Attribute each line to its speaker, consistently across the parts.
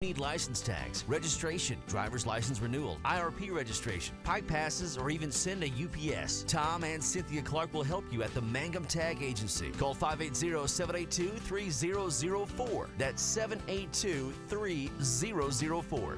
Speaker 1: Need license tags, registration, driver's license renewal, IRP registration, pipe passes, or even send a UPS. Tom and Cynthia Clark will help you at the Mangum Tag Agency. Call 580-782-3004. That's 782-3004.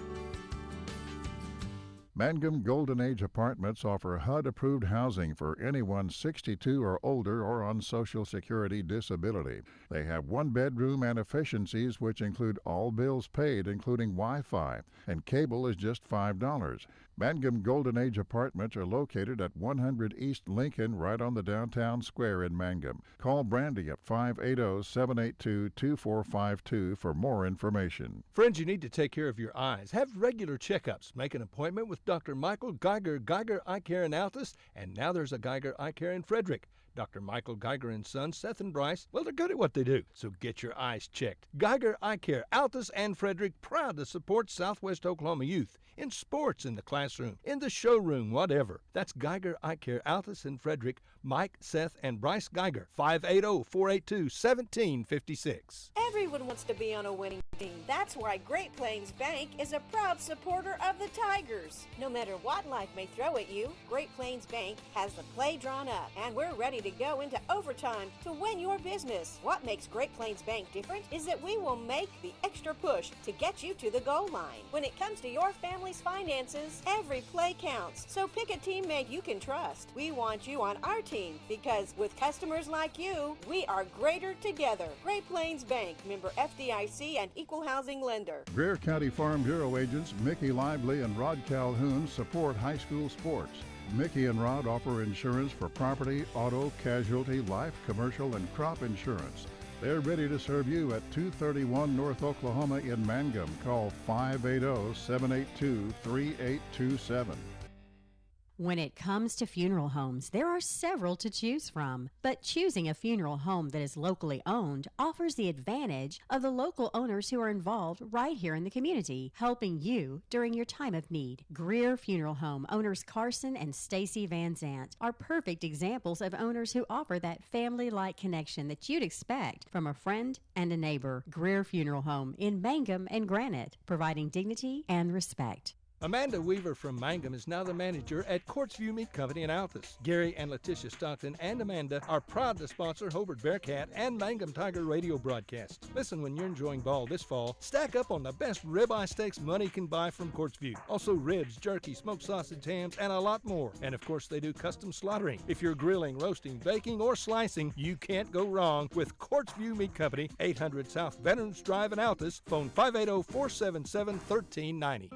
Speaker 2: Mangum Golden Age Apartments offer HUD-approved housing for anyone 62 or older or on Social Security disability. They have one-bedroom and efficiencies which include all bills paid, including Wi-Fi, and cable is just $5. Mangum Golden Age Apartments are located at 100 East Lincoln, right on the downtown square in Mangum. Call Brandy at 580-782-2452 for more information.
Speaker 3: Friends, you need to take care of your eyes. Have regular checkups. Make an appointment with Dr. Michael Geiger, Geiger Eye Care in Altus, and now there's a Geiger Eye Care in Frederick. Dr. Michael Geiger and Sons, Seth and Bryce, well, they're good at what they do, so get your eyes checked. Geiger Eye Care, Altus and Frederick, proud to support Southwest Oklahoma youth in sports, in the classroom, in the showroom, whatever. That's Geiger Eye Care, Altus and Frederick, Mike, Seth, and Bryce Geiger, 580-482-1756.
Speaker 4: Everyone wants to be on a winning team. That's why Great Plains Bank is a proud supporter of the Tigers. No matter what life may throw at you, Great Plains Bank has the play drawn up, and we're ready to go into overtime to win your business. What makes Great Plains Bank different is that we will make the extra push to get you to the goal line. When it comes to your family's finances, every play counts. So pick a teammate you can trust. We want you on our team because with customers like you, we are greater together. Great Plains Bank, member FDIC and equal housing lender.
Speaker 2: Greer County Farm Bureau agents Mickey Lively and Rod Calhoun support high school sports. Mickey and Rod offer insurance for property, auto, casualty, life, commercial, and crop insurance. They're ready to serve you at 231 North Oklahoma in Mangum. Call 580-782-3827.
Speaker 5: When it comes to funeral homes, there are several to choose from, but choosing a funeral home that is locally owned offers the advantage of the local owners who are involved right here in the community, helping you during your time of need. Greer Funeral Home owners Carson and Stacy Van Zant are perfect examples of owners who offer that family-like connection that you'd expect from a friend and a neighbor. Greer Funeral Home in Mangum and Granite, providing dignity and respect.
Speaker 3: Amanda Weaver from Mangum is now the manager at Courtsview Meat Company in Altus. Gary and Letitia Stockton and Amanda are proud to sponsor Hobart Bearcat and Mangum Tiger radio broadcasts. Listen, when you're enjoying ball this fall, stack up on the best ribeye steaks money can buy from Courtsview. Also ribs, jerky, smoked sausage, hams, and a lot more. And of course, they do custom slaughtering. If you're grilling, roasting, baking, or slicing, you can't go wrong with Courtsview Meat Company, 800 South Veterans Drive in Altus. Phone 580-477-1390.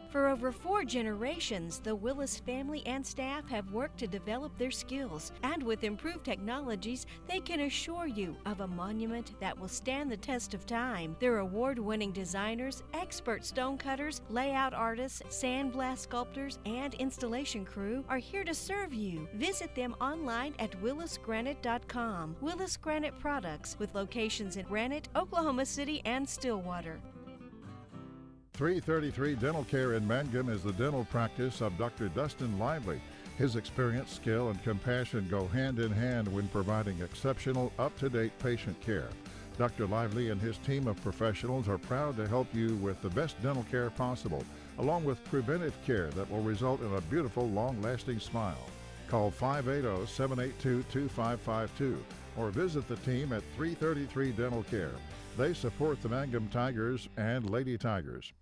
Speaker 6: For over 4 generations, the Willis family and staff have worked to develop their skills, and with improved technologies, they can assure you of a monument that will stand the test of time. Their award-winning designers, expert stone cutters, layout artists, sandblast sculptors, and installation crew are here to serve you. Visit them online at willisgranite.com. Willis Granite Products, with locations in Granite, Oklahoma City, and Stillwater.
Speaker 2: 333 Dental Care in Mangum is the dental practice of Dr. Dustin Lively. His experience, skill, and compassion go hand in hand when providing exceptional, up-to-date patient care. Dr. Lively and his team of professionals are proud to help you with the best dental care possible, along with preventive care that will result in a beautiful, long-lasting smile. Call 580-782-2552 or visit the team at 333 Dental Care. They support the Mangum Tigers and Lady Tigers.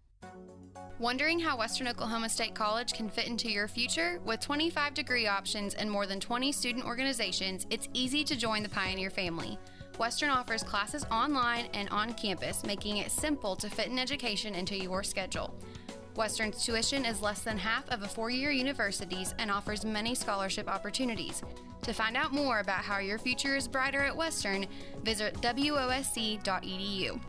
Speaker 7: Wondering how Western Oklahoma State College can fit into your future? With 25 degree options and more than 20 student organizations, it's easy to join the Pioneer family. Western offers classes online and on campus, making it simple to fit an education into your schedule. Western's tuition is less than half of a four-year university's and offers many scholarship opportunities. To find out more about how your future is brighter at Western, visit wosc.edu.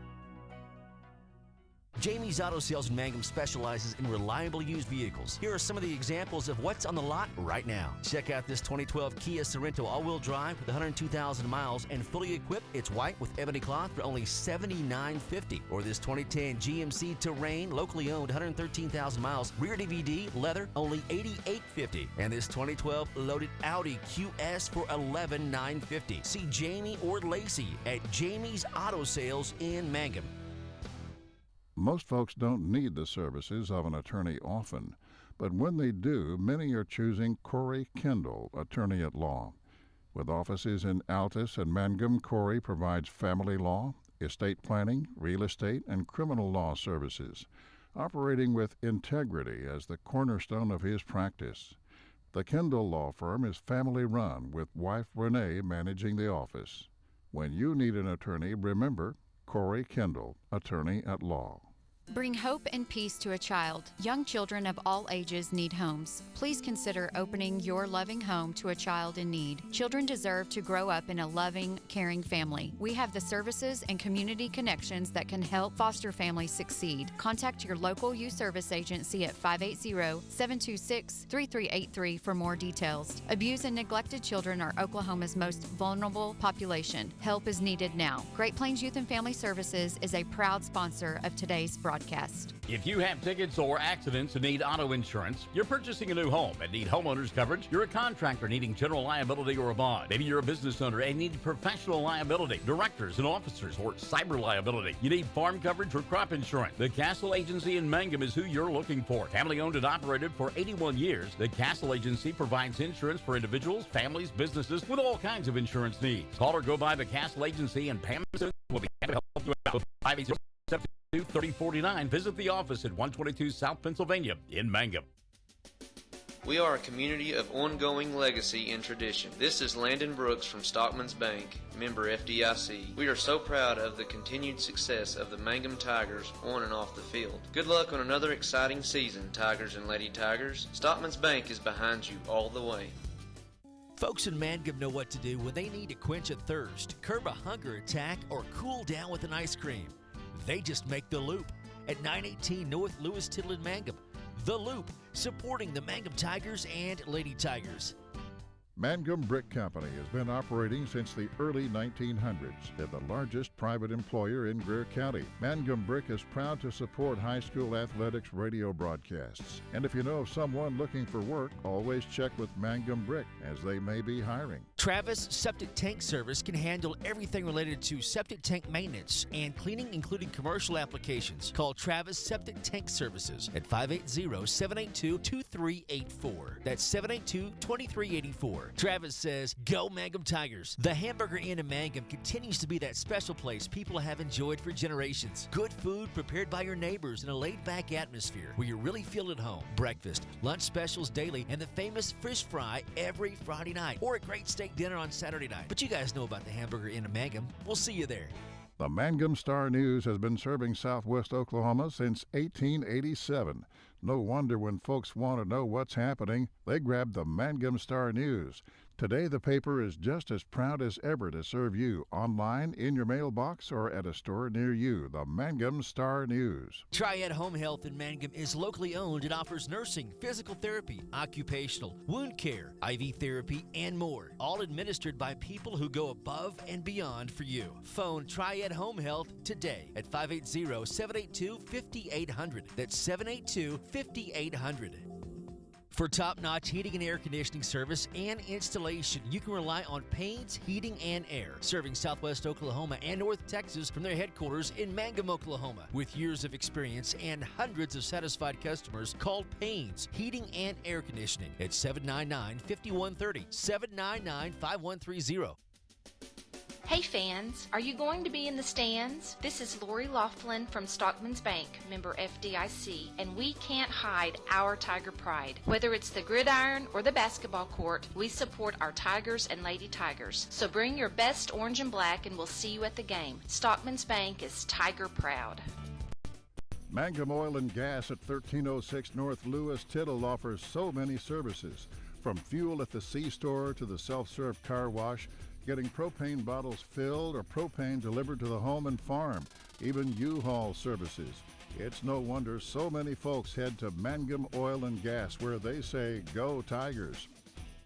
Speaker 1: Jamie's Auto Sales in Mangum specializes in reliable used vehicles. Here are some of the examples of what's on the lot right now. Check out this 2012 Kia Sorento all-wheel drive with 102,000 miles and fully equipped. It's white with ebony cloth for only $79.50. Or this 2010 GMC Terrain, locally owned, 113,000 miles, rear DVD, leather, only $88.50. And this 2012 loaded Audi QS for $11,950. See Jamie or Lacey at Jamie's Auto Sales in Mangum.
Speaker 2: Most folks don't need the services of an attorney often, but when they do, many are choosing Corey Kendall, attorney at law. With offices in Altus and Mangum, Corey provides family law, estate planning, real estate, and criminal law services, operating with integrity as the cornerstone of his practice. The Kendall Law Firm is family-run, with wife Renee managing the office. When you need an attorney, remember Corey Kendall, attorney at law.
Speaker 8: Bring hope and peace to a child. Young children of all ages need homes. Please consider opening your loving home to a child in need. Children deserve to grow up in a loving, caring family. We have the services and community connections that can help foster families succeed. Contact your local youth service agency at 580-726-3383 for more details. Abused and neglected children are Oklahoma's most vulnerable population. Help is needed now. Great Plains Youth and Family Services is a proud sponsor of today's broadcast.
Speaker 9: If you have tickets or accidents and need auto insurance, you're purchasing a new home and need homeowners coverage, you're a contractor needing general liability or a bond, maybe you're a business owner and need professional liability, directors and officers, or cyber liability, you need farm coverage or crop insurance, the Castle Agency in Mangum is who you're looking for. Family owned and operated for 81 years, the Castle Agency provides insurance for individuals, families, businesses with all kinds of insurance needs. Call or go by the Castle Agency, and Pam will be happy to help you out. 580-3049. Visit the office at 122 South Pennsylvania in Mangum.
Speaker 10: We are a community of ongoing legacy and tradition. This is Landon Brooks from Stockman's Bank, member FDIC. We are so proud of the continued success of the Mangum Tigers on and off the field. Good luck on another exciting season, Tigers and Lady Tigers. Stockman's Bank is behind you all the way.
Speaker 1: Folks in Mangum know what to do when they need to quench a thirst, curb a hunger attack, or cool down with an ice cream. They just make the Loop at 918 North Lewis Tittle in Mangum. The Loop, supporting the Mangum Tigers and Lady Tigers.
Speaker 2: Mangum Brick Company has been operating since the early 1900s. They're the largest private employer in Greer County. Mangum Brick is proud to support high school athletics radio broadcasts. And if you know of someone looking for work, always check with Mangum Brick, as they may be hiring.
Speaker 1: Travis Septic Tank Service can handle everything related to septic tank maintenance and cleaning, including commercial applications. Call Travis Septic Tank Services at 580-782-2384. That's 782-2384. Travis says, go Mangum Tigers. The Hamburger Inn in Mangum continues to be that special place people have enjoyed for generations. Good food prepared by your neighbors in a laid-back atmosphere where you really feel at home. Breakfast, lunch specials daily, and the famous fish fry every Friday night, or a great steak dinner on Saturday night. But you guys know about the Hamburger Inn in Mangum. We'll see you there.
Speaker 2: The Mangum Star News has been serving southwest Oklahoma since 1887. No wonder when folks want to know what's happening, they grab the Mangum Star News. Today, the paper is just as proud as ever to serve you online, in your mailbox, or at a store near you. The Mangum Star News.
Speaker 1: Triad Home Health in Mangum is locally owned and offers nursing, physical therapy, occupational, wound care, IV therapy, and more. All administered by people who go above and beyond for you. Phone Triad Home Health today at 580-782-5800. That's 782-5800. For top-notch heating and air conditioning service and installation, you can rely on Payne's Heating and Air, serving Southwest Oklahoma and North Texas from their headquarters in Mangum, Oklahoma. With years of experience and hundreds of satisfied customers, call Payne's Heating and Air Conditioning at 799-5130, 799-5130.
Speaker 11: Hey fans, are you going to be in the stands? This is Lori Laughlin from Stockman's Bank, member FDIC, and we can't hide our Tiger pride. Whether it's the gridiron or the basketball court, we support our Tigers and Lady Tigers. So bring your best orange and black and we'll see you at the game. Stockman's Bank is Tiger proud.
Speaker 2: Mangum Oil and Gas at 1306 North Lewis Tittle offers so many services, from fuel at the C-store to the self-serve car wash, getting propane bottles filled or propane delivered to the home and farm, even U-Haul services. It's no wonder so many folks head to Mangum Oil and Gas, where they say, go Tigers.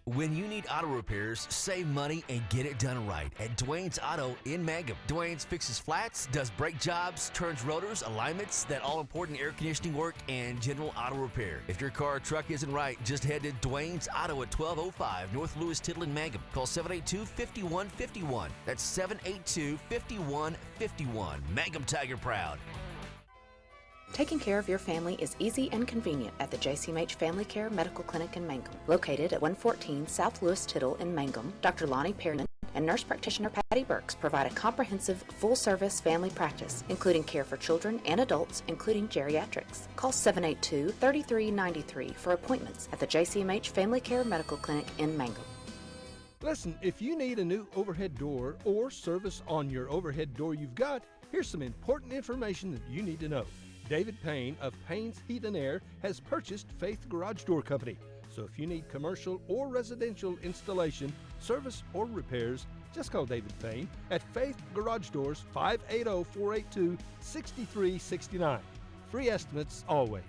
Speaker 1: When you need auto repairs, save money and get it done right at Dwayne's Auto in Mangum. Dwayne's fixes flats, does brake jobs, turns rotors, alignments, that all-important air conditioning work, and general auto repair. If your car or truck isn't right, just head to Dwayne's Auto at 1205 North Lewis Tittle in Mangum. Call 782-5151. That's 782-5151. Mangum Tiger proud.
Speaker 12: Taking care of your family is easy and convenient at the JCMH Family Care Medical Clinic in Mangum. Located at 114 South Lewis Tittle in Mangum, Dr. Lonnie Perryman and nurse practitioner Patty Burks provide a comprehensive, full-service family practice, including care for children and adults, including geriatrics. Call 782-3393 for appointments at the JCMH Family Care Medical Clinic in Mangum.
Speaker 3: Listen, if you need a new overhead door or service on your overhead door you've got, here's some important information that you need to know. David Payne of Payne's Heat and Air has purchased Faith Garage Door Company. So if you need commercial or residential installation, service, or repairs, just call David Payne at Faith Garage Doors, 580-482-6369. Free estimates always.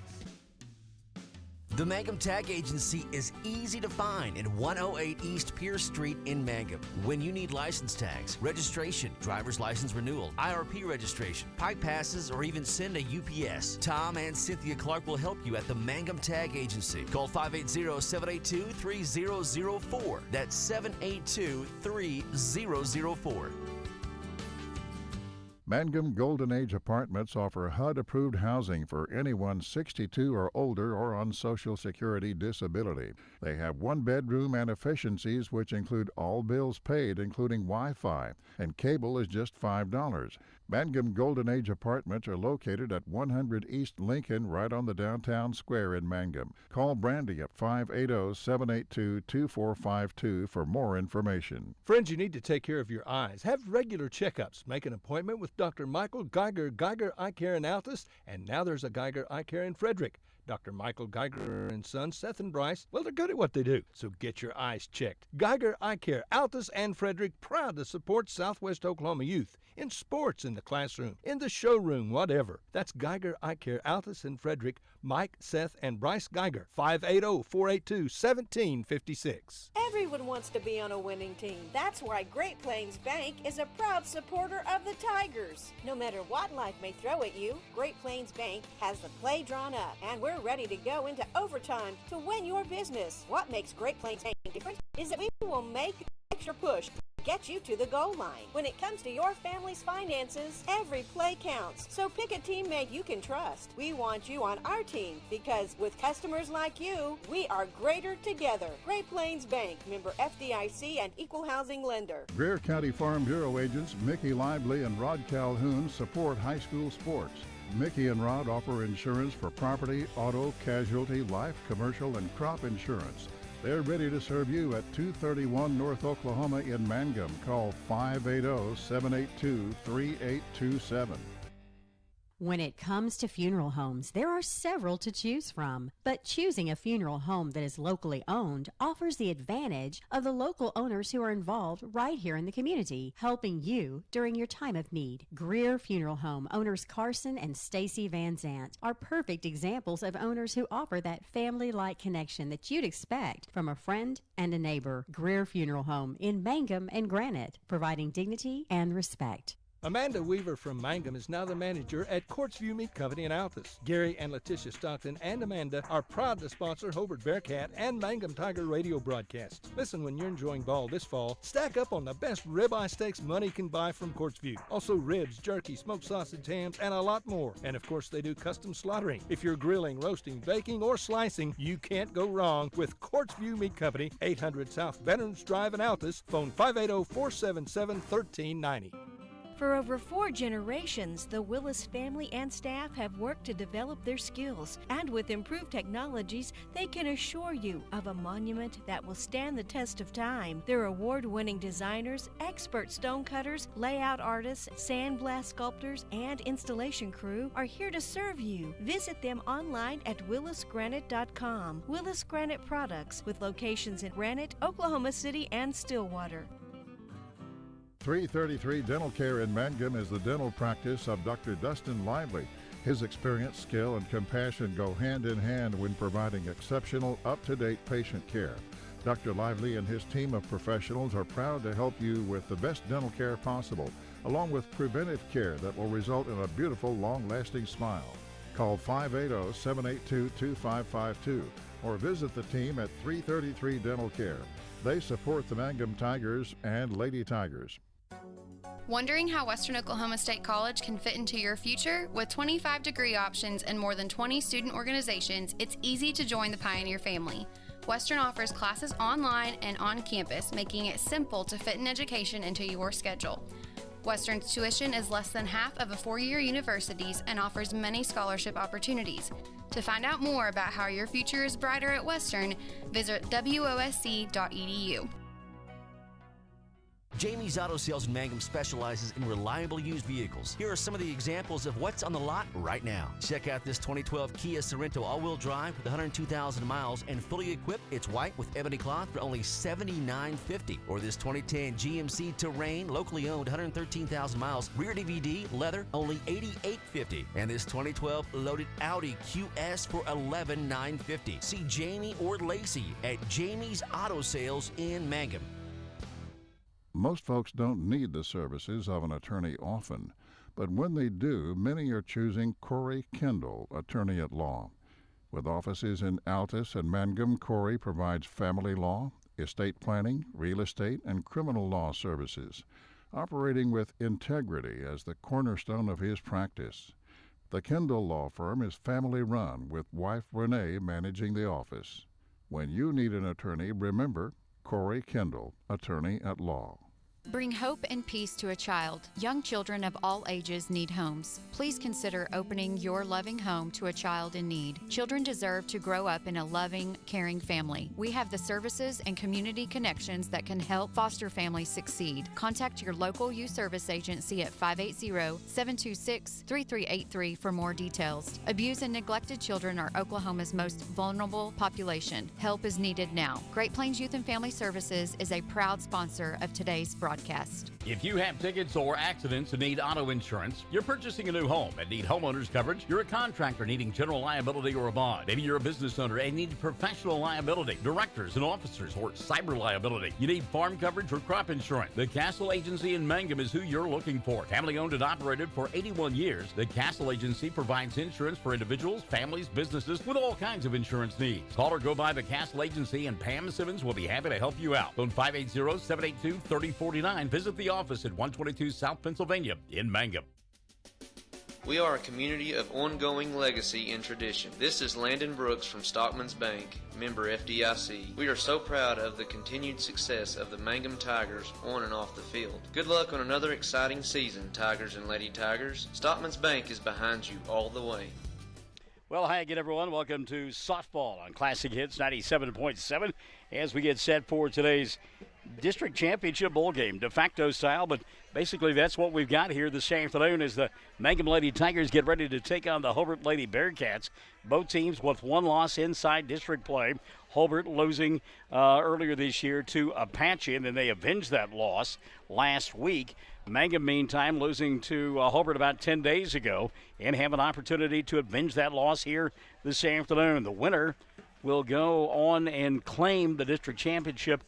Speaker 1: The Mangum Tag Agency is easy to find in 108 East Pierce Street in Mangum. When you need license tags, registration, driver's license renewal, IRP registration, pipe passes, or even send a UPS, Tom and Cynthia Clark will help you at the Mangum Tag Agency. Call 580-782-3004. That's 782-3004.
Speaker 2: Mangum Golden Age Apartments offer HUD-approved housing for anyone 62 or older or on Social Security disability. They have one-bedroom and efficiencies which include all bills paid, including Wi-Fi, and cable is just $5. Mangum Golden Age Apartments are located at 100 East Lincoln, right on the downtown square in Mangum. Call Brandy at 580-782-2452 for more information.
Speaker 3: Friends, you need to take care of your eyes. Have regular checkups. Make an appointment with Dr. Michael Geiger, Geiger Eye Care in Altus, and now there's a Geiger Eye Care in Frederick. Dr. Michael Geiger and Sons, Seth and Bryce, well, they're good at what they do, so get your eyes checked. Geiger Eye Care, Altus and Frederick, proud to support Southwest Oklahoma youth in sports, in the classroom, in the showroom, whatever. That's Geiger Eye Care, Altus and Frederick, Mike, Seth, and Bryce Geiger, 580-482-1756.
Speaker 4: Everyone wants to be on a winning team. That's why Great Plains Bank is a proud supporter of the Tigers. No matter what life may throw at you, Great Plains Bank has the play drawn up, and we're ready to go into overtime to win your business. What makes Great Plains Bank different is that we will make an extra push to get you to the goal line. When it comes to your family's finances, every play counts. So pick a teammate you can trust. We want you on our team because with customers like you, we are greater together. Great Plains Bank, member FDIC and equal housing lender.
Speaker 2: Greer County Farm Bureau agents Mickey Lively and Rod Calhoun support high school sports. Mickey and Rod offer insurance for property, auto, casualty, life, commercial, and crop insurance. They're ready to serve you at 231 North Oklahoma in Mangum. Call 580-782-3827.
Speaker 5: When it comes to funeral homes, there are several to choose from, but choosing a funeral home that is locally owned offers the advantage of the local owners who are involved right here in the community, helping you during your time of need. Greer Funeral Home owners Carson and Stacy Van Zant are perfect examples of owners who offer that family-like connection that you'd expect from a friend and a neighbor. Greer Funeral Home in Mangum and Granite, providing dignity and respect.
Speaker 3: Amanda Weaver from Mangum is now the manager at Quartzview Meat Company in Altus. Gary and Letitia Stockton and Amanda are proud to sponsor Hobart Bearcat and Mangum Tiger radio broadcasts. Listen, when you're enjoying ball this fall, stack up on the best ribeye steaks money can buy from Quartzview. Also ribs, jerky, smoked sausage, hams, and a lot more. And of course, they do custom slaughtering. If you're grilling, roasting, baking, or slicing, you can't go wrong with Quartzview Meat Company, 800 South Veterans Drive in Altus. Phone 580-477-1390.
Speaker 6: For over 4 generations, the Willis family and staff have worked to develop their skills, and with improved technologies, they can assure you of a monument that will stand the test of time. Their award-winning designers, expert stonecutters, layout artists, sandblast sculptors, and installation crew are here to serve you. Visit them online at willisgranite.com. Willis Granite Products, with locations in Granite, Oklahoma City, and Stillwater.
Speaker 2: 333 Dental Care in Mangum is the dental practice of Dr. Dustin Lively. His experience, skill, and compassion go hand in hand when providing exceptional, up-to-date patient care. Dr. Lively and his team of professionals are proud to help you with the best dental care possible, along with preventive care that will result in a beautiful, long-lasting smile. Call 580-782-2552 or visit the team at 333 Dental Care. They support the Mangum Tigers and Lady Tigers.
Speaker 7: Wondering how Western Oklahoma State College can fit into your future? With 25 degree options and more than 20 student organizations, it's easy to join the Pioneer family. Western offers classes online and on campus, making it simple to fit an education into your schedule. Western's tuition is less than half of a four-year university's and offers many scholarship opportunities. To find out more about how your future is brighter at Western, visit wosc.edu.
Speaker 1: Jamie's Auto Sales in Mangum specializes in reliable used vehicles. Here are some of the examples of what's on the lot right now. Check out this 2012 Kia Sorento all-wheel drive with 102,000 miles and fully equipped. It's white with ebony cloth for only $79.50. Or this 2010 GMC Terrain, locally owned, 113,000 miles, rear DVD, leather, only $88.50. And this 2012 loaded Audi QS for $11,950. See Jamie or Lacey at Jamie's Auto Sales in Mangum.
Speaker 2: Most folks don't need the services of an attorney often, but when they do, many are choosing Corey Kendall, attorney at law. With offices in Altus and Mangum, Corey provides family law, estate planning, real estate, and criminal law services, operating with integrity as the cornerstone of his practice. The Kendall Law Firm is family-run, with wife Renee managing the office. When you need an attorney, remember Corey Kendall, attorney at law.
Speaker 8: Bring hope and peace to a child. Young children of all ages need homes. Please consider opening your loving home to a child in need. Children deserve to grow up in a loving, caring family. We have the services and community connections that can help foster families succeed. Contact your local youth service agency at 580-726-3383 for more details. Abused and neglected children are Oklahoma's most vulnerable population. Help is needed now. Great Plains Youth and Family Services is a proud sponsor of today's broadcast.
Speaker 9: If you have tickets or accidents and need auto insurance, you're purchasing a new home and need homeowners coverage, you're a contractor needing general liability or a bond, maybe you're a business owner and need professional liability, directors and officers, or cyber liability, you need farm coverage or crop insurance, the Castle Agency in Mangum is who you're looking for. Family owned and operated for 81 years, the Castle Agency provides insurance for individuals, families, businesses with all kinds of insurance needs. Call or go by the Castle Agency and Pam Simmons will be happy to help you out. Phone 580-782-3049. Visit the office at 122 South Pennsylvania in Mangum.
Speaker 10: We are a community of ongoing legacy and tradition. This is Landon Brooks from Stockman's Bank, member FDIC. We are so proud of the continued success of the Mangum Tigers on and off the field. Good luck on another exciting season, Tigers and Lady Tigers. Stockman's Bank is behind you all the way.
Speaker 13: Well, hi again, everyone. Welcome to softball on Classic Hits 97.7 as we get set for today's District Championship Bowl game, de facto style, but basically that's what we've got here this afternoon as the Mangum Lady Tigers get ready to take on the Hobart Lady Bearcats. Both teams with one loss inside district play. Hobart losing earlier this year to Apache, and then they avenged that loss last week. Mangum, meantime, losing to Hobart about 10 days ago and have an opportunity to avenge that loss here this afternoon. The winner will go on and claim the district championship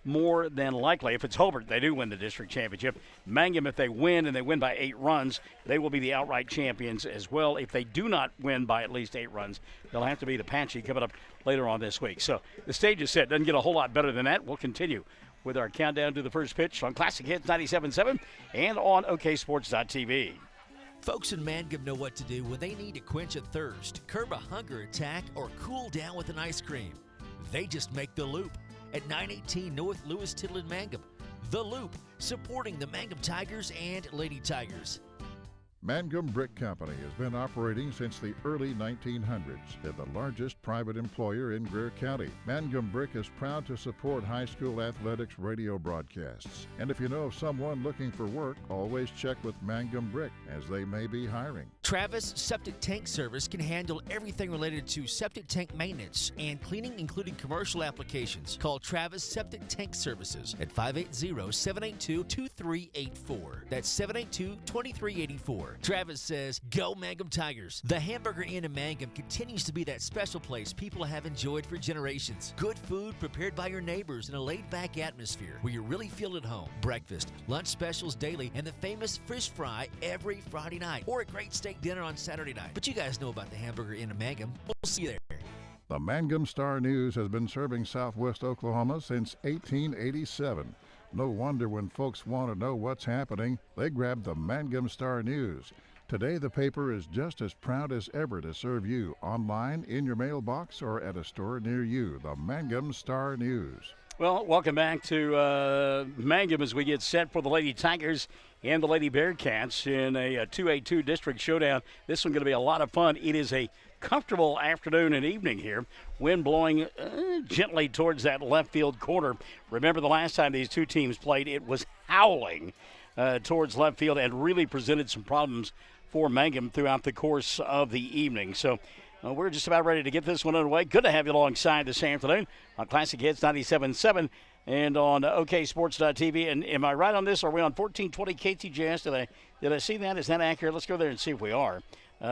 Speaker 13: more than likely. If it's Hobart, they do win the district championship. Mangum, if they win and they win by 8 runs, they will be the outright champions as well. If they do not win by at least 8 runs, they'll have to beat Apache coming up later on this week. So the stage is set. Doesn't get a whole lot better than that. We'll continue with our countdown to the first pitch on Classic Hits 97.7 and on OKSports.tv.
Speaker 1: Folks in Mangum know what to do when they need to quench a thirst, curb a hunger attack, or cool down with an ice cream. They just make the Loop at 918 North Lewis Tittle in Mangum. The Loop, supporting the Mangum Tigers and Lady Tigers.
Speaker 2: Mangum Brick Company has been operating since the early 1900s. They're the largest private employer in Greer County. Mangum Brick is proud to support high school athletics radio broadcasts. And if you know of someone looking for work, always check with Mangum Brick, as they may be hiring.
Speaker 1: Travis Septic Tank Service can handle everything related to septic tank maintenance and cleaning, including commercial applications. Call Travis Septic Tank Services at 580-782-2384. That's 782-2384. Travis says, go Mangum Tigers. The Hamburger Inn in Mangum continues to be that special place people have enjoyed for generations. Good food prepared by your neighbors in a laid-back atmosphere where you really feel at home. Breakfast, lunch specials daily, and the famous fish fry every Friday night. Or a great steak dinner on Saturday night. But you guys know about the Hamburger Inn in Mangum. We'll see you there.
Speaker 2: The Mangum Star News has been serving southwest Oklahoma since 1887. No wonder when folks want to know what's happening, they grab the Mangum Star News. Today, the paper is just as proud as ever to serve you online, in your mailbox, or at a store near you. The Mangum Star News.
Speaker 13: Well, welcome back to Mangum as we get set for the Lady Tigers and the Lady Bearcats in a 2A2 district showdown. This one's going to be a lot of fun. It is a comfortable afternoon and evening here. Wind blowing gently towards that left field corner. Remember the last time these two teams played, it was howling towards left field and really presented some problems for Mangum throughout the course of the evening. So we're just about ready to get this one underway. Good to have you alongside this afternoon on Classic Hits 97.7 and on OKSports.tv. And am I right on this? Are we on 1420 KTJS? Did I see that? Is that accurate? Let's go there and see if we are,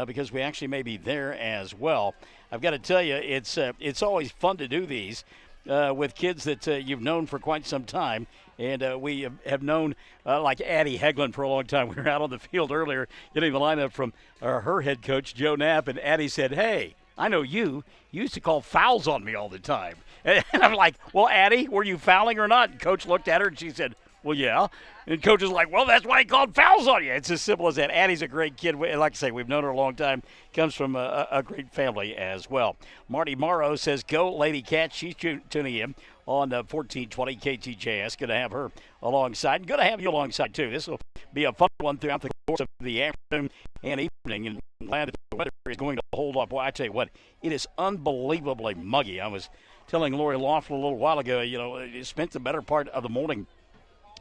Speaker 13: because we actually may be there as well. I've got to tell you, it's always fun to do these with kids that you've known for quite some time. And we have known like Addie Hegland for a long time. We were out on the field earlier getting the lineup from her head coach, Joe Knapp, and Addie said, "Hey, I know you used to call fouls on me all the time." And I'm like, "Well, Addie, were you fouling or not?" And Coach looked at her and she said, "Well, yeah." And Coach was like, "Well, that's why he called fouls on you." It's as simple as that. Addie's a great kid. Like I say, we've known her a long time. Comes from a great family as well. Marty Morrow says, "Go, Lady Cat." She's tuning in on 1420 KTJS. Good to have her alongside. Good to have you alongside, too. This will be a fun one throughout the course of the afternoon and evening. And I'm glad that the weather is going to hold up. Well, I tell you what, it is unbelievably muggy. I was telling Lori Laughlin a little while ago, I spent the better part of the morning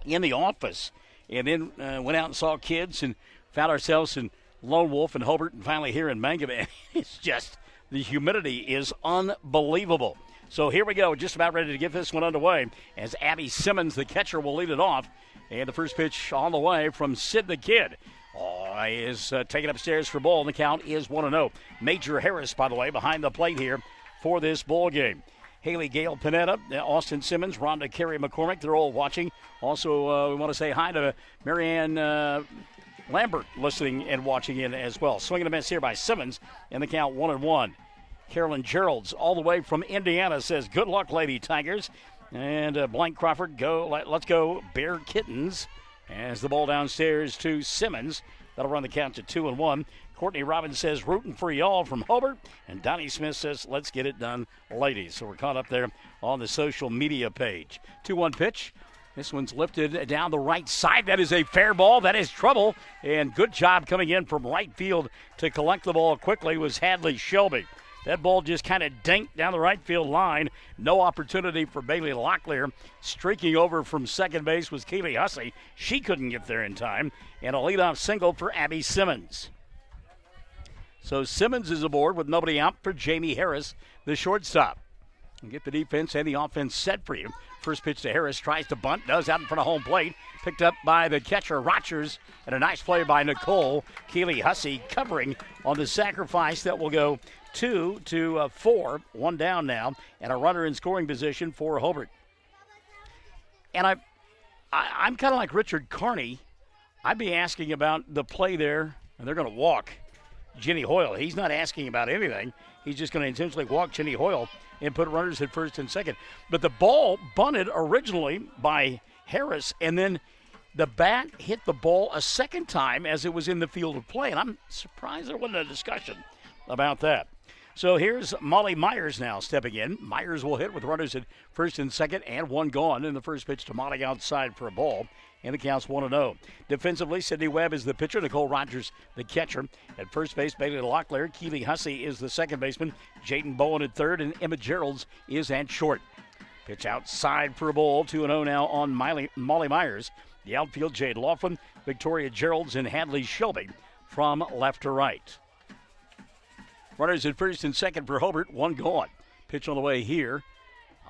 Speaker 13: in the office and then went out and saw kids and found ourselves in Lone Wolf and Hobart and finally here in Mangum. It's just, the humidity is unbelievable. So here we go, just about ready to get this one underway as Abby Simmons, the catcher, will lead it off. And the first pitch on the way from Sid the Kid is taken upstairs for ball, and the count is 1-0. Major Harris, by the way, behind the plate here for this ball game. Haley Gale Panetta, Austin Simmons, Rhonda Carey McCormick, they're all watching. Also, we want to say hi to Marianne Lambert listening and watching in as well. Swinging a miss here by Simmons, and the count 1-1. Carolyn Geralds, all the way from Indiana, says, "Good luck, Lady Tigers." And Blank Crawford, let's go Bear Kittens. As the ball downstairs to Simmons. That'll run the count to 2-1. Courtney Robbins says, "Rooting for y'all" from Hobart. And Donnie Smith says, "Let's get it done, ladies." So we're caught up there on the social media page. 2-1 pitch. This one's lifted down the right side. That is a fair ball. That is trouble. And good job coming in from right field to collect the ball quickly was Hadley Shelby. That ball just kind of dinked down the right field line. No opportunity for Bailey Locklear. Streaking over from second base was Kaylee Hussey. She couldn't get there in time. And a leadoff single for Abby Simmons. So Simmons is aboard with nobody out for Jamie Harris, the shortstop. And get the defense and the offense set for you. First pitch to Harris, tries to bunt, does out in front of home plate. Picked up by the catcher, Rogers, and a nice play by Nicole. Keely Hussey covering on the sacrifice that will go 2-4. One down now, and a runner in scoring position for Hobart. And I'm kind of like Richard Carney. I'd be asking about the play there, and they're going to walk Jenny Hoyle. He's not asking about anything. He's just going to intentionally walk Jenny Hoyle and put runners at first and second. But the ball bunted originally by Harris, and then the bat hit the ball a second time as it was in the field of play. And I'm surprised there wasn't a discussion about that. So here's Molly Myers now stepping in. Myers will hit with runners at first and second and one gone. In the first pitch to Molly outside for a ball. And the count's 1-0. Defensively, Sydney Webb is the pitcher. Nicole Rogers, the catcher. At first base, Bailey Locklear. Keely Hussey is the second baseman. Jaden Bowen at third. And Emma Geralds is at short. Pitch outside for a ball. 2-0 now on Molly Myers. The outfield, Jade Laughlin, Victoria Geralds, and Hadley Shelby from left to right. Runners at first and second for Hobart. One gone. Pitch on the way here.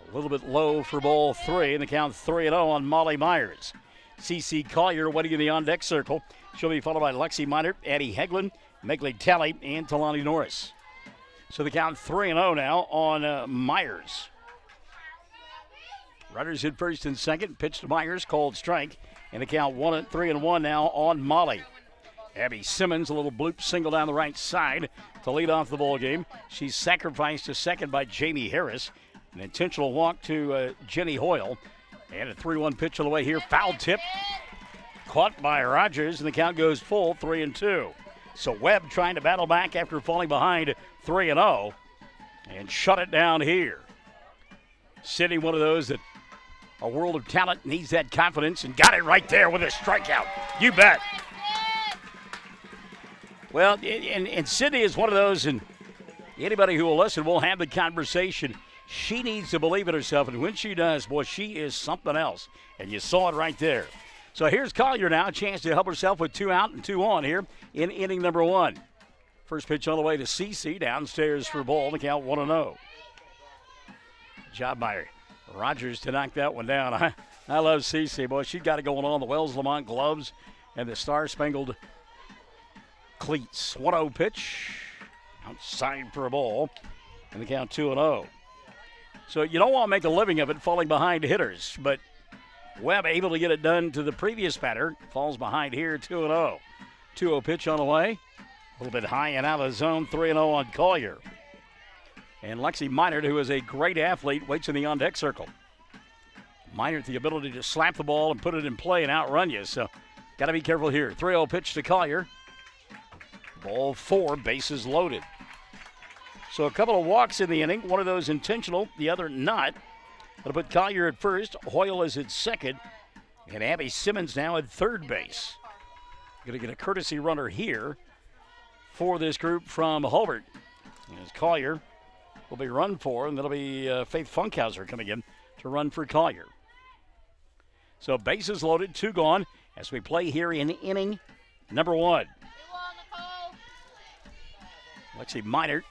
Speaker 13: A little bit low for ball three. And the count 3-0 on Molly Myers. C.C. Collier waiting in the on-deck circle. She'll be followed by Lexi Minor, Addie Hegland, Megley Talley, and Talani Norris. So the count 3-0 now on Myers. Runners in first and second. Pitch to Myers, called strike. And the count 3-1 now on Molly. Abby Simmons, a little bloop single down the right side to lead off the ball game. She's sacrificed to second by Jamie Harris. An intentional walk to Jenny Hoyle. And a 3-1 pitch on the way here. Foul tip. Caught by Rogers, and the count goes full, 3-2. So Webb trying to battle back after falling behind 3-0 and shut it down here. Sydney, one of those that a world of talent, needs that confidence, and got it right there with a strikeout. You bet. Well, and Sydney is one of those, and anybody who will listen will have the conversation. She needs to believe in herself, and when she does, boy, she is something else. And you saw it right there. So here's Collier now, a chance to help herself with 2 out and 2 on here in inning number 1. First pitch on the way to Cece, downstairs for ball, the count 1-0. Job by Rogers to knock that one down. I love Cece, boy. She's got it going on. The Wells Lamont gloves and the star-spangled cleats. 1-0 pitch. Outside for a ball. And the count 2-0. So you don't want to make a living of it falling behind hitters, but Webb able to get it done to the previous batter. Falls behind here, 2-0. 2-0 pitch on the way. A little bit high and out of the zone, 3-0 on Collier. And Lexi Minard, who is a great athlete, waits in the on-deck circle. Minard, the ability to slap the ball and put it in play and outrun you. So, got to be careful here. 3-0 pitch to Collier. Ball 4, bases loaded. So, a couple of walks in the inning. One of those intentional, the other not. That'll put Collier at first. Hoyle is at second. And Abby Simmons now at third base. Going to get a courtesy runner here for this group from Hobart. As Collier will be run for, and that'll be Faith Funkhauser coming in to run for Collier. So bases loaded, 2 gone as we play here in inning number 1. Lexi Minard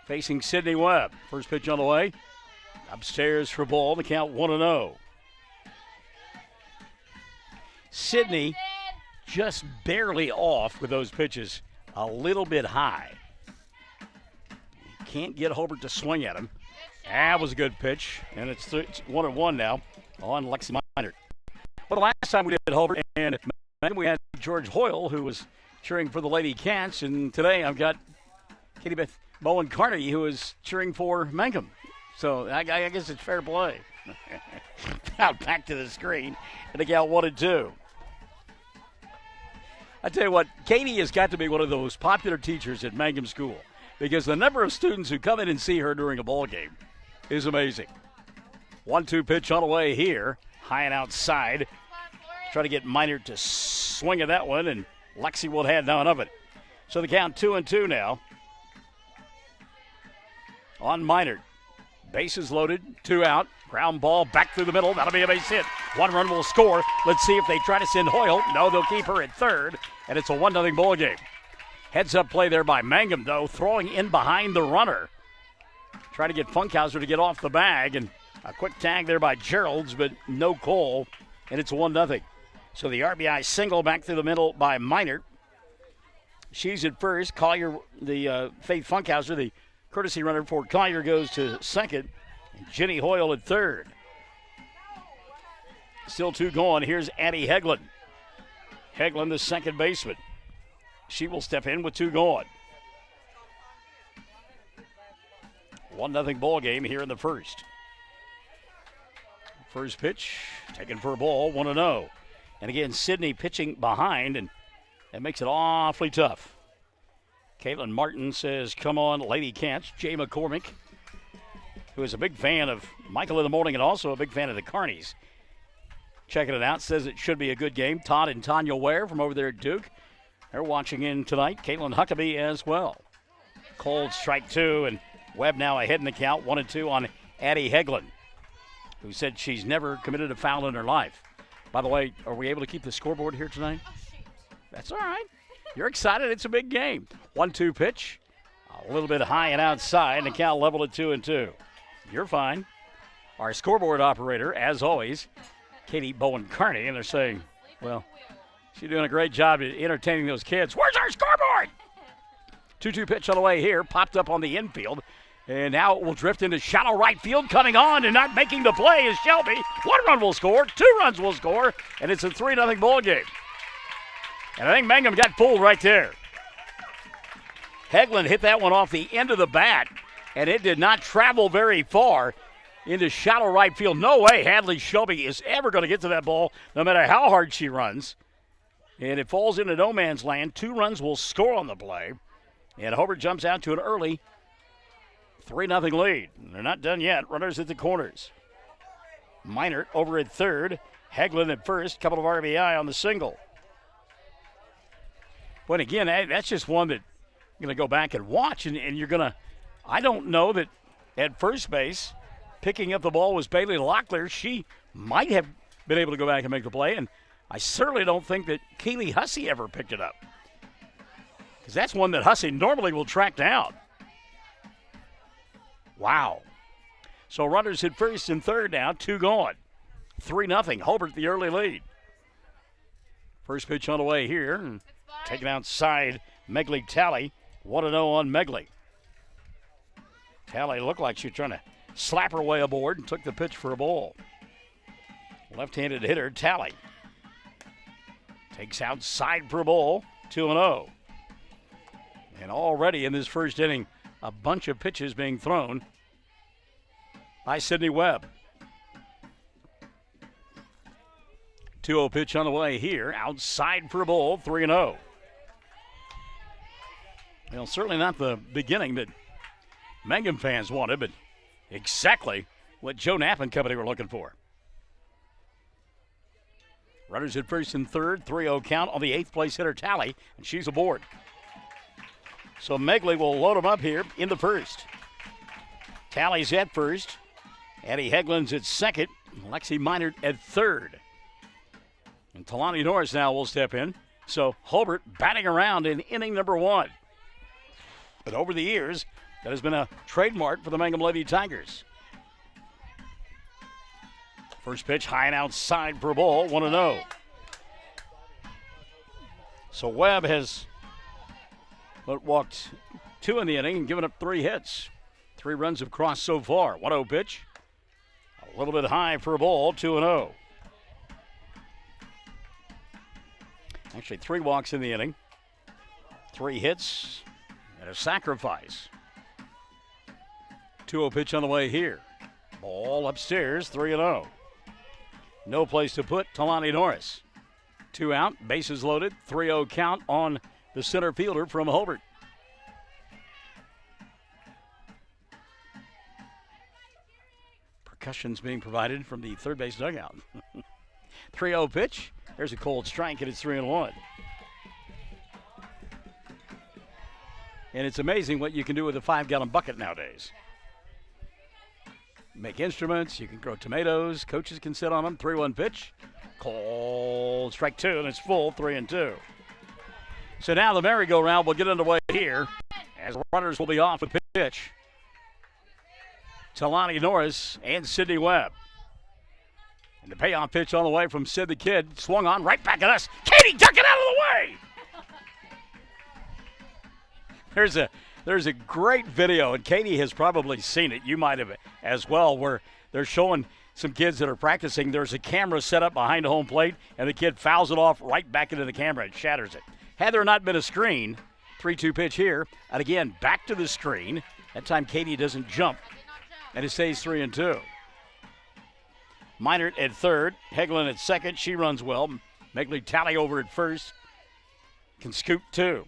Speaker 13: facing Sydney Webb. First pitch on the way. Upstairs for ball, the count 1-0. Sydney just barely off with those pitches, a little bit high. Can't get Hobart to swing at him. That was a good pitch, and it's 1-1 now on Lexi Minard. Well, the last time we did Hobart, and we had George Hoyle, who was cheering for the Lady Cats, and today I've got Katie Beth Bowen Carney, who is cheering for Mangum. So I guess it's fair play. Now back to the screen, and the count 1-2. I tell you what, Katie has got to be one of those popular teachers at Mangum School, because the number of students who come in and see her during a ball game is amazing. 1-2 pitch on the way here. High and outside. Try to get Minard to swing at that one, and Lexi will have none of it. So the count 2-2 now on Minard. Bases loaded, 2 out. Ground ball back through the middle. That'll be a base hit. 1 run will score. Let's see if they try to send Hoyle. No, they'll keep her at third, and it's a 1-0 ball game. Heads-up play there by Mangum, though, throwing in behind the runner. Try to get Funkhauser to get off the bag, and a quick tag there by Geralds, but no call, and it's 1-0. So the RBI single back through the middle by Minard. She's at first. Collier, the Faith Funkhauser, the courtesy runner for Collier, goes to second. And Jenny Hoyle at third. Still 2 going. Here's Addie Heglin. Heglin, the second baseman. She will step in with 2 going. 1-0 ball game here in the first. First pitch, taken for a ball, 1-0. And again, Sydney pitching behind, and that makes it awfully tough. Caitlin Martin says, come on, Lady Cats. Jay McCormick, who is a big fan of Michael in the Morning and also a big fan of the Carnies, checking it out, says it should be a good game. Todd and Tanya Ware from over there at Duke, they're watching in tonight. Caitlin Huckabee as well. Cold strike 2, and Webb now ahead in the count, 1-2 on Addie Heglin, who said she's never committed a foul in her life. By the way, are we able to keep the scoreboard here tonight? That's all right. You're excited. It's a big game. 1-2 pitch. A little bit high and outside, and the count leveled at 2-2. You're fine. Our scoreboard operator, as always, Katie Bowen Carney, and they're saying, well, she's doing a great job at entertaining those kids. Where's our scoreboard? 2-2 pitch on the way here. Popped up on the infield. And now it will drift into shallow right field. Coming on and not making the play is Shelby. 1 run will score. 2 runs will score. And it's a 3-0 ball game. And I think Mangum got fooled right there. Heglin hit that one off the end of the bat, and it did not travel very far. into shallow right field. No way Hadley Shelby is ever going to get to that ball, no matter how hard she runs. And it falls into no man's land. 2 runs will score on the play. And Hobart jumps out to an early 3-0 lead. They're not done yet. Runners at the corners. Minert over at third. Hagelin at first. Couple of RBI on the single. But again, that's just one that you're going to go back and watch. And you're going to, I don't know that at first base, picking up the ball was Bailey Locklear. She might have been able to go back and make the play. And I certainly don't think that Keely Hussey ever picked it up, because that's one that Hussey normally will track down. Wow. So runners at first and third now, 2 gone. 3-0. Hobart the early lead. First pitch on the way here. And taken outside, Megley Talley. 1-0 on Megley. Talley looked like she was trying to slap her way aboard and took the pitch for a ball. Left-handed hitter, Talley. Takes outside for a ball, 2-0. And already in this first inning, a bunch of pitches being thrown by Sydney Webb. 2-0 pitch on the way here, outside for a ball, 3-0. Well, certainly not the beginning that Mangum fans wanted, but exactly what Joe Knapp and company were looking for. Runners at first and third, 3-0 count on the 8th place hitter, Talley, and she's aboard. So Megley will load them up here in the first. Talley's at first. Addie Heglin's at second. Lexi Minert at third. And Talani Norris now will step in. So Hobart batting around in inning number 1. But over the years, that has been a trademark for the Mangum Lady Tigers. First pitch high and outside for a ball, 1-0. So Webb has walked 2 in the inning and given up 3 hits. 3 runs have crossed so far. 1-0 pitch. A little bit high for a ball, 2-0. Actually, 3 walks in the inning. 3 hits and a sacrifice. 2-0 pitch on the way here. Ball upstairs, 3-0. No place to put Talani Norris. 2 out, bases loaded, 3-0 count on the center fielder from Hobart. Percussion's being provided from the third base dugout. 3-0 pitch. There's a cold strike, and it's 3-1. And it's amazing what you can do with a 5-gallon bucket nowadays. Make instruments, you can grow tomatoes, coaches can sit on them. 3-1 pitch. Cold strike 2, and it's full, 3-2. So now the merry-go-round will get underway here as runners will be off with pitch. Talani Norris and Sydney Webb. And the payoff pitch on the way from Sid the Kid. Swung on right back at us. Katie ducking out of the way. There's a great video, and Katie has probably seen it. You might have as well, where they're showing some kids that are practicing. There's a camera set up behind the home plate, and the kid fouls it off right back into the camera and shatters it. Had there not been a screen, 3-2 pitch here, and again, back to the screen. That time Katie doesn't jump, and it stays 3-2. Minert at third, Heglin at second. She runs well. Megley Talley over at first. Can scoop 2.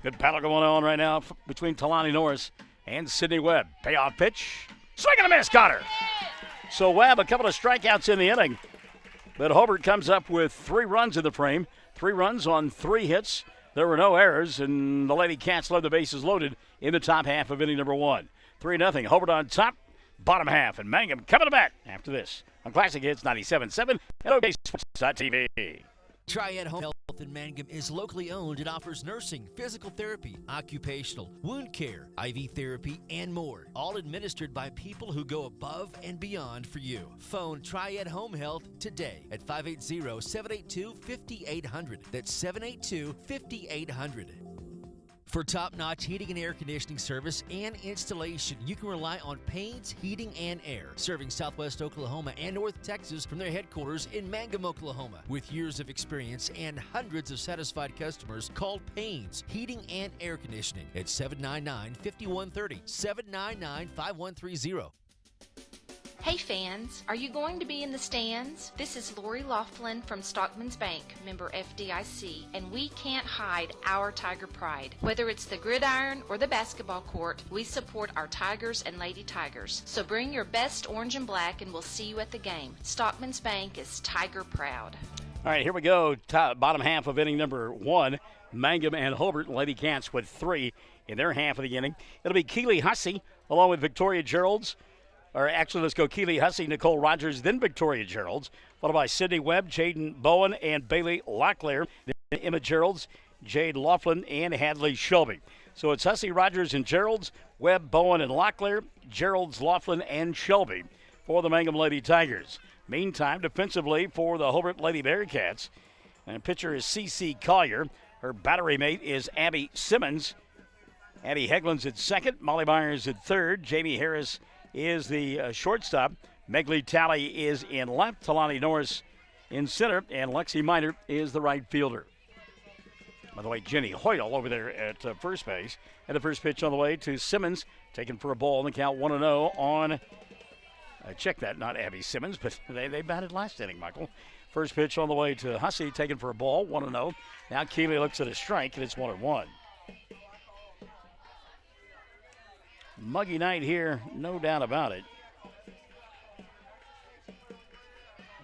Speaker 13: Good battle going on right now between Talani Norris and Sydney Webb. Payoff pitch. Swing and a miss. Got her. So Webb, a couple of strikeouts in the inning. But Hobart comes up with 3 runs in the frame. 3 runs on 3 hits. There were no errors, and the Lady Cats led the bases loaded in the top half of inning number 1. 3-0. Hobart on top, bottom half, and Mangum coming to bat after this on Classic Hits 97.7 and OKSports.tv.
Speaker 1: Triad Home Health in Mangum is locally owned and offers nursing, physical therapy, occupational, wound care, IV therapy, and more. All administered by people who go above and beyond for you. Phone Triad Home Health today at 580-782-5800. That's 782-5800. For top-notch heating and air conditioning service and installation, you can rely on Payne's Heating and Air, serving Southwest Oklahoma and North Texas from their headquarters in Mangum, Oklahoma. With years of experience and hundreds of satisfied customers, call Payne's Heating and Air Conditioning at 799-5130, 799-5130.
Speaker 11: Hey fans, are you going to be in the stands? This is Lori Laughlin from Stockman's Bank, member FDIC, and we can't hide our Tiger pride. Whether it's the gridiron or the basketball court, we support our Tigers and Lady Tigers. So bring your best orange and black and we'll see you at the game. Stockman's Bank is Tiger proud.
Speaker 13: All right, here we go. Bottom half of inning number 1. Mangum and Hobart, Lady Cats with 3 in their half of the inning. It'll be Keeley Hussey along with Victoria Geralds. Or actually, let's go Keeley Hussey, Nicole Rogers, then Victoria Geralds, followed by Sydney Webb, Jaden Bowen, and Bailey Locklear. Then Emma Geralds, Jade Laughlin, and Hadley Shelby. So it's Hussey, Rogers, and Geralds, Webb, Bowen, and Locklear, Geralds, Laughlin, and Shelby for the Mangum Lady Tigers. Meantime, defensively for the Hobart Lady Bearcats, and pitcher is C.C. Collier. Her battery mate is Abby Simmons. Abby Hegland's at second, Molly Myers at third, Jamie Harris is the shortstop. Megley Talley is in left. Talani Norris in center. And Lexi Miner is the right fielder. By the way, Jenny Hoyle over there at first base. And the first pitch on the way to Simmons. Taken for a ball in the count 1-0 on, check that, not Abby Simmons, but they batted last inning, Michael. First pitch on the way to Hussey. Taken for a ball, 1-0. Now Keeley looks at a strike, and it's 1-1. Muggy night here, no doubt about it.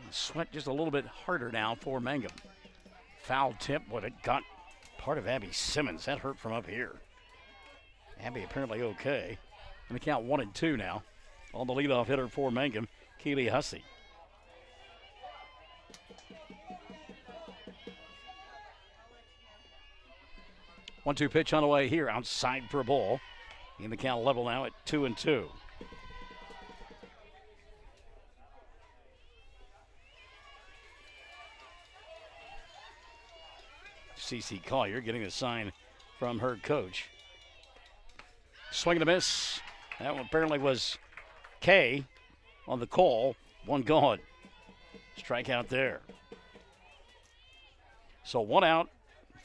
Speaker 13: Sweat just a little bit harder now for Mangum. Foul tip, but it got part of Abby Simmons. That hurt from up here. Abby apparently okay. And the count 1-2 now. On the leadoff hitter for Mangum, Keeley Hussey. One-two pitch on the way here, outside for a ball. In the count level now at 2-2. C.C. Collier getting a sign from her coach. Swing and a miss. That one apparently was K on the call. One gone. Strikeout there. So one out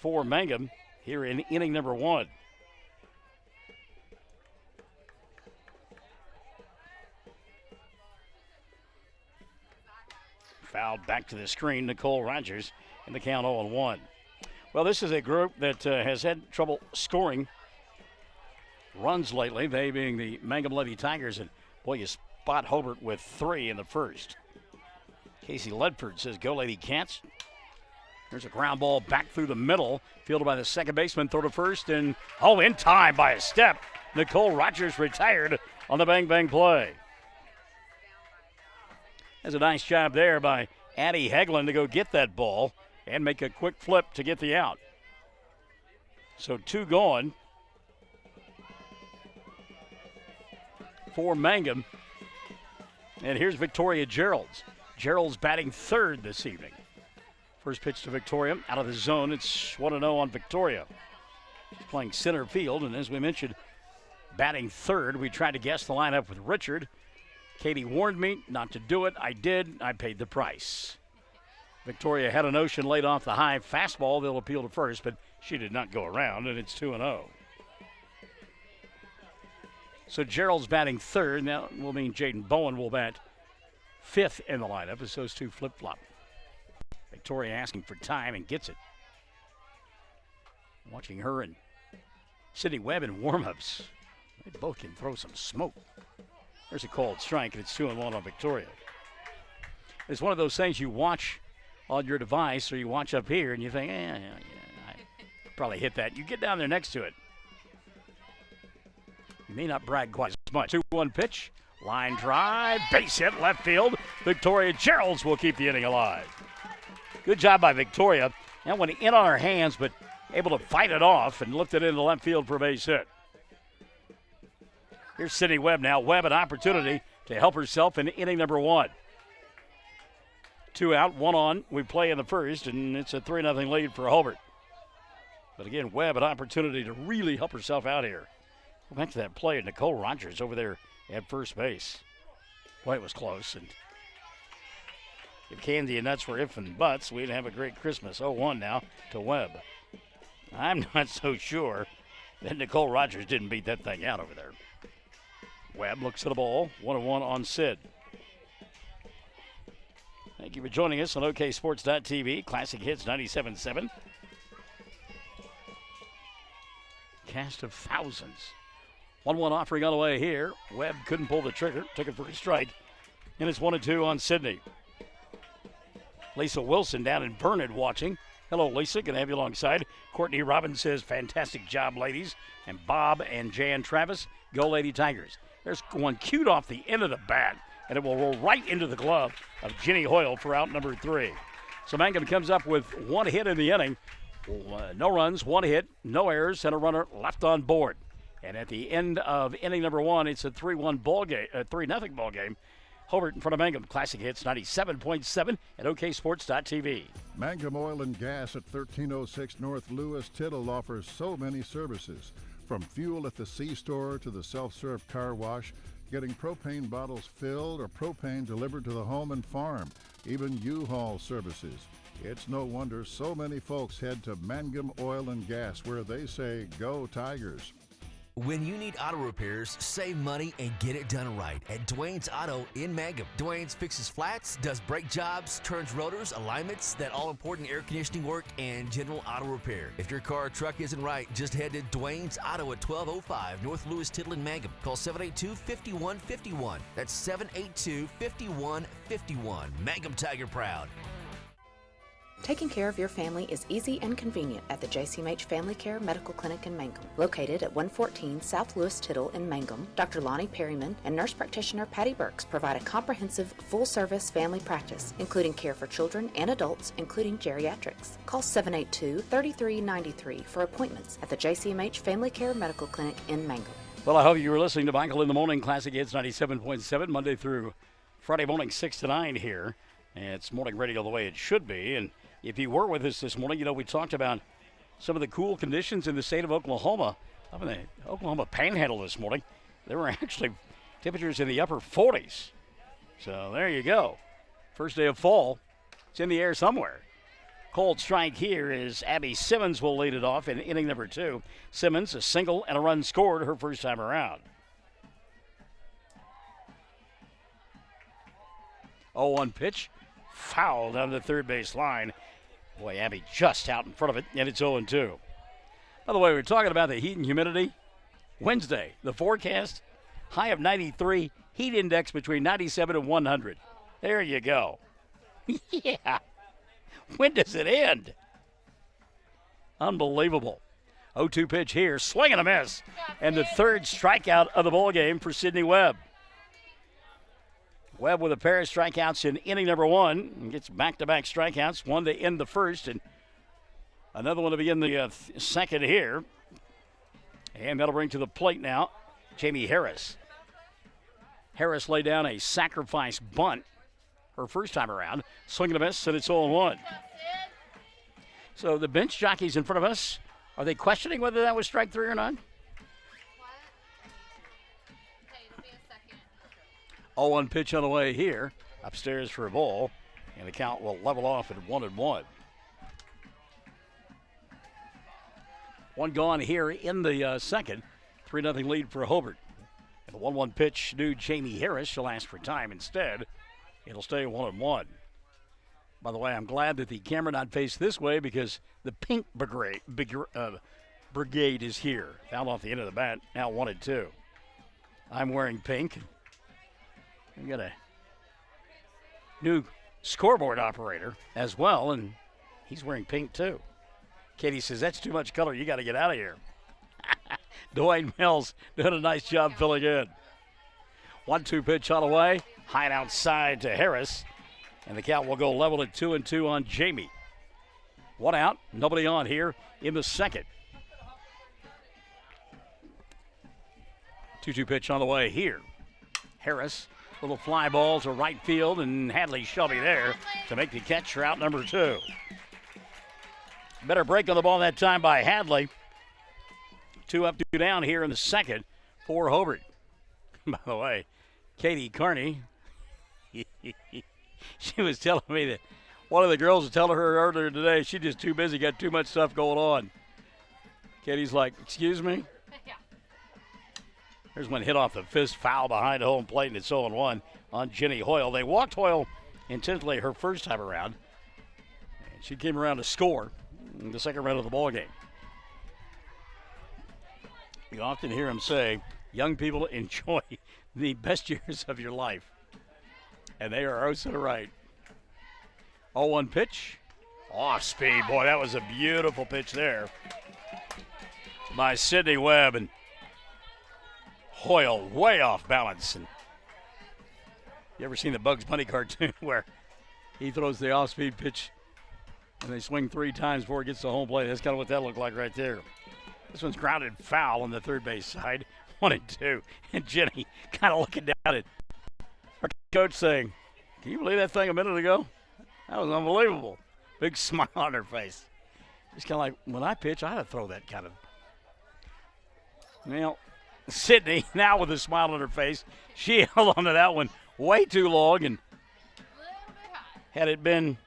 Speaker 13: for Mangum here in inning number 1. Fouled back to the screen, Nicole Rogers in the count 0-1. Well, this is a group that has had trouble scoring runs lately, they being the Mangum Lady Tigers. And, boy, you spot Hobart with 3 in the first. Casey Ledford says, go Lady Cats. There's a ground ball back through the middle, fielded by the second baseman, throw to first, and, in time by a step. Nicole Rogers retired on the bang-bang play. There's a nice job there by Addie Hegland to go get that ball and make a quick flip to get the out. So 2 gone for Mangum. And here's Victoria Geralds. Geralds batting third this evening. First pitch to Victoria out of the zone. It's 1-0 on Victoria. She's playing center field, and as we mentioned, batting third. We tried to guess the lineup with Richard. Katie warned me not to do it. I did. I paid the price. Victoria had a notion laid off the high fastball. They'll appeal to first, but she did not go around, and it's 2-0. So Gerald's batting third. Now will mean Jaden Bowen will bat fifth in the lineup as those two flip-flop. Victoria asking for time and gets it. Watching her and Sydney Webb in warm-ups. They both can throw some smoke. There's a called strike, and it's 2-1 on Victoria. It's one of those things you watch on your device or you watch up here and you think, I probably hit that. You get down there next to it. You may not brag quite as much. 2-1 pitch, line drive, base hit, left field. Victoria Geralds will keep the inning alive. Good job by Victoria. That went in on her hands, but able to fight it off and lift it into left field for a base hit. Here's Sydney Webb now. Webb an opportunity to help herself in inning number 1. 2 out, 1 on. We play in the first, and it's a 3-0 lead for Hobart. But again, Webb an opportunity to really help herself out here. Go back to that play of Nicole Rogers over there at first base. Boy, it was close. And if candy and nuts were if and buts, we'd have a great Christmas. 0-1 now to Webb. I'm not so sure that Nicole Rogers didn't beat that thing out over there. Webb looks at the ball. 1-1 on Sid. Thank you for joining us on OKSports.tv, Classic Hits 97.7. Cast of thousands. 1-1 offering on the way here. Webb couldn't pull the trigger, took it for a strike. And it's 1-2 on Sydney. Lisa Wilson down in Burnett watching. Hello, Lisa. Good to have you alongside. Courtney Robbins says, fantastic job, ladies. And Bob and Jan Travis, go Lady Tigers. There's one cued off the end of the bat, and it will roll right into the glove of Jenny Hoyle for out number 3. So Mangum comes up with 1 hit in the inning. No runs, 1 hit, no errors, and a runner left on board. And at the end of inning number 1, it's a 3-1 ball game, 3-0 ball game. Hobart in front of Mangum. Classic Hits 97.7 at OKSports.tv.
Speaker 2: Mangum Oil and Gas at 1306 North Lewis Tittle offers so many services. From fuel at the C-store to the self-serve car wash, getting propane bottles filled or propane delivered to the home and farm, even U-Haul services. It's no wonder so many folks head to Mangum Oil and Gas, where they say, go Tigers.
Speaker 1: When you need auto repairs, save money and get it done right at Dwayne's Auto in Mangum. Dwayne's fixes flats, does brake jobs, turns rotors, alignments, that all-important air conditioning work, and general auto repair. If your car or truck isn't right, just head to Dwayne's Auto at 1205 North Lewis Tittle in Mangum. Call 782-5151. That's 782-5151. Mangum Tiger proud.
Speaker 12: Taking care of your family is easy and convenient at the JCMH Family Care Medical Clinic in Mangum. Located at 114 South Lewis Tittle in Mangum, Dr. Lonnie Perryman and nurse practitioner Patty Burks provide a comprehensive, full-service family practice, including care for children and adults, including geriatrics. Call 782-3393 for appointments at the JCMH Family Care Medical Clinic in Mangum.
Speaker 13: Well, I hope you were listening to Michael in the Morning. Classic Hits 97.7, Monday through Friday morning, 6 to 9 here. And it's morning radio the way it should be. And if you were with us this morning, you know, we talked about some of the cool conditions in the state of Oklahoma. Up in the Oklahoma Panhandle this morning, there were actually temperatures in the upper 40s. So there you go. First day of fall. It's in the air somewhere. Cold strike here is Abby Simmons will lead it off in inning number 2. Simmons, a single and a run scored her first time around. 0-1 pitch. Foul down the third base line. Boy, Abby just out in front of it, and it's 0-2. By the way, we're talking about the heat and humidity. Wednesday, the forecast, high of 93, heat index between 97 and 100. There you go. Yeah. When does it end? Unbelievable. 0-2 pitch here, swing and a miss. And the third strikeout of the ball game for Sydney Webb. Webb with a pair of strikeouts in inning number 1 and gets back-to-back strikeouts, one to end the first and another one to begin the second here. And that'll bring to the plate now Jamie Harris. Harris laid down a sacrifice bunt her first time around, swinging a miss, and it's 0-1. So the bench jockeys in front of us, are they questioning whether that was strike 3 or not? 0-1 pitch on the way here. Upstairs for a ball. And the count will level off at 1-1. One gone here in the second. 3-0 lead for Hobart. And the 1-1 pitch to Jamie Harris. She'll ask for time instead. It'll stay 1-1. By the way, I'm glad that the camera not faced this way because the pink brigade is here. Fouled off the end of the bat. Now 1-2. I'm wearing pink. We've got a new scoreboard operator as well, and he's wearing pink too. Katie says, that's too much color. You got to get out of here. Dwayne Mills doing a nice job filling in. 1-2 pitch on the way. High and outside to Harris. And the count will go level at 2-2 on Jamie. One out, nobody on here in the second. 2-2 pitch on the way here. Harris. Little fly ball to right field, and Hadley shall be there to make the catch for out number 2. Better break on the ball that time by Hadley. 2 up, 2 down here in the second for Hobart. By the way, Katie Carney, she was telling me that one of the girls was telling her earlier today she's just too busy, got too much stuff going on. Katie's like, excuse me? There's one hit off the fist, foul behind home plate, and it's 0-1 on Jenny Hoyle. They walked Hoyle intentionally her first time around. And she came around to score in the second round of the ball game. You often hear him say, young people enjoy the best years of your life. And they are also right. 0-1 pitch. Off speed. Boy, that was a beautiful pitch there by Sydney Webb. And Hoyle way off balance. And you ever seen the Bugs Bunny cartoon where he throws the off-speed pitch and they swing 3 times before it gets to home plate? That's kind of what that looked like right there. This one's grounded foul on the third base side. 1-2. And Jenny kind of looking down at her coach saying, can you believe that thing a minute ago? That was unbelievable. Big smile on her face. Just kind of like, when I pitch, I ought to throw that kind of. Well, Sydney, now with a smile on her face, she held on to that one way too long. And had it been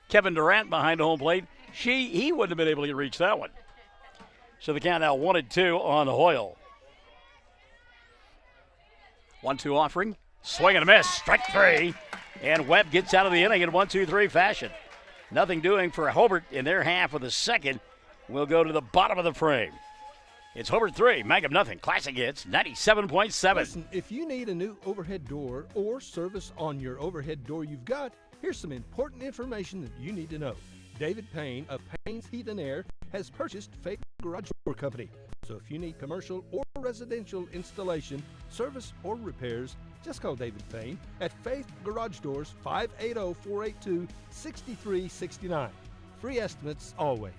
Speaker 13: Kevin Durant behind the home plate, he wouldn't have been able to reach that one. So the count now 1-2 on Hoyle. 1-2 offering. Swing and a miss. Strike 3. And Webb gets out of the inning in 1-2-3 fashion. Nothing doing for Hobart in their half of the second. We'll go to the bottom of the frame. It's Hobart 3, Mangum nothing. Classic Hits 97.7.
Speaker 3: Listen, if you need a new overhead door or service on your overhead door you've got, here's some important information that you need to know. David Payne of Payne's Heat and Air has purchased Faith Garage Door Company. So if you need commercial or residential installation, service, or repairs, just call David Payne at Faith Garage Doors, 580-482-6369. Free estimates always.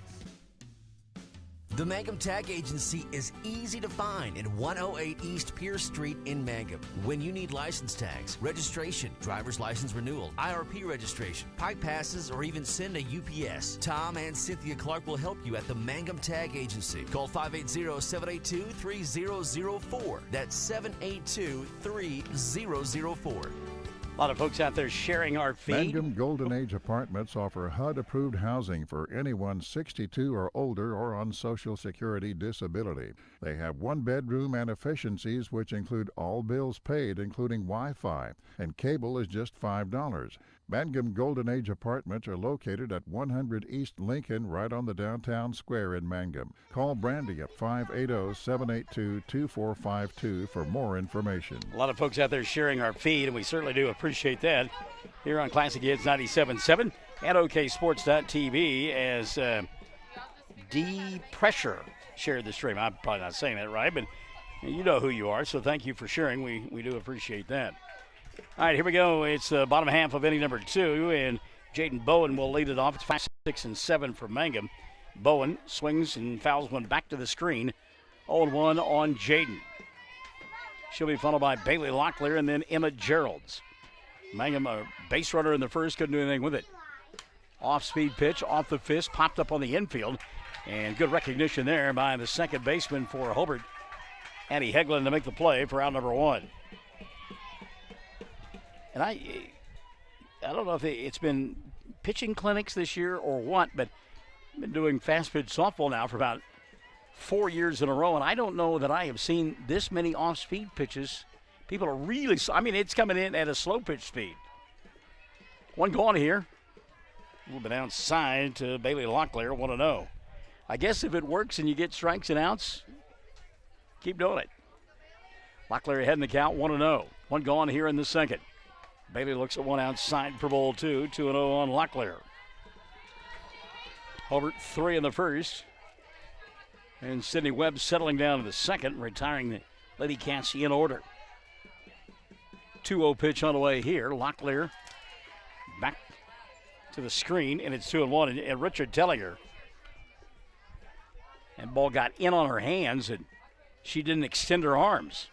Speaker 1: The Mangum Tag Agency is easy to find in 108 East Pierce Street in Mangum. When you need license tags, registration, driver's license renewal, IRP registration, pipe passes, or even send a UPS, Tom and Cynthia Clark will help you at the Mangum Tag Agency. Call 580-782-3004. That's 782-3004.
Speaker 13: A lot of folks out there sharing our feed.
Speaker 2: Mangum Golden Age Apartments offer HUD-approved housing for anyone 62 or older or on Social Security disability. They have 1 bedroom and efficiencies which include all bills paid, including Wi-Fi, and cable is just $5. Mangum Golden Age Apartments are located at 100 East Lincoln, right on the downtown square in Mangum. Call Brandy at 580-782-2452 for more information.
Speaker 13: A lot of folks out there sharing our feed, and we certainly do appreciate that. Here on Classic Hits 97.7 and OKSports.tv as D Pressure shared the stream. I'm probably not saying that right, but you know who you are, so thank you for sharing. We do appreciate that. All right, here we go. It's the bottom half of inning number 2, and Jaden Bowen will lead it off. It's 5, 6, and 7 for Mangum. Bowen swings and fouls one back to the screen. 0-1 on Jaden. She'll be followed by Bailey Locklear and then Emma Geralds. Mangum, a base runner in the first, couldn't do anything with it. Off-speed pitch, off the fist, popped up on the infield. And good recognition there by the second baseman for Hobart, Annie Heglin, to make the play for out number 1. And I don't know if it's been pitching clinics this year or what, but I've been doing fast pitch softball now for about 4 years in a row, and I don't know that I have seen this many off-speed pitches. People are really, it's coming in at a slow pitch speed. One gone here. A little bit outside to Bailey Locklear, 1-0. I guess if it works and you get strikes and outs, keep doing it. Locklear ahead in the count, 1-0. One gone here in the second. Bailey looks at one outside for ball 2, 2-0 on Locklear. Hobart 3 in the first. And Sydney Webb settling down in the second, retiring the Lady Cats in order. 2-0 pitch on the way here. Locklear back to the screen, and it's 2-1. And Richard Tellinger. And ball got in on her hands, and she didn't extend her arms.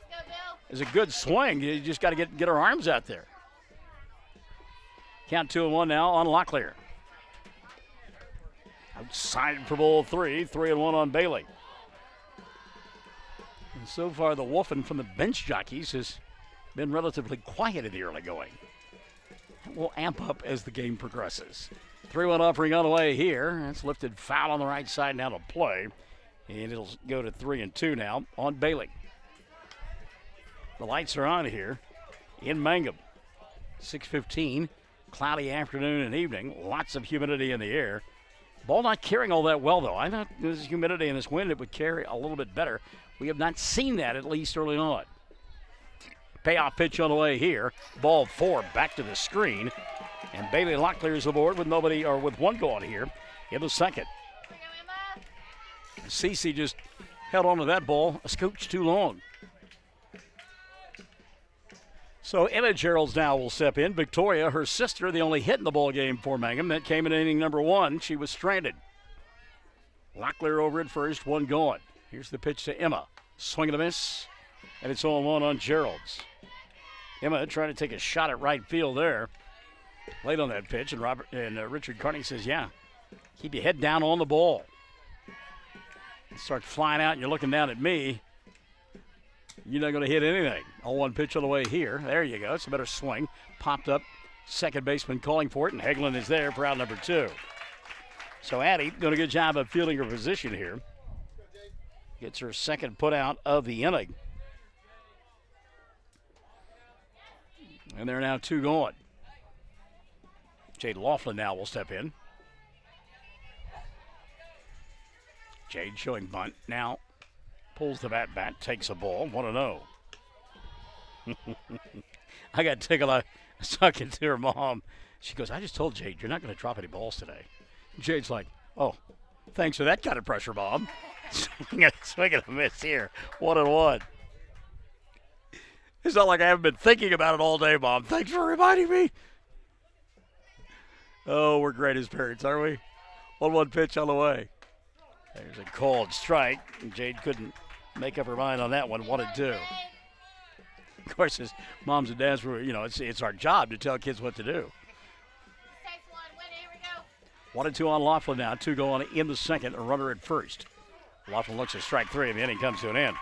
Speaker 13: It's a good swing. You just got to get her arms out there. Count 2-1 now on Locklear. Outside for ball 3, 3-1 on Bailey. And so far, the woofing from the bench jockeys has been relatively quiet in the early going. We'll amp up as the game progresses. 3-1 offering on the way here. That's lifted foul on the right side now to play. And it'll go to 3-2 now on Bailey. The lights are on here in Mangum. 6:15 cloudy afternoon and evening. Lots of humidity in the air. Ball not carrying all that well, though. I thought this humidity and this wind, it would carry a little bit better. We have not seen that, at least early on. Payoff pitch on the way here. Ball 4 back to the screen. And Bailey Locklear is aboard with with one going here in the second. Cece just held on to that ball a scooch too long. So Emma Geralds now will step in. Victoria, her sister, the only hit in the ball game for Mangum. That came in inning number 1. She was stranded. Locklear over at first, one going. Here's the pitch to Emma. Swing and a miss, and it's 0-1 on Geralds. Emma trying to take a shot at right field there. Late on that pitch, and Richard Carney says, yeah, keep your head down on the ball. It starts flying out, and you're looking down at me. You're not going to hit anything. 0-1 pitch on the way here. There you go. It's a better swing. Popped up. Second baseman calling for it, and Hagelin is there for out number 2. So Addie doing a good job of fielding her position here. Gets her second put out of the inning. And there are now 2 going. Jade Laughlin now will step in. Jade showing bunt. Now pulls the bat, takes a ball. 1-0. I got tickled. I was talking to her mom. She goes, I just told Jade, you're not going to drop any balls today. Jade's like, oh, thanks for that kind of pressure, Mom. Swinging a miss here. 1-1. It's not like I haven't been thinking about it all day, Mom. Thanks for reminding me. Oh, we're great as parents, aren't we? 1-1 pitch on the way. There's a called strike. Jade couldn't make up her mind on that one. 1-2. Of course, as moms and dads were, it's our job to tell kids what to do. 1-2 on Laughlin now. 2 go on in the second. A runner at first. Laughlin looks at strike 3, and the inning comes to an end.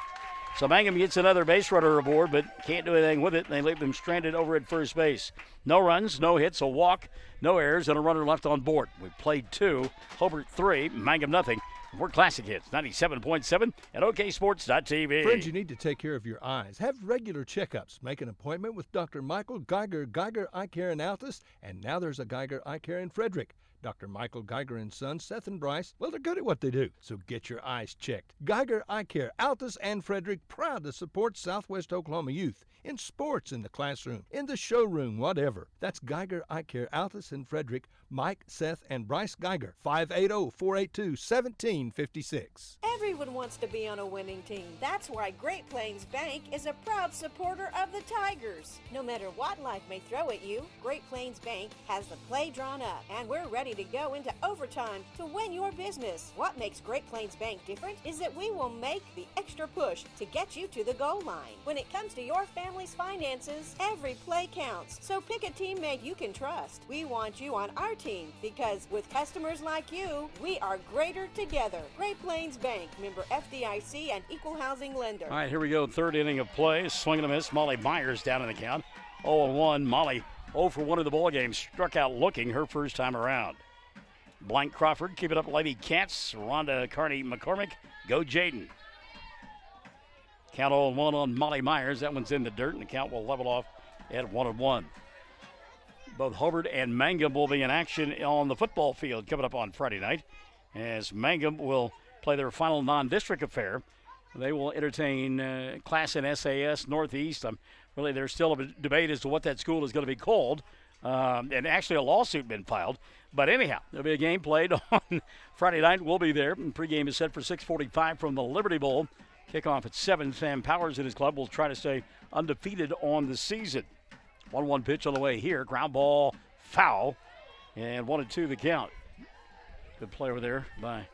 Speaker 13: So Mangum gets another base runner aboard, but can't do anything with it. They leave them stranded over at first base. No runs, no hits, a walk, no errors, and a runner left on board. We played 2, Hobart 3, Mangum nothing. We're Classic Hits, 97.7 and OKSports.tv.
Speaker 3: Friends, you need to take care of your eyes. Have regular checkups. Make an appointment with Dr. Michael Geiger, Geiger Eye Care in Altus, and now there's a Geiger Eye Care in Frederick. Dr. Michael Geiger and Sons, Seth and Bryce, well, they're good at what they do, so get your eyes checked. Geiger Eye Care, Altus and Frederick, proud to support Southwest Oklahoma youth in sports, in the classroom, in the showroom, whatever. That's Geiger Eye Care, Altus and Frederick. Mike, Seth, and Bryce Geiger, 580-482-1756.
Speaker 4: Everyone wants to be on a winning team. That's why Great Plains Bank is a proud supporter of the Tigers. No matter what life may throw at you, Great Plains Bank has the play drawn up, and we're ready to go into overtime to win your business. What makes Great Plains Bank different is that we will make the extra push to get you to the goal line. When it comes to your family's finances, every play counts. So pick a teammate you can trust. We want you on our team because with customers like you, we are greater together. Great Plains Bank, member FDIC and equal housing lender.
Speaker 13: All right, here we go. Third inning of play. Swing and a miss. Molly Myers down in the count. 0-1. Molly 0 for 1 in the ball game. Struck out looking her first time around. Blank Crawford. Keep it up, Lady Cats. Rhonda Carney McCormick. Go Jaden. Count 0-1 on Molly Myers. That one's in the dirt, and the count will level off at 1-1. Both Hobart and Mangum will be in action on the football field coming up on Friday night, as Mangum will play their final non-district affair. They will entertain Class and SAS Northeast. Really, there's still a debate as to what that school is going to be called, and actually a lawsuit been filed. But anyhow, there'll be a game played on Friday night. We'll be there. And pregame is set for 6:45 from the Liberty Bowl. Kickoff at 7. Sam Powers and his club will try to stay undefeated on the season. 1-1 pitch on the way here. Ground ball, foul, and 1-2 the count. Good play over there by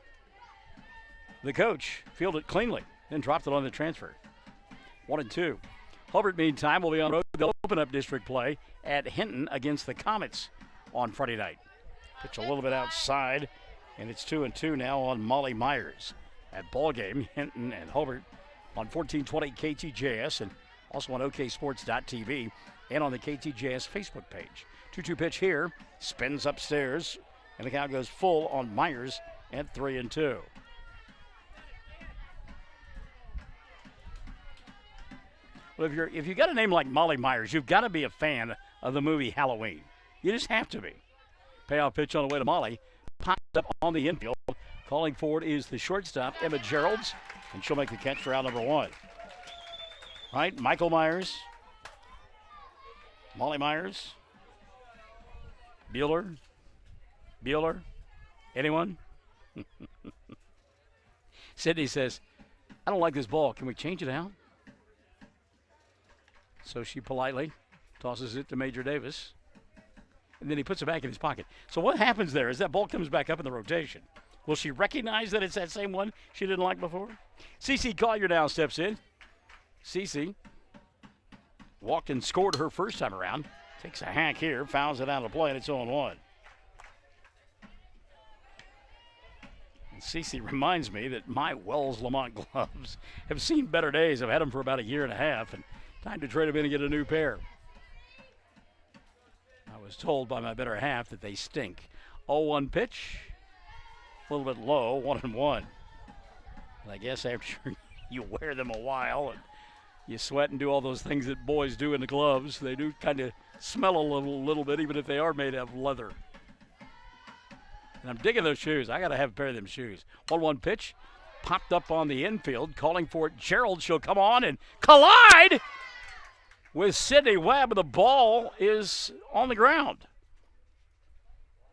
Speaker 13: the coach. Fielded cleanly, then dropped it on the transfer. 1-2. Hobart, meantime, will be on the road. They'll open up district play at Hinton against the Comets on Friday night. Pitch a little bit outside, and it's 2-2 now on Molly Myers. At ball game, Hinton and Hobart on 1420 KTJS and also on OKSports.tv and on the KTJS Facebook page. 2-2 pitch here, spins upstairs, and the count goes full on Myers at 3-2. Well, if you got a name like Molly Myers, you've got to be a fan of the movie Halloween. You just have to be. Payoff pitch on the way to Molly. Popped up on the infield. Calling for it is the shortstop, Emma Geralds, and she'll make the catch for out number 1. Right, Michael Myers. Molly Myers. Bueller. Anyone? Sydney says, I don't like this ball. Can we change it out? So she politely tosses it to Major Davis. And then he puts it back in his pocket. So what happens there is that ball comes back up in the rotation. Will she recognize that it's that same one she didn't like before? Cece Collier now steps in. Cece walked and scored her first time around. Takes a hack here, fouls it out of play, and it's 0-1. Cece reminds me that my Wells Lamont gloves have seen better days. I've had them for about a year and a half, and time to trade them in and get a new pair. I was told by my better half that they stink. 0-1 pitch, a little bit low, 1-1. And I guess after you wear them a while and you sweat and do all those things that boys do in the gloves, they do kind of smell a little bit, even if they are made of leather. And I'm digging those shoes. I got to have a pair of them shoes. 1-1 pitch, popped up on the infield, calling for it. Gerald, she'll come on and collide with Sydney Webb. The ball is on the ground.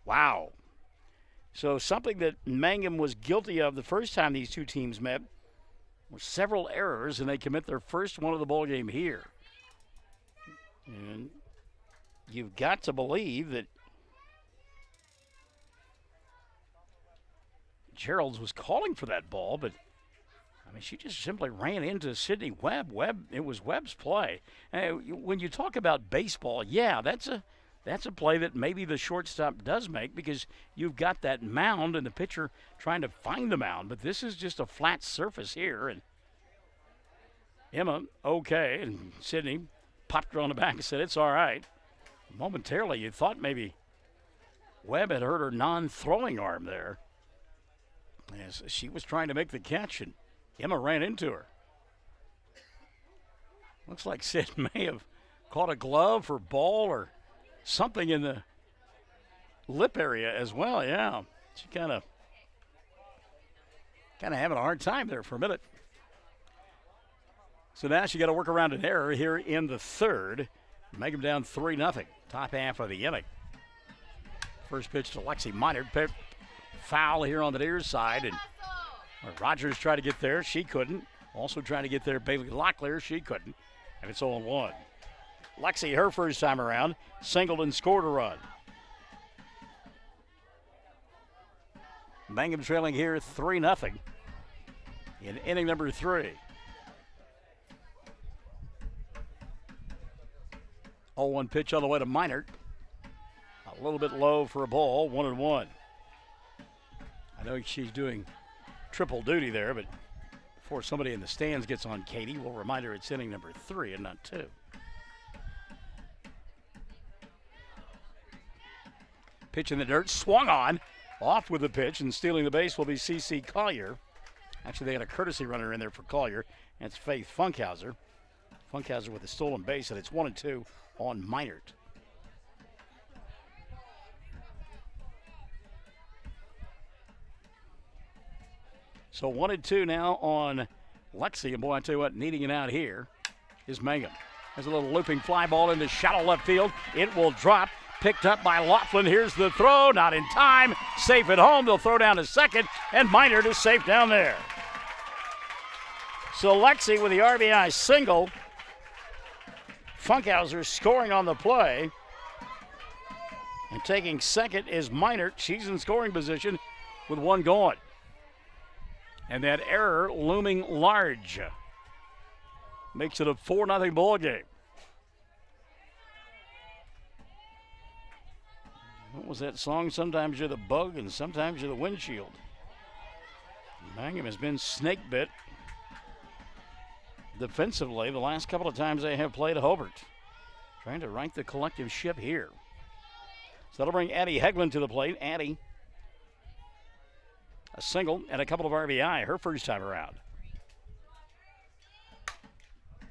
Speaker 13: Wow. So something that Mangum was guilty of the first time these two teams met were several errors, and they commit their first one of the ball game here. And you've got to believe that Gerald's was calling for that ball, but I mean, she just simply ran into Sydney Webb. It was Webb's play. When you talk about baseball, yeah, that's a play that maybe the shortstop does make because you've got that mound and the pitcher trying to find the mound. But this is just a flat surface here, and Emma, okay, and Sydney popped her on the back and said, it's all right. Momentarily, you thought maybe Webb had hurt her non-throwing arm there as she was trying to make the catch, and Emma ran into her. Looks like Sid may have caught a glove or ball or something in the lip area as well, yeah. She kind of having a hard time there for a minute. So now she got to work around an error here in the third. Make them down 3-0. Top half of the inning. First pitch to Lexi Minor. Foul here on the near side, and Rogers tried to get there. She couldn't. Also trying to get there, Bailey Locklear. She couldn't. And it's 0-1. Lexi, her first time around, singled and scored a run. Mangum trailing here 3-0 in inning number 3. 0-1 pitch on the way to Minert. A little bit low for a ball, 1-1. I know she's doing triple duty there, but before somebody in the stands gets on Katie, we'll remind her it's inning number 3 and not 2. Pitch in the dirt, swung on, off with the pitch, and stealing the base will be C.C. Collier. Actually, they had a courtesy runner in there for Collier. That's Faith Funkhauser. Funkhauser with a stolen base, and it's 1-2 on Minert. So 1-2 now on Lexi. And boy, I tell you what, needing it out here is Mangum. There's a little looping fly ball into shallow left field. It will drop. Picked up by Laughlin. Here's the throw. Not in time. Safe at home. They'll throw down to second. And Minert is safe down there. So Lexi with the RBI single. Funkhauser scoring on the play. And taking second is Minert. She's in scoring position with one gone. And that error looming large. Makes it a 4-0 ball game. What was that song? Sometimes you're the bug and sometimes you're the windshield. Mangum has been snake bit defensively the last couple of times they have played Hobart. Trying to right the collective ship here. So that'll bring Addie Hegland to the plate. Addie, a single and a couple of RBI her first time around.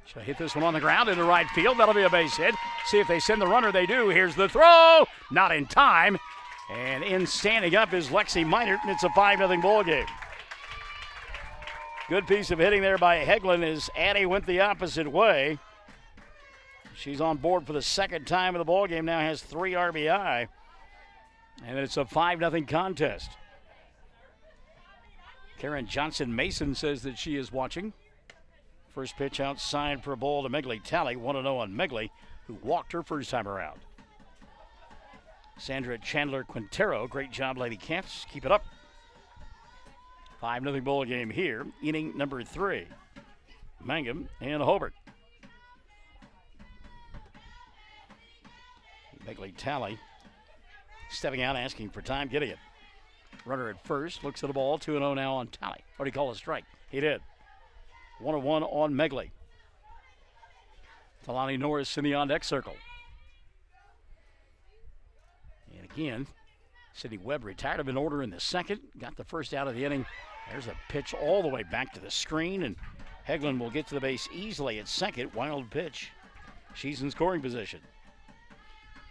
Speaker 13: She'll hit this one on the ground into right field. That'll be a base hit. See if they send the runner. They do. Here's the throw. Not in time. And in standing up is Lexi Minert, and it's a 5-0 ball game. Good piece of hitting there by Heglin as Addie went the opposite way. She's on board for the second time of the ball game. Now has 3 RBI. And it's a 5-0 contest. Karen Johnson-Mason says that she is watching. First pitch outside for a ball to Megley Talley. 1-0 on Megley, who walked her first time around. Sandra Chandler-Quintero, great job, Lady Cats. Keep it up. 5-0 ball game here, inning number 3. Mangum and Hobart. Megley Talley stepping out, asking for time, getting it. Runner at first, looks at the ball, 2-0 now on Talley. What do you call a strike? He did. 1-1 on Megley. Talani Norris in the on-deck circle. And again, Sydney Webb retired of an order in the second. Got the first out of the inning. There's a pitch all the way back to the screen, and Heglin will get to the base easily at second. Wild pitch. She's in scoring position.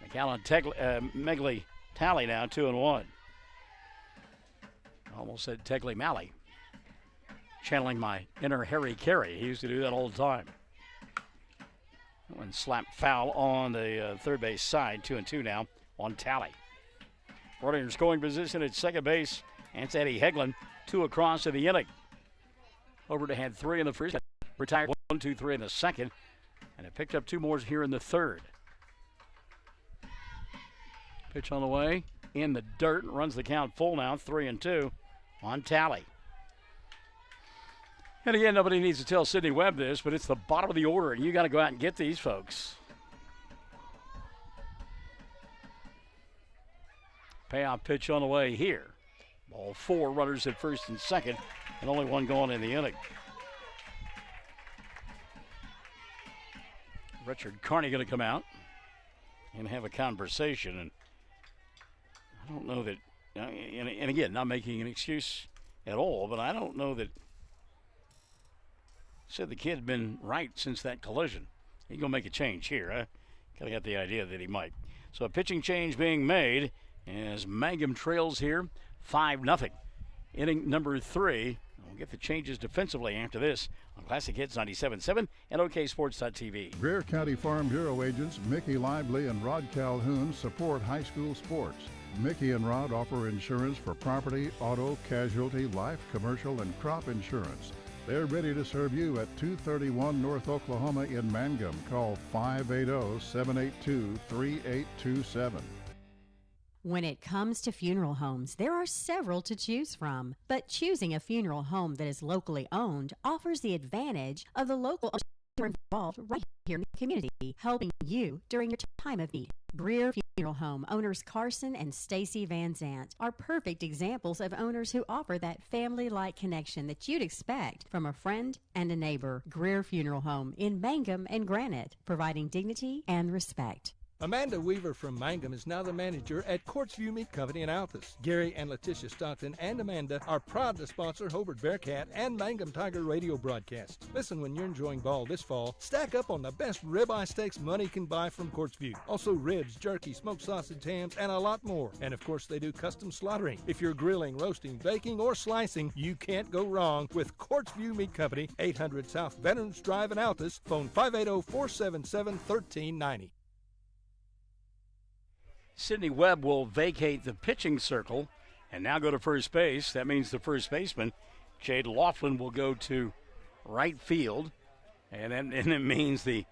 Speaker 13: McAllen Megley Talley now 2-1. Almost said Tegley Malley. Channeling my inner Harry Carey. He used to do that all the time. One slap foul on the third base side. 2-2 now on Talley. Running in scoring position at second base. And it's Eddie Heglin. 2 across in the inning. Hobart had 3 in the first. Retired 1, 2, 3 in the second. And it picked up 2 more here in the third. Pitch on the way. In the dirt. Runs the count full now. 3-2 on Talley. And again, nobody needs to tell Sydney Webb this, but it's the bottom of the order, and you got to go out and get these folks. Payoff pitch on the way here. Ball 4, runners at first and second, and only 1 going in the inning. Richard Carney going to come out and have a conversation, and I don't know that, and again, not making an excuse at all, but I don't know that. Said the kid's been right since that collision. He's going to make a change here. I kind of got the idea that he might. So a pitching change being made as Mangum trails here 5-0. Inning number 3. We'll get the changes defensively after this on Classic Hits 97.7 and OKSports.tv.
Speaker 2: Greer County Farm Bureau agents Mickey Lively and Rod Calhoun support high school sports. Mickey and Rod offer insurance for property, auto, casualty, life, commercial, and crop insurance. They're ready to serve you at 231 North Oklahoma in Mangum. Call 580-782-3827.
Speaker 5: When it comes to funeral homes, there are several to choose from, but choosing a funeral home that is locally owned offers the advantage of the local owners who are involved right here in the community, helping you during your time of need. Greer Funeral Home owners Carson and Stacy Van Zant are perfect examples of owners who offer that family-like connection that you'd expect from a friend and a neighbor. Greer Funeral Home in Mangum and Granite, providing dignity and respect.
Speaker 3: Amanda Weaver from Mangum is now the manager at Courtsview Meat Company in Altus. Gary and Letitia Stockton and Amanda are proud to sponsor Hobart Bearcat and Mangum Tiger radio broadcasts. Listen when you're enjoying ball this fall. Stack up on the best ribeye steaks money can buy from Courtsview. Also ribs, jerky, smoked sausage, hams, and a lot more. And of course they do custom slaughtering. If you're grilling, roasting, baking, or slicing, you can't go wrong with Courtsview Meat Company, 800 South Veterans Drive in Altus. Phone 580-477-1390.
Speaker 13: Sydney Webb will vacate the pitching circle and now go to first base. That means the first baseman, Jade Laughlin, will go to right field. And it means the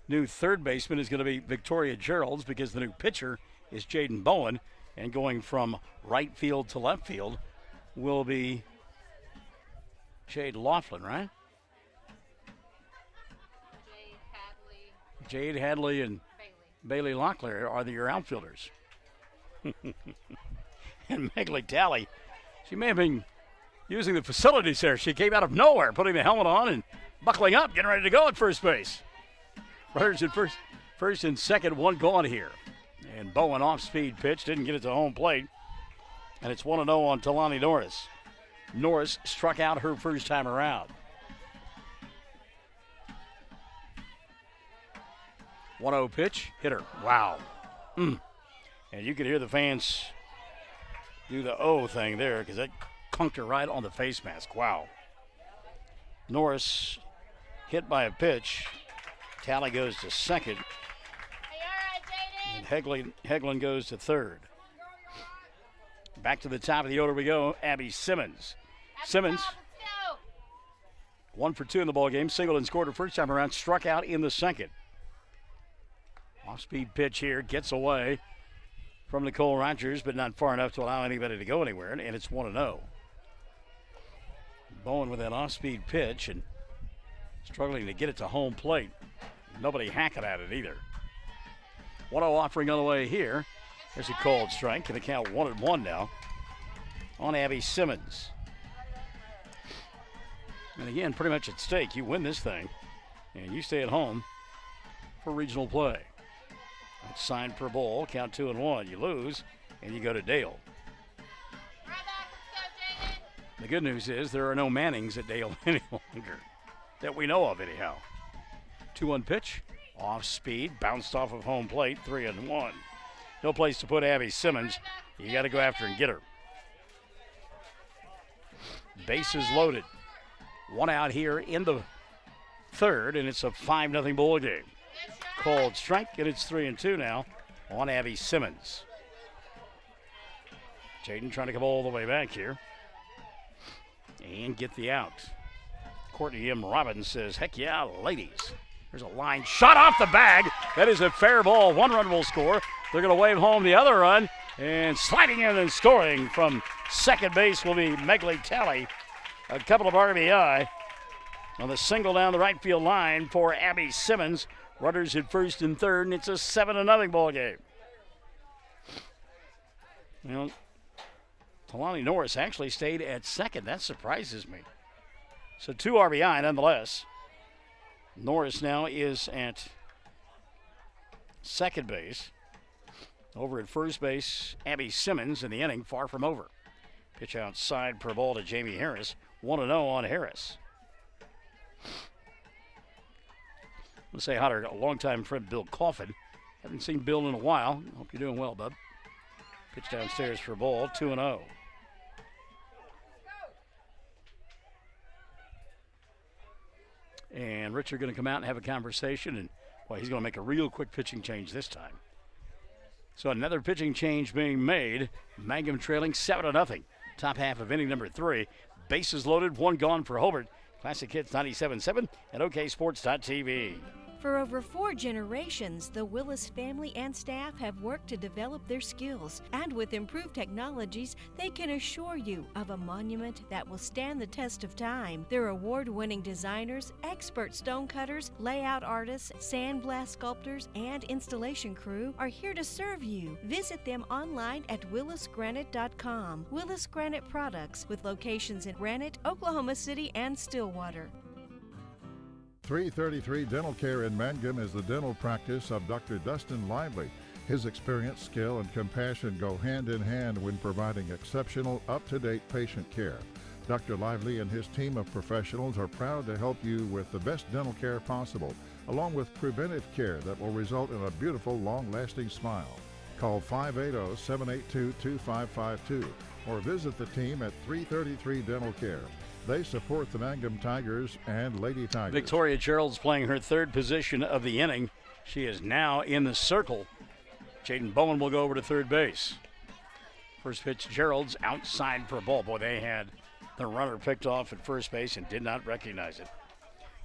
Speaker 13: new third baseman is going to be Victoria Geralds because the new pitcher is Jaden Bowen. And going from right field to left field will be Jade Laughlin, right? Jade Hadley and Bailey Locklear are your outfielders. And Megley Talley, she may have been using the facilities there. She came out of nowhere, putting the helmet on and buckling up, getting ready to go at first base. Runners at first and second, 1 gone here. And Bowen off-speed pitch, didn't get it to home plate. And it's 1-0 on Talani Norris. Norris struck out her first time around. 1-0 pitch, hitter. Wow. And you could hear the fans do the O thing there because that conked her right on the face mask. Wow. Norris hit by a pitch. Talley goes to second. And Heglin goes to third. Back to the top of the order we go. Abby Simmons. Simmons, 1 for 2 in the ball game. Singled and scored her first time around. Struck out in the second. Off-speed pitch here. Gets away from Nicole Rogers, but not far enough to allow anybody to go anywhere. And it's 1-0. Bowen with that off-speed pitch and struggling to get it to home plate. Nobody hacking at it either. 1-0 offering on the way here. There's a called strike, and the count 1-1 now on Abby Simmons. And again, pretty much at stake. You win this thing, and you stay at home for regional play. Outside per ball, count 2-1. You lose, and you go to Dale. The good news is there are no Mannings at Dale any longer that we know of anyhow. 2-1 pitch, off speed, bounced off of home plate, 3-1. No place to put Abby Simmons. You got to go after and get her. Bases loaded. 1 out here in the third, and it's a 5-0 ball game. Called strike, and it's 3-2 now on Abby Simmons. Jaden trying to come all the way back here and get the out. Courtney M. Robbins says, heck yeah, ladies. There's a line shot off the bag. That is a fair ball. 1 run will score. They're going to wave home the other run. And sliding in and scoring from second base will be Megley Talley. A couple of RBI on the single down the right field line for Abby Simmons. Runners at first and third, and it's a 7-0 ball game. You know, Talani Norris actually stayed at second. That surprises me. So 2 RBI nonetheless. Norris now is at second base. Over at first base, Abby Simmons in the inning, far from over. Pitch outside per ball to Jamie Harris. 1-0 on Harris. I'm going to say hi to a longtime friend, Bill Coffin. Haven't seen Bill in a while. Hope you're doing well, bub. Pitch downstairs for a ball, 2-0. And Richard going to come out and have a conversation, and well, he's going to make a real quick pitching change this time. So another pitching change being made. Mangum trailing 7-0. Top half of inning number 3. Bases loaded, 1 gone for Hobart. Classic Hits 97.7 and OKSports.tv.
Speaker 6: For over 4 generations, the Willis family and staff have worked to develop their skills, and with improved technologies, they can assure you of a monument that will stand the test of time. Their award-winning designers, expert stonecutters, layout artists, sandblast sculptors, and installation crew are here to serve you. Visit them online at willisgranite.com. Willis Granite Products, with locations in Granite, Oklahoma City, and Stillwater.
Speaker 2: 333 Dental Care in Mangum is the dental practice of Dr. Dustin Lively. His experience, skill, and compassion go hand in hand when providing exceptional, up-to-date patient care. Dr. Lively and his team of professionals are proud to help you with the best dental care possible, along with preventive care that will result in a beautiful, long-lasting smile. Call 580-782-2552 or visit the team at 333 Dental Care. They support the Mangum Tigers and Lady Tigers.
Speaker 13: Victoria Gerald's playing her third position of the inning. She is now in the circle. Jaden Bowen will go over to third base. First pitch, Gerald's outside for a ball. Boy, they had the runner picked off at first base and did not recognize it.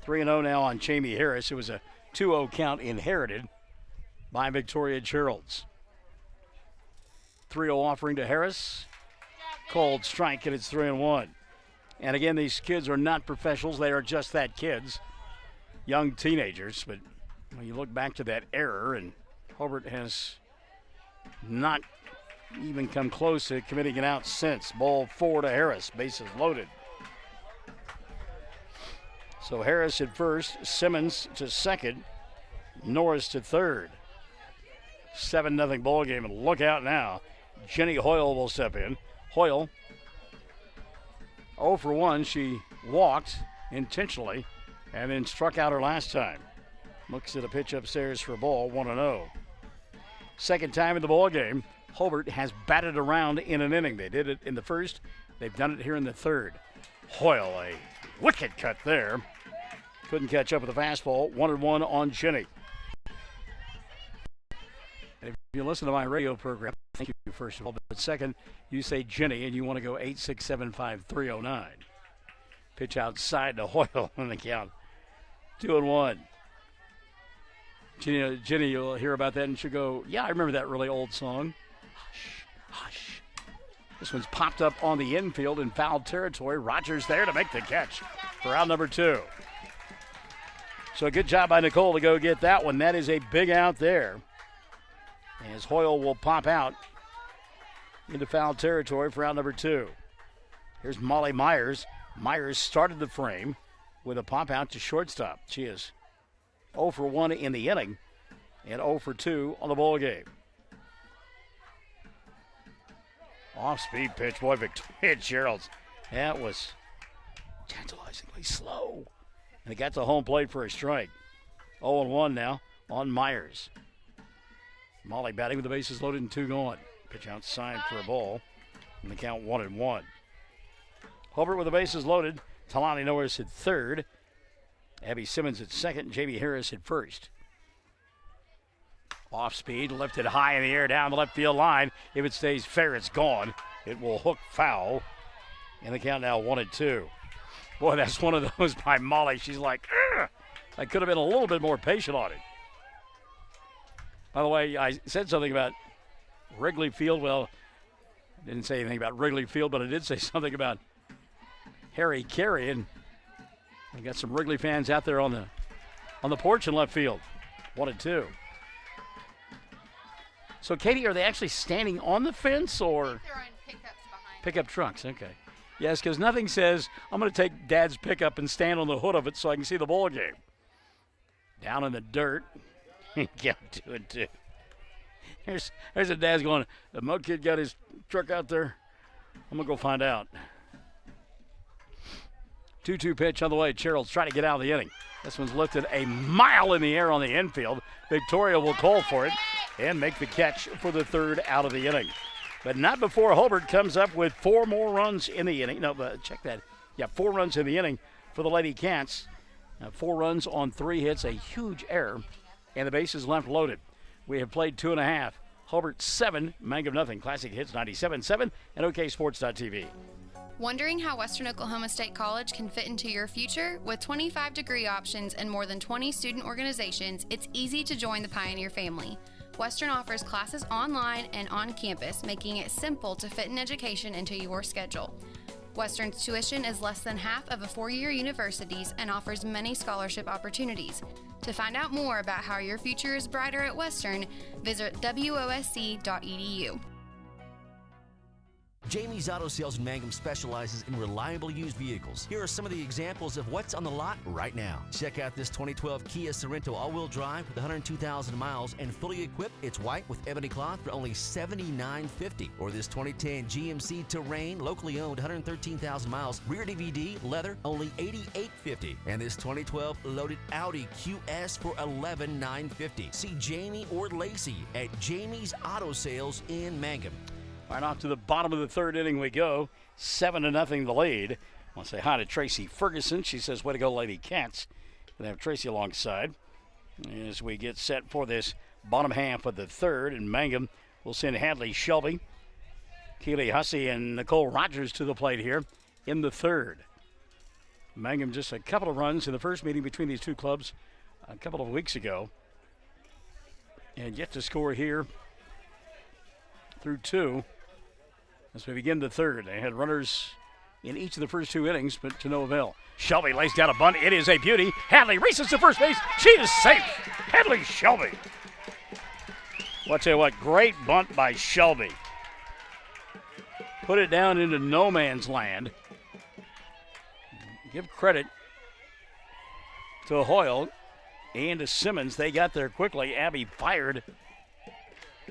Speaker 13: 3-0 now on Jamie Harris. It was a 2-0 count inherited by Victoria Gerald's. 3-0 offering to Harris. Called strike, and it's 3-1. And again, these kids are not professionals. They are just that, kids, young teenagers. But when you look back to that error, and Hobart has not even come close to committing it out since. Ball 4 to Harris, bases loaded. So Harris at first, Simmons to second, Norris to third. 7-0 ball game, and look out now. Jenny Hoyle will step in. Hoyle 0 for 1. She walked intentionally and then struck out her last time. Looks at a pitch upstairs for a ball, 1-0. Second time in the ball game, Hobart has batted around in an inning. They did it in the first. They've done it here in the third. Hoyle, a wicked cut there. Couldn't catch up with the fastball. 1-1 on Chinny. If you listen to my radio program, thank you first of all. But second, you say Ginny and you want to go 8-6-7-5-3-0-9. Pitch outside to Hoyle on the count. 2-1. Ginny, you'll hear about that and she'll go, yeah, I remember that really old song. Hush, hush. This one's popped up on the infield in foul territory. Rogers there to make the catch for out number 2. So a good job by Nicole to go get that one. That is a big out there. As Hoyle will pop out into foul territory for out number 2. Here's Molly Myers. Myers started the frame with a pop out to shortstop. She is 0 for 1 in the inning and 0 for 2 on the ball game. Off-speed pitch, boy, Victoria Gerald's. That was tantalizingly slow. And it got to home plate for a strike. 0-1 now on Myers. Molly batting with the bases loaded and 2 gone. Pitch outside for a ball. And the count 1-1. Hobart with the bases loaded. Talani Norris at third. Abby Simmons at second. Jamie Harris at first. Off speed, lifted high in the air down the left field line. If it stays fair, it's gone. It will hook foul. And the count now 1-2. Boy, that's one of those by Molly. She's like, ugh! I could have been a little bit more patient on it. By the way, I said something about Wrigley Field. Well, I didn't say anything about Wrigley Field, but I did say something about Harry Carey. And we got some Wrigley fans out there on the porch in left field. 1-2. So, Katie, are they actually standing on the fence or?
Speaker 7: I think they're on pickups behind.
Speaker 13: Pickup trucks, okay. Yes, because nothing says I'm going to take Dad's pickup and stand on the hood of it so I can see the ball game. Down in the dirt. Count 2-2. There's a Dad's going, the Mug Kid got his truck out there. I'm going to go find out. 2-2 pitch on the way. Cheryl's trying to get out of the inning. This one's lifted a mile in the air on the infield. Victoria will call for it and make the catch for the third out of the inning. But not before Hobart comes up with 4 more runs in the inning. No, check that. Yeah, 4 runs in the inning for the Lady Cats. 4 runs on 3 hits, a huge error, and the bases left loaded. We have played 2.5. Hobart 7, Mangum nothing. Classic Hits 97.7 and OKSports.tv.
Speaker 7: Wondering how Western Oklahoma State College can fit into your future? With 25 degree options and more than 20 student organizations, it's easy to join the Pioneer family. Western offers classes online and on campus, making it simple to fit an education into your schedule. Western's tuition is less than half of a 4-year university's and offers many scholarship opportunities. To find out more about how your future is brighter at Western, visit WOSC.edu.
Speaker 1: Jamie's Auto Sales in Mangum specializes in reliable used vehicles. Here are some of the examples of what's on the lot right now. Check out this 2012 Kia Sorento all-wheel drive with 102,000 miles and fully equipped. It's white with ebony cloth for only $79.50. Or this 2010 GMC Terrain, locally owned, 113,000 miles, rear DVD, leather, only $88.50. And this 2012 loaded Audi QS for $11,950. See Jamie or Lacey at Jamie's Auto Sales in Mangum.
Speaker 13: Right off to the bottom of the third inning we go. 7-0 the lead. I want to say hi to Tracy Ferguson. She says, way to go, Lady Cats. Going to have Tracy alongside as we get set for this bottom half of the third. And Mangum will send Hadley Shelby, Keely Hussey, and Nicole Rogers to the plate here in the third. Mangum just a couple of runs in the first meeting between these two clubs a couple of weeks ago. And yet to score here through 2. As we begin the third, they had runners in each of the first 2 innings, but to no avail. Shelby lays down a bunt. It is a beauty. Hadley races to first base. She is safe. Hadley Shelby. Well, I tell you what, great bunt by Shelby. Put it down into no man's land. Give credit to Hoyle and to Simmons. They got there quickly. Abby fired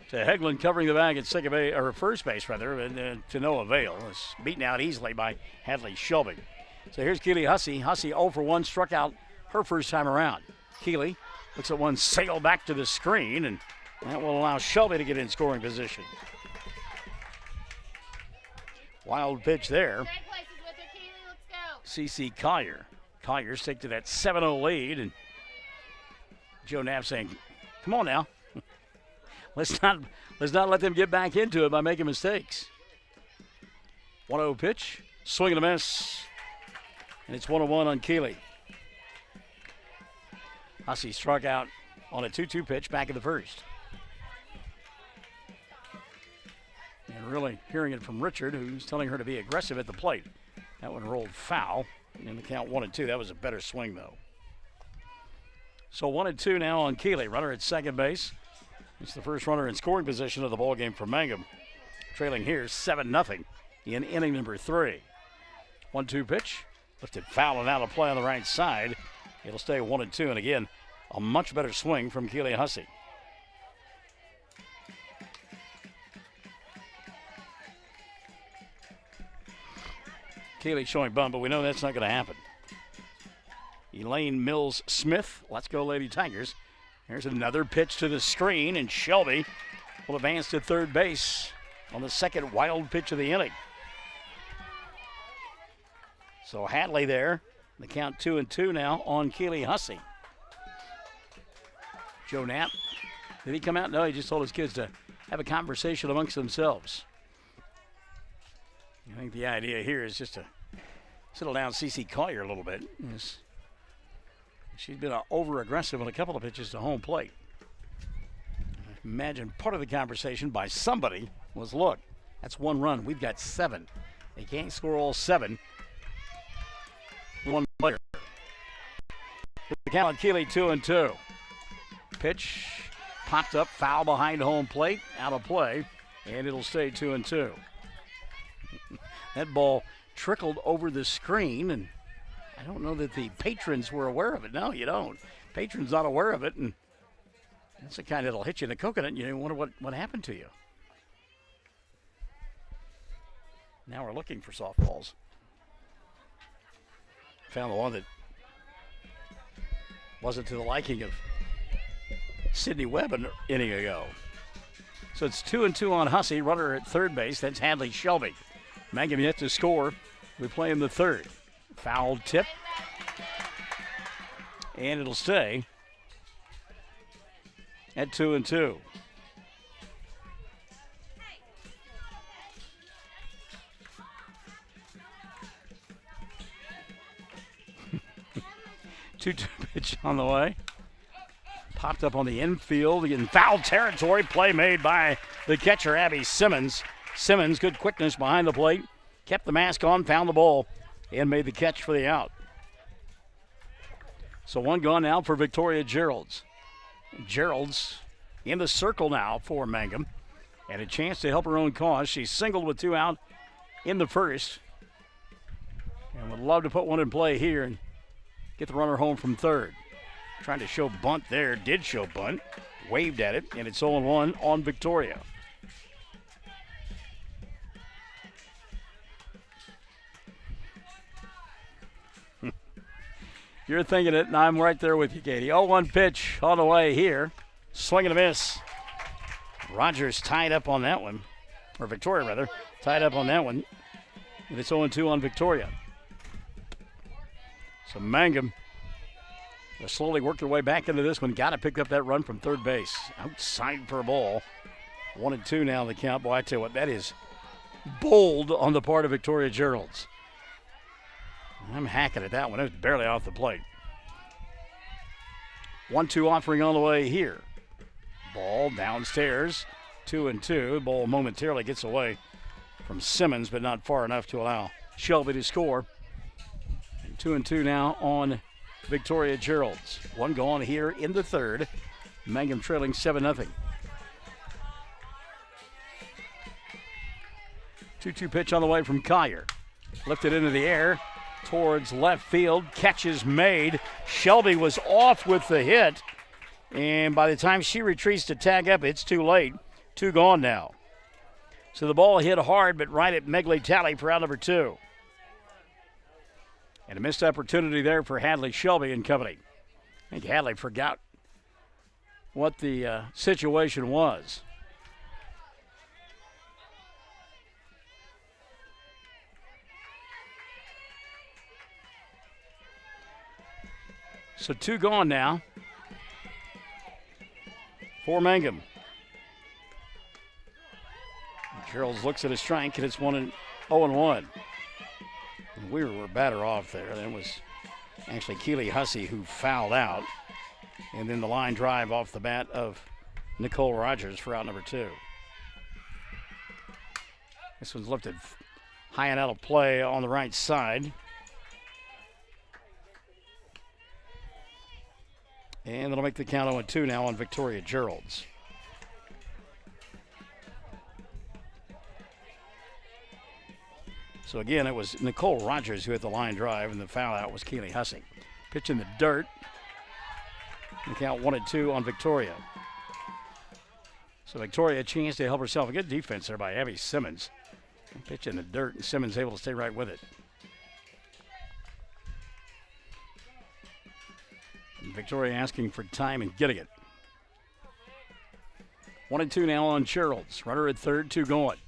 Speaker 13: to Hegland covering the bag at second base, or first base rather, and to no avail. Was beaten out easily by Hadley Shelby. So here's Keely Hussey. Hussey 0 for 1, struck out her first time around. Keely Looks at one sail back to the screen, and that will allow Shelby to get in scoring position. Wild pitch there. C.C. Collier. Collier's take to that 7-0 lead, and Joe Knapp saying, come on now. Let's not let them get back into it by making mistakes. 1-0 pitch, swing and a miss, and it's 1-1 on Keeley. Hussey struck out on a 2-2 pitch back in the first. And really hearing it from Richard, who's telling her to be aggressive at the plate. That one rolled foul, and the count 1-2. That was a better swing, though. So 1-2 now on Keeley. Runner at second base. It's the first runner in scoring position of the ball game for Mangum. Trailing here 7-0 in inning number 3. 1-2 pitch. Lifted foul and out of play on the right side. It'll stay 1-2, and again, a much better swing from Keeley Hussey. Keeley showing bunt, but we know that's not going to happen. Elaine Mills-Smith, let's go Lady Tigers. There's another pitch to the screen, and Shelby will advance to third base on the second wild pitch of the inning. So Hadley there. The count 2-2 now on Keeley Hussey. Joe Knapp, did he come out? No, he just told his kids to have a conversation amongst themselves. I think the idea here is just to settle down C.C. Collier a little bit. Yes. She's been over-aggressive on a couple of pitches to home plate. I imagine part of the conversation by somebody was, look, that's one run. We've got 7. They can't score all 7. One player. The count on Keeley 2-2. Pitch popped up, foul behind home plate, out of play, and it'll stay 2-2. That ball trickled over the screen, and I don't know that the patrons were aware of it. No, you don't. Patrons not aware of it, and that's the kind that'll hit you in the coconut, and you wonder what happened to you. Now we're looking for softballs. Found the one that wasn't to the liking of Sydney Webb an inning ago. So it's 2-2 on Hussey. Runner at third base. That's Hadley Shelby. Mangum yet to score. We play in the third. Foul tip. And it'll stay at 2-2. Two-two pitch on the way. Popped up on the infield in foul territory. Play made by the catcher, Abby Simmons. Simmons, good quickness behind the plate. Kept the mask on, found the ball, and made the catch for the out. So one gone now for Victoria Gerald's. Gerald's in the circle now for Mangum. And a chance to help her own cause. She singled with 2 out in the first. And would love to put one in play here and get the runner home from third. Trying to show bunt there. Did show bunt. Waved at it. And it's 0-1 on Victoria. You're thinking it, and I'm right there with you, Katie. 0-1 pitch on the way here. Swing and a miss. Rogers tied up on that one. Or Victoria, rather. Tied up on that one. And it's 0-2 on Victoria. So Mangum will slowly work their way back into this one. Got to pick up that run from third base. Outside for a ball. 1-2 now the count. Boy, I tell you what, that is bold on the part of Victoria Gerald's. I'm hacking at that one. It was barely off the plate. 1-2 offering on the way here. Ball downstairs. 2-2. Ball momentarily gets away from Simmons, but not far enough to allow Shelby to score. 2-2 now on Victoria Gerald's. One gone here in the third. Mangum trailing 7-0. 2-2 pitch on the way from Collier. Lifted into the air towards left field. Catch is made. Shelby was off with the hit. And by the time she retreats to tag up, it's too late. 2 gone now. So the ball hit hard, but right at Megley Talley for out number 2. And a missed opportunity there for Hadley Shelby and company. I think Hadley forgot what the situation was. So 2 gone now for Mangum. Gerald looks at his strike, and it's 0-1. We were better off there. It was actually Keely Hussey who fouled out. And then the line drive off the bat of Nicole Rogers for out number 2. This one's lifted high and out of play on the right side. And that'll make the count 0-2 now on Victoria Gerald's. So again, it was Nicole Rogers who hit the line drive, and the foul out was Keely Hussey. Pitch in the dirt. The count 1-2 on Victoria. So Victoria a chance to help herself. A good defense there by Abby Simmons. Pitch in the dirt, and Simmons able to stay right with it. And Victoria asking for time and getting it. 1-2 now on Gerald's. Runner at third, 2 going.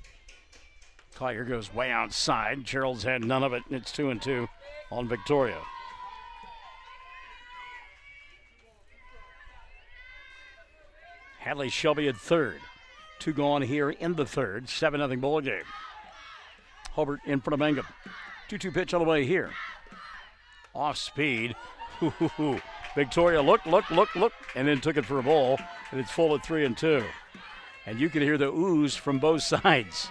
Speaker 13: Collier goes way outside. Gerald's had none of it, and it's 2-2 on Victoria. Hadley Shelby at third. 2 gone here in the third. 7-0 ball game. Hobart in front of Mangum. 2-2 pitch on the way here. Off speed. Victoria look, and then took it for a ball, and it's full at 3-2. And you can hear the oohs from both sides.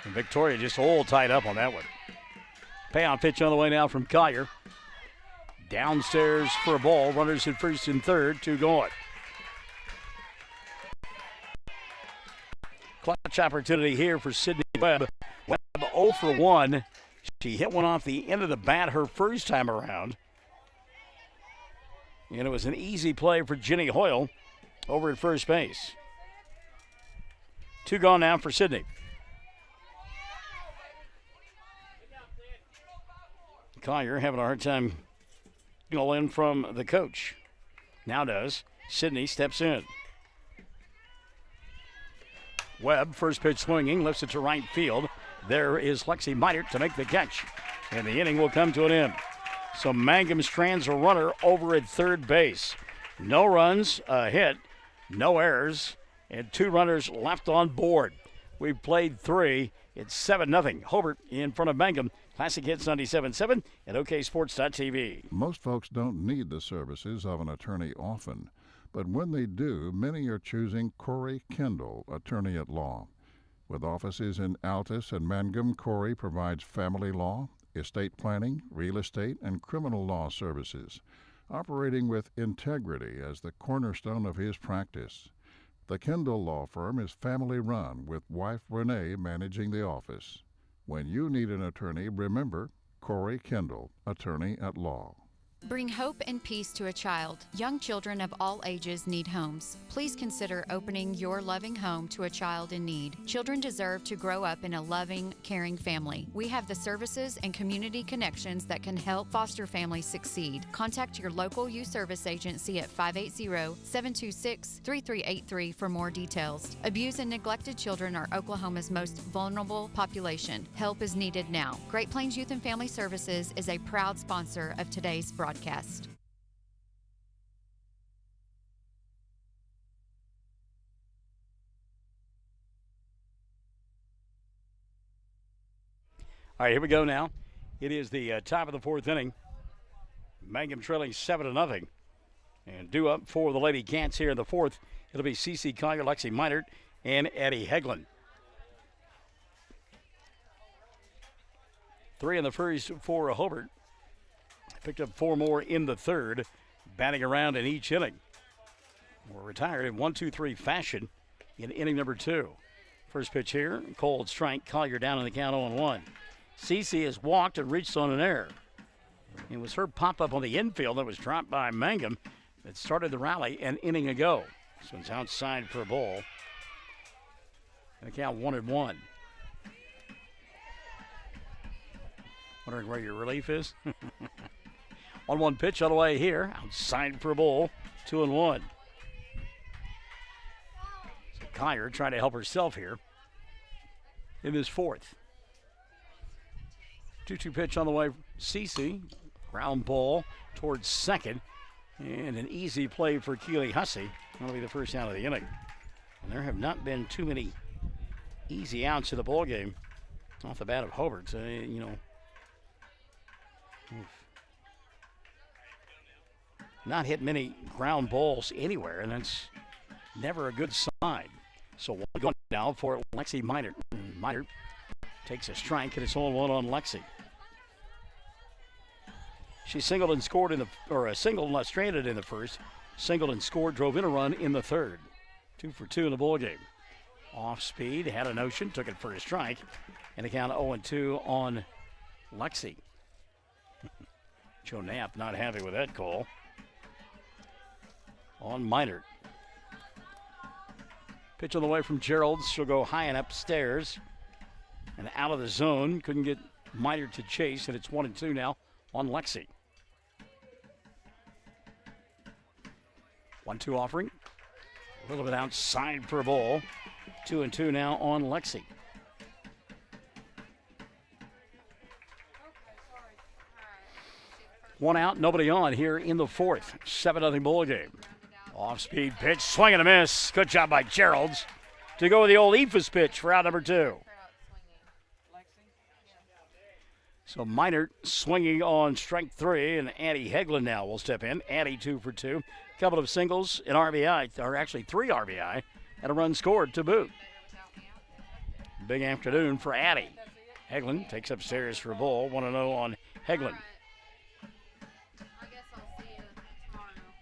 Speaker 13: And Victoria just all tied up on that one. Payoff pitch on the way now from Collier. Downstairs for a ball. Runners at first and third. 2 going. Clutch opportunity here for Sydney Webb. Webb 0 for 1. She hit one off the end of the bat her first time around. And it was an easy play for Jenny Hoyle over at first base. 2 gone now for Sydney. Collier having a hard time getting in from the coach. Now does. Sydney steps in. Webb, first pitch swinging, lifts it to right field. There is Lexi Meitert to make the catch. And the inning will come to an end. So Mangum strands a runner over at third base. No runs, a hit, no errors, and 2 runners left on board. We've played 3. It's 7-0. Hobart in front of Mangum. Classic Hits 97.7 and OKSports.tv.
Speaker 2: Most folks don't need the services of an attorney often, but when they do, many are choosing Corey Kendall, attorney at law. With offices in Altus and Mangum, Corey provides family law, estate planning, real estate, and criminal law services, operating with integrity as the cornerstone of his practice. The Kendall Law Firm is family-run, with wife Renee managing the office. When you need an attorney, remember Corey Kendall, attorney at law.
Speaker 8: Bring hope and peace to a child. Young children of all ages need homes. Please consider opening your loving home to a child in need. Children deserve to grow up in a loving, caring family. We have the services and community connections that can help foster families succeed. Contact your local youth service agency at 580-726-3383 for more details. Abused and neglected children are Oklahoma's most vulnerable population. Help is needed now. Great Plains Youth and Family Services is a proud sponsor of today's broadcast.
Speaker 13: All right, here we go now. It is the top of the 4th inning. Mangum trailing 7-0. And due up for the Lady Cats here in the 4th. It'll be Cece Collier, Lexi Meitert, and Addie Heglin. 3 in the first for Hobart. Picked up 4 more in the 3rd, batting around in each inning. We're retired in 1-2-3 fashion in inning number 2. First pitch here, cold strike, Collier down in the count 0-1. Cece has walked and reached on an error. It was her pop-up on the infield that was dropped by Mangum that started the rally an inning ago. This one's outside for a ball. And the count 1-1. Wondering where your relief is? 1-1 pitch on the way here. Outside for a ball. 2-1. So Kyer trying to help herself here in this fourth. 2-2 pitch on the way. Cece, ground ball towards second. And an easy play for Keely Hussey. That'll be the first out of the inning. And there have not been too many easy outs in the ball game off the bat of Hobart. So, not hit many ground balls anywhere, and that's never a good sign. So one going now for Lexi Minor. Minor takes a strike, and it's 0-1 on Lexi. She singled and scored stranded in the first. Singled and scored, drove in a run in the third. 2 for 2 in the ball game. Off speed, had a notion, took it for a strike, and a count 0-2 on Lexi. Joe Knapp not happy with that call. On Minor. Pitch on the way from Gerald. She'll go high and upstairs and out of the zone. Couldn't get Minor to chase, and it's 1-2 now on Lexi. 1-2 offering. A little bit outside for a ball. 2-2 now on Lexi. One out, nobody on here in the fourth. 7-0 ball game. Off-speed pitch, swing and a miss. Good job by Geralds to go with the old Ephus pitch for out number 2. So Minor swinging on strike 3, and Addie Heglin now will step in. Addie 2 for 2. Couple of singles, an RBI, or actually 3 RBI, and a run scored to boot. Big afternoon for Addie. Heglin takes upstairs for a ball. 1-0 on Heglin.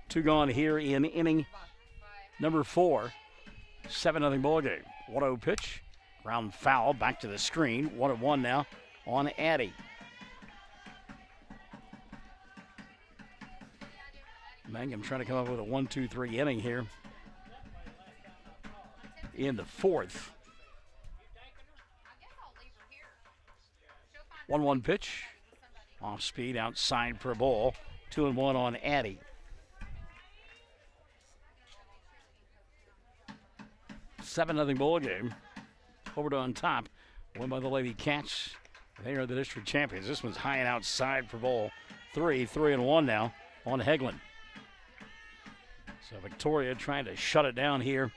Speaker 13: 2 gone here in inning number 4. 7-0 ball game. 1-0 pitch. Ground foul back to the screen. 1-1 now on Addie. Mangum trying to come up with a 1-2-3 inning here in the fourth. 1-1 pitch. Off speed, outside for a ball. 2-1 on Addie. 7-0 ball game. Hobart on top. Won by the Lady Cats. They are the district champions. This one's high and outside for ball 3. 3-1 now on Heglin. So Victoria trying to shut it down here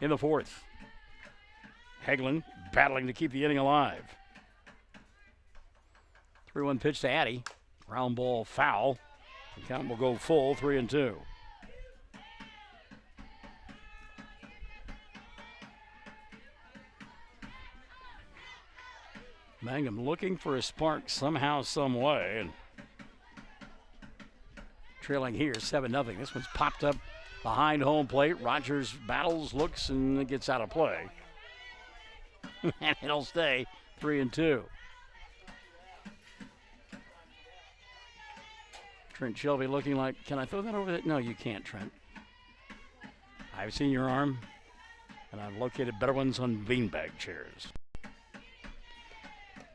Speaker 13: in the fourth. Heglin battling to keep the inning alive. 3-1 pitch to Addie. Ground ball foul. The count will go full, 3-2. Mangum looking for a spark somehow, some way, and trailing here 7-0. This one's popped up behind home plate. Rogers battles, looks, and it gets out of play. And it'll stay 3-2. Trent Shelby looking like, can I throw that over there? No, you can't, Trent. I've seen your arm, and I've located better ones on beanbag chairs.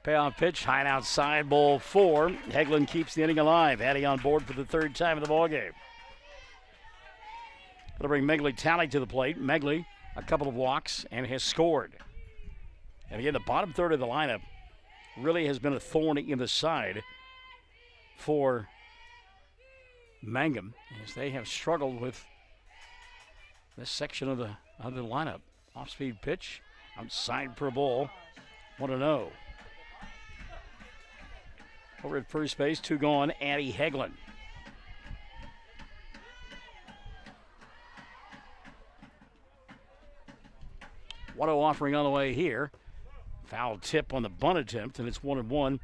Speaker 13: Payoff pitch, high and outside, ball 4. Heglin keeps the inning alive. Addie on board for the 3rd time in the ballgame. Going to bring Megley Talley to the plate. Megley, a couple of walks, and has scored. And again, the bottom third of the lineup really has been a thorn in the side for Mangum, as they have struggled with this section of the lineup. Off-speed pitch, outside for a ball, 1-0. Over at first base, 2 gone, Addie Heglin. One-0 offering on the way here. Foul tip on the bunt attempt, and it's 1-1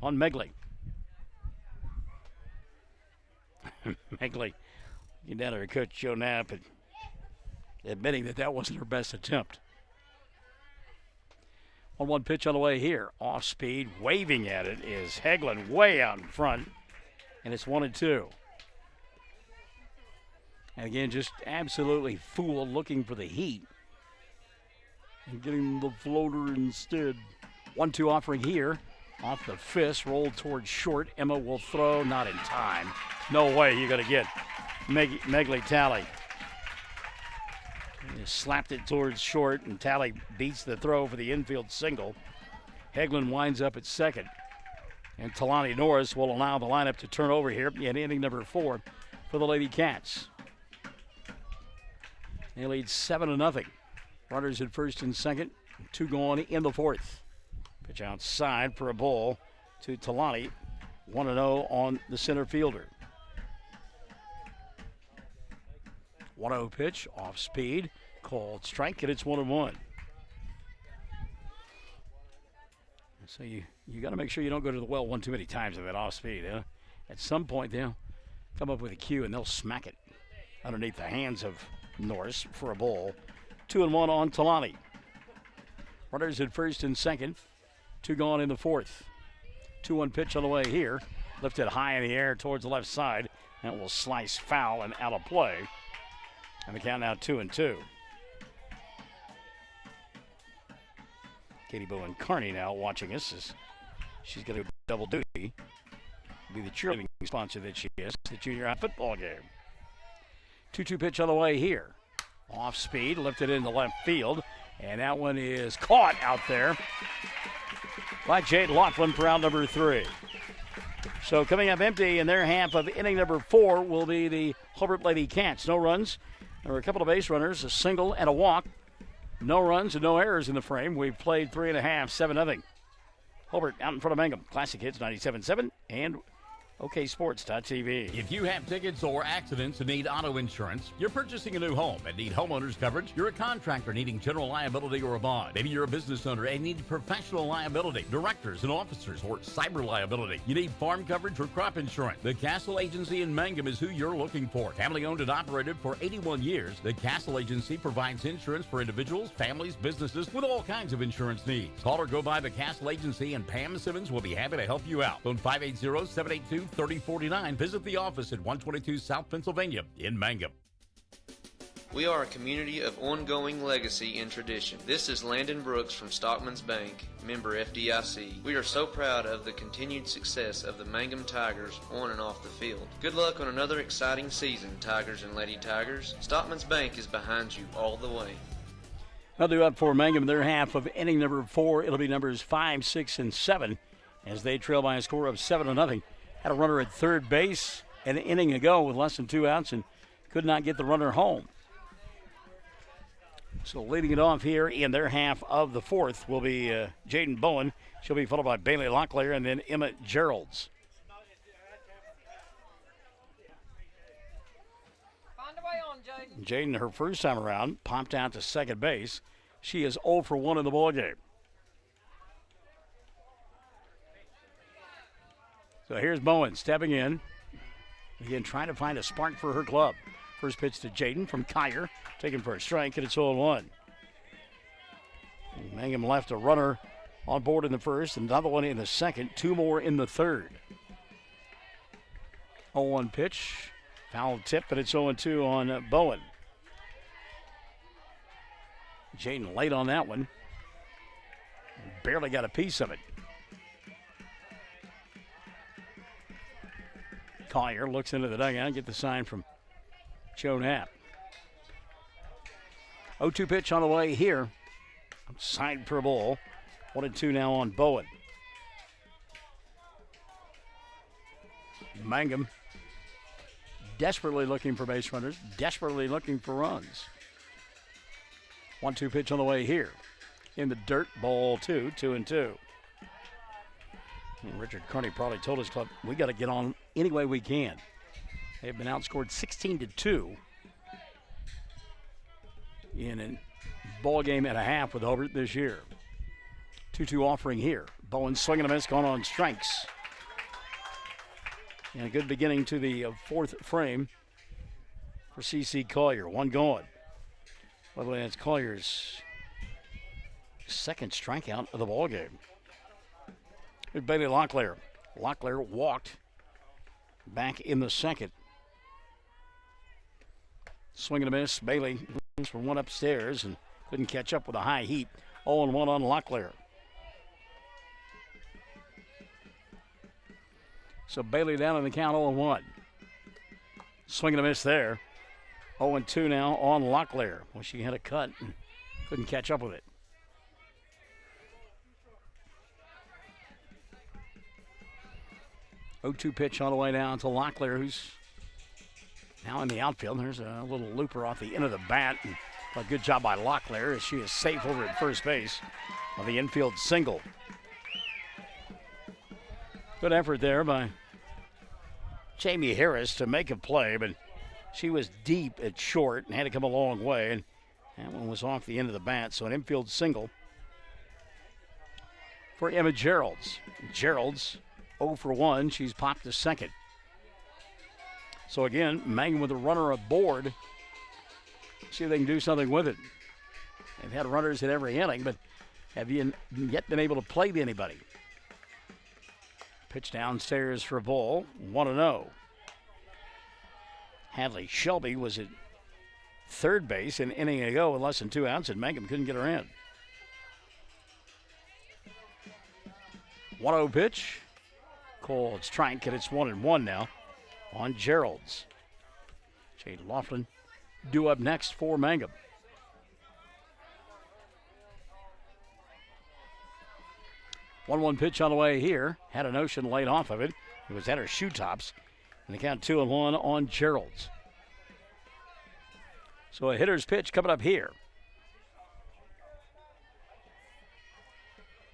Speaker 13: on Megley. Megley, getting down to her coach, Joe Knapp, and admitting that wasn't her best attempt. 1-1 pitch on the way here. Off speed, waving at it is Heglin way out in front, and it's 1-2. And again, just absolutely fooled looking for the heat and getting the floater instead. 1-2 offering here. Off the fist, rolled towards short. Emma will throw, not in time. No way you're going to get Megley Talley. He slapped it towards short, and Talley beats the throw for the infield single. Hegland winds up at second. And Talani Norris will allow the lineup to turn over here in inning number 4 for the Lady Cats. They lead 7-0. Runners at first and second, 2 gone in the 4th. Pitch outside for a ball to Talani. 1-0 on the center fielder. 1-0 pitch, off speed, called strike, and it's 1-1. So you got to make sure you don't go to the well one too many times with that off speed. Huh? At some point, they'll come up with a cue and they'll smack it underneath the hands of Norris for a ball. 2-1 on Talani. Runners at first and second, 2 gone in the 4th. 2-1 pitch on the way here. Lifted high in the air towards the left side. That will slice foul and out of play. And the count now 2-2. Katie Bowen Carney now watching us as she's going to double duty. Be the cheerleading sponsor that she is, the junior high football game. 2-2 pitch on the way here. Off speed, lifted into left field. And that one is caught out there by Jade Laughlin for out number 3. So coming up empty in their half of inning number 4 will be the Hobart Lady Cats. No runs. There were a couple of base runners, a single and a walk. No runs and no errors in the frame. We've played 3.5, 7-0. Hobart out in front of Mangum. Classic Hits 97.7 and OKSports.tv.
Speaker 9: If you have tickets or accidents and need auto insurance, you're purchasing a new home and need homeowners coverage, you're a contractor needing general liability or a bond, maybe you're a business owner and need professional liability, directors and officers, or cyber liability, you need farm coverage or crop insurance, the Castle Agency in Mangum is who you're looking for. Family owned and operated for 81 years, the Castle Agency provides insurance for individuals, families, businesses with all kinds of insurance needs. Call or go by the Castle Agency and Pam Simmons will be happy to help you out. Phone 580-782-3049. Visit the office at 122 South Pennsylvania in Mangum.
Speaker 10: We are a community of ongoing legacy and tradition. This is Landon Brooks from Stockman's Bank, member FDIC. We are so proud of the continued success of the Mangum Tigers on and off the field. Good luck on another exciting season, Tigers and Lady Tigers. Stockman's Bank is behind you all the way.
Speaker 13: They'll do up for Mangum in their half of inning number 4. It'll be numbers 5, 6, and 7 as they trail by a score of 7-0. Had a runner at third base an inning ago with less than 2 outs and could not get the runner home. So leading it off here in their half of the 4th will be Jaden Bowen. She'll be followed by Bailey Locklear and then Emma Geralds. Jaden, her first time around, popped out to second base. She is 0 for 1 in the ballgame. So here's Bowen stepping in. Again, trying to find a spark for her club. First pitch to Jaden from Kyer. Taken for a strike, and it's 0-1. Mangum left a runner on board in the first, another one in the second, 2 more in the third. 0-1 pitch. Foul tip, but it's 0-2 on Bowen. Jaden late on that one. Barely got a piece of it. Collier looks into the dugout, get the sign from Joe Knapp. 0-2 pitch on the way here. Side for a ball. 1-2 now on Bowen. Mangum desperately looking for base runners, desperately looking for runs. 1-2 pitch on the way here. In the dirt, ball 2, 2-2. And Richard Carney probably told his club, we got to get on any way we can. They've been outscored 16-2 in a ball game and a half with Hobart this year. 2-2 offering here. Bowen swinging a miss, going on strikes. And a good beginning to the 4th frame for C.C. Collier. 1 going. By the way, that's Collier's second strikeout of the ball game. Here's Bailey Locklear. Locklear walked back in the second. Swing and a miss. Bailey from one upstairs and couldn't catch up with a high heat. 0-1 on Locklear. So Bailey down in the count 0-1. Swing and a miss there. 0-2 now on Locklear. Well, she had a cut and couldn't catch up with it. O2 pitch on the way down to Locklear, who's now in the outfield. There's a little looper off the end of the bat. And a good job by Locklear as she is safe over at first base on the infield single. Good effort there by Jamie Harris to make a play, but she was deep at short and had to come a long way. And that one was off the end of the bat, so an infield single for Emma Geralds. Geralds 0 for 1. She's popped to second. So again, Mangum with a runner aboard. See if they can do something with it. They've had runners in every inning, but have yet been able to play anybody. Pitch downstairs for a ball, 1-0. Hadley Shelby was at third base an inning ago with less than 2 outs, and Mangum couldn't get her in. 1-0 pitch. Called strike, and it's 1-1 now on Gerald's. Jade Laughlin due up next for Mangum. One pitch on the way here. Had a notion laid off of it. It was at her shoe tops. And the count 2-1 on Gerald's. So a hitter's pitch coming up here.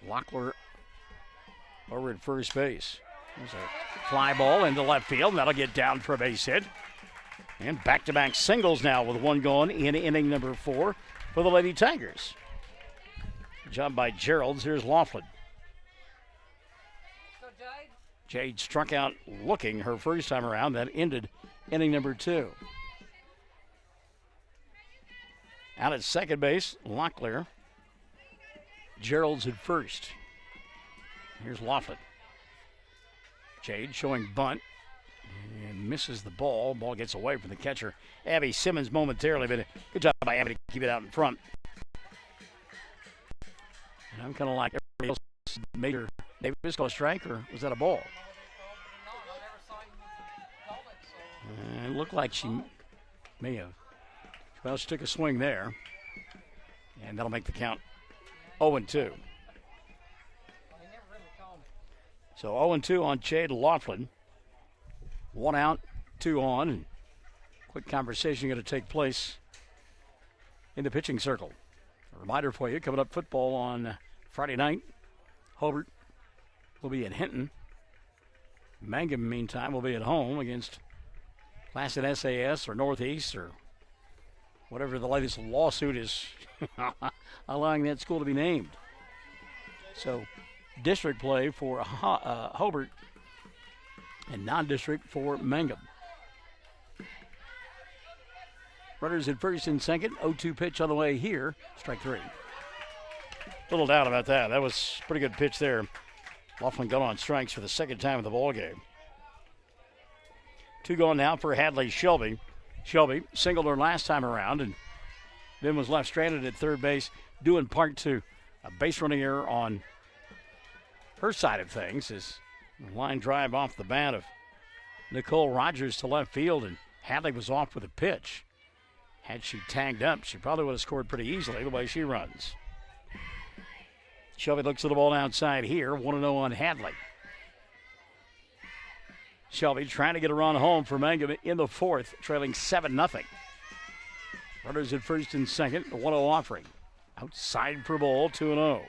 Speaker 13: Locklear over at first base. There's a fly ball into left field. That'll get down for a base hit. And back-to-back singles now with one gone in inning number 4 for the Lady Tigers. Good job by Gerald's. Here's Laughlin. Jade struck out looking her first time around. That ended inning number 2. Out at second base, Locklear. Gerald's at first. Here's Laughlin. Jade showing bunt and misses the ball. Ball gets away from the catcher, Abby Simmons, momentarily, but good job by Abby to keep it out in front. And I'm kind of like everybody else. Made her Davis call a strike, or was that a ball? It looked like she may have. Well, she took a swing there, and that'll make the count 0-2. So 0-2 on Jade Laughlin. 1 out, 2 on. And quick conversation going to take place in the pitching circle. A reminder for you, coming up football on Friday night. Hobart will be at Hinton. Mangum, meantime, will be at home against Placid SAS or Northeast or whatever the latest lawsuit is allowing that school to be named. So district play for Hobart and non-district for Mangum. Runners at first and second. 0-2 pitch on the way here. Strike 3. Little doubt about that. That was a pretty good pitch there. Laughlin got on strikes for the second time in the ball game. 2 gone now for Hadley Shelby. Shelby singled her last time around and then was left stranded at third base, due in part to a base running error on her side of things. As a line drive off the bat of Nicole Rogers to left field, and Hadley was off with a pitch. Had she tagged up, she probably would have scored pretty easily the way she runs. Shelby looks at the ball outside here. 1-0 on Hadley. Shelby trying to get a run home for Mangum in the 4th, trailing 7-0. Runners at first and second, a 1-0 offering. Outside for ball, 2-0.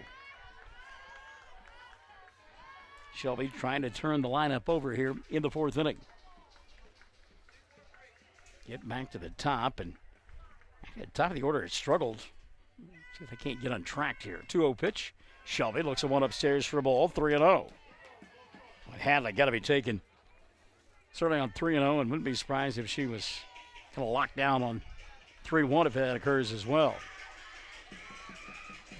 Speaker 13: Shelby trying to turn the lineup over here in the 4th inning. Get back to the top, and at the top of the order, it struggled. See if they can't get on track here. 2-0 pitch. Shelby looks at one upstairs for a ball, 3-0. Hadley got to be taken certainly on 3-0, and wouldn't be surprised if she was kind of locked down on 3-1 if that occurs as well.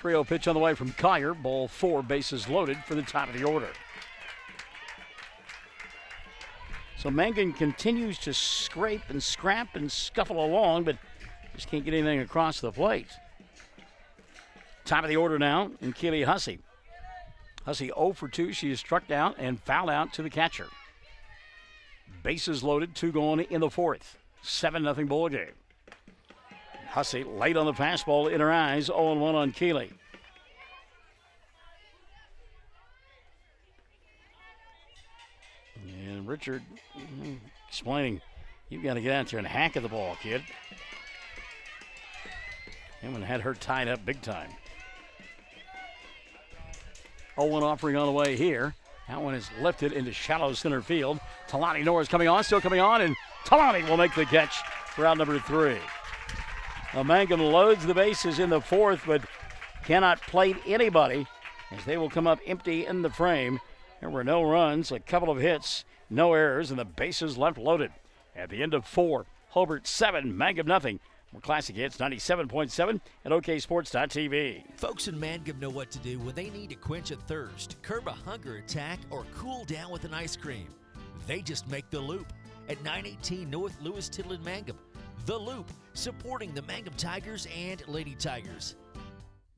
Speaker 13: 3-0 pitch on the way from Collier. Ball 4, bases loaded for the top of the order. So Mangum continues to scrape and scrap and scuffle along, but just can't get anything across the plate. Top of the order now, and Keely Hussey. Hussey 0 for 2. She is struck down and fouled out to the catcher. Bases loaded, 2 gone in the fourth. 7-0 ball game. Hussey late on the fastball in her eyes, 0-1 on Keeley. And Richard explaining, you've got to get out there and hack at the ball, kid. Hammond had her tied up big time. 0-1 offering on the way here. That one is lifted into shallow center field. Talani Norris coming on, still coming on, and Talani will make the catch for out number 3. Mangum loads the bases in the fourth, but cannot plate anybody as they will come up empty in the frame. There were no runs, a couple of hits, no errors, and the bases left loaded. At the end of 4, Hobart 7, Mangum nothing. More Classic Hits 97.7 at OKSports.tv.
Speaker 1: Folks in Mangum know what to do when they need to quench a thirst, curb a hunger attack, or cool down with an ice cream. They just make the Loop at 918 North Lewis Tittle in Mangum. The Loop, supporting the Mangum Tigers and Lady Tigers.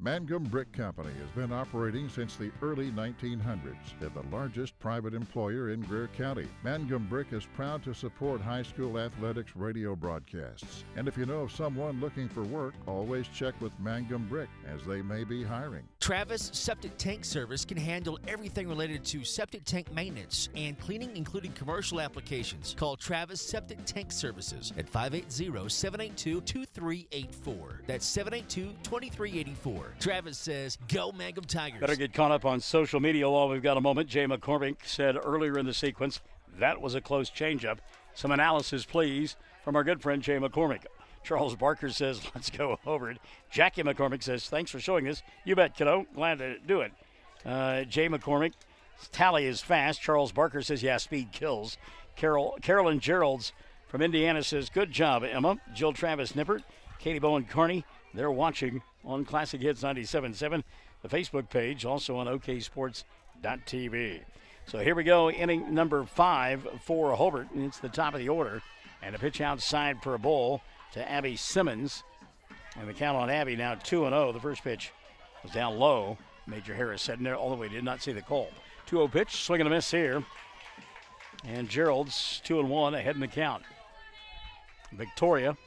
Speaker 2: Mangum Brick Company has been operating since the early 1900s. They're the largest private employer in Greer County. Mangum Brick is proud to support high school athletics radio broadcasts. And if you know of someone looking for work, always check with Mangum Brick, as they may be hiring.
Speaker 1: Travis Septic Tank Service can handle everything related to septic tank maintenance and cleaning, including commercial applications. Call Travis Septic Tank Services at 580-782-2384. That's 782-2384. Travis says, go Mangum Tigers.
Speaker 13: Better get caught up on social media while we've got a moment. Jay McCormick said earlier in the sequence, that was a close changeup. Some analysis, please, from our good friend Jay McCormick. Charles Barker says, let's go Hobart. Jackie McCormick says, thanks for showing us. You bet, kiddo. Glad to do it. Jay McCormick, tally is fast. Charles Barker says, yeah, speed kills. Carolyn Geralds from Indiana says, good job, Emma. Jill Travis Nippert, Katie Bowen Carney, they're watching on Classic Hits 97.7, the Facebook page, also on OKSports.tv. So here we go, inning number 5 for Hobart. It's the top of the order. And a pitch outside for a ball to Abby Simmons. And the count on Abby now 2-0. The first pitch was down low. Major Harris said there all the way, did not see the call. 2-0 pitch, swing and a miss here. And Gerald's 2-1 ahead in the count. Victoria,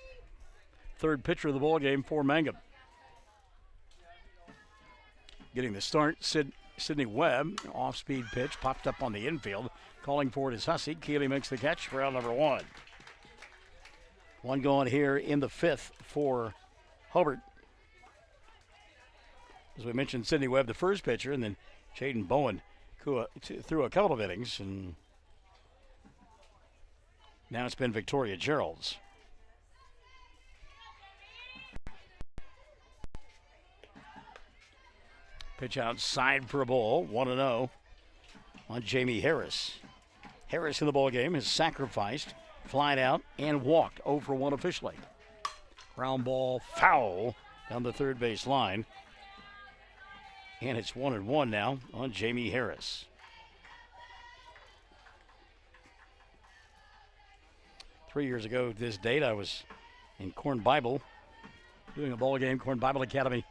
Speaker 13: third pitcher of the ball game for Mangum. Getting the start, Sydney Webb, off-speed pitch, popped up on the infield. Calling for it is Hussey. Keeley makes the catch for out number 1. One going here in the 5th for Hobart. As we mentioned, Sydney Webb, the first pitcher, and then Jaden Bowen threw a couple of innings, and now it's been Victoria Geralds. Pitch outside for a ball, 1-0 on Jamie Harris. Harris in the ball game has sacrificed, flied out, and walked 0 for 1 officially. Ground ball foul down the third base line. And it's 1-1 now on Jamie Harris. 3 years ago this date, I was in Corn Bible doing a ball game, Corn Bible Academy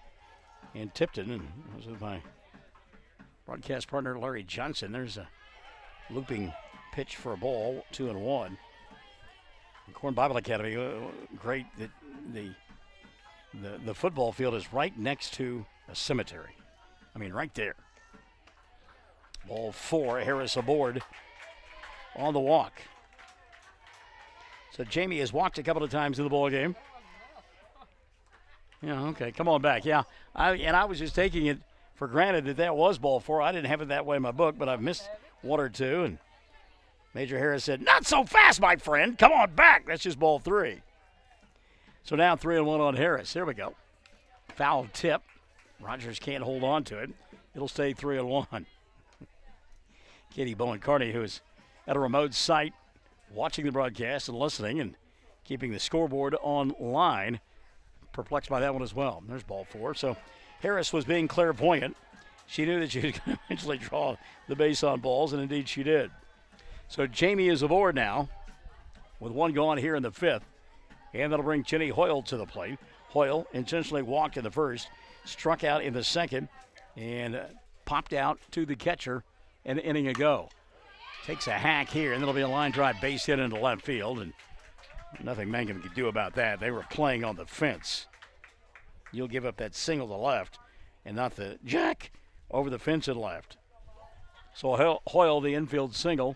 Speaker 13: in Tipton, and I was with my broadcast partner Larry Johnson. There's a looping pitch for a ball, 2-1. Corn Bible Academy, great that the football field is right next to a cemetery. I mean, right there. Ball 4, Harris aboard on the walk. So Jamie has walked a couple of times in the ball game. Yeah, okay, come on back. Yeah, I was just taking it for granted that was ball 4. I didn't have it that way in my book, but I've missed 1 or 2. And Major Harris said, not so fast, my friend. Come on back. That's just ball 3. So now 3-1 on Harris. Here we go. Foul tip. Rogers can't hold on to it. It'll stay 3-1. Katie Bowen Carney, who is at a remote site watching the broadcast and listening and keeping the scoreboard online, perplexed by that one as well. There's ball 4. So Harris was being clairvoyant. She knew that she was going to eventually draw the base on balls, and indeed she did. So Jamie is aboard now with 1 gone here in the 5th, and that'll bring Jenny Hoyle to the plate. Hoyle intentionally walked in the first, struck out in the second, and popped out to the catcher an inning ago. Takes a hack here, and there'll be a line drive base hit into left field, and nothing Mangum could do about that. They were playing on the fence. You'll give up that single to left, and not the jack over the fence and left. So Hoyle, the infield single,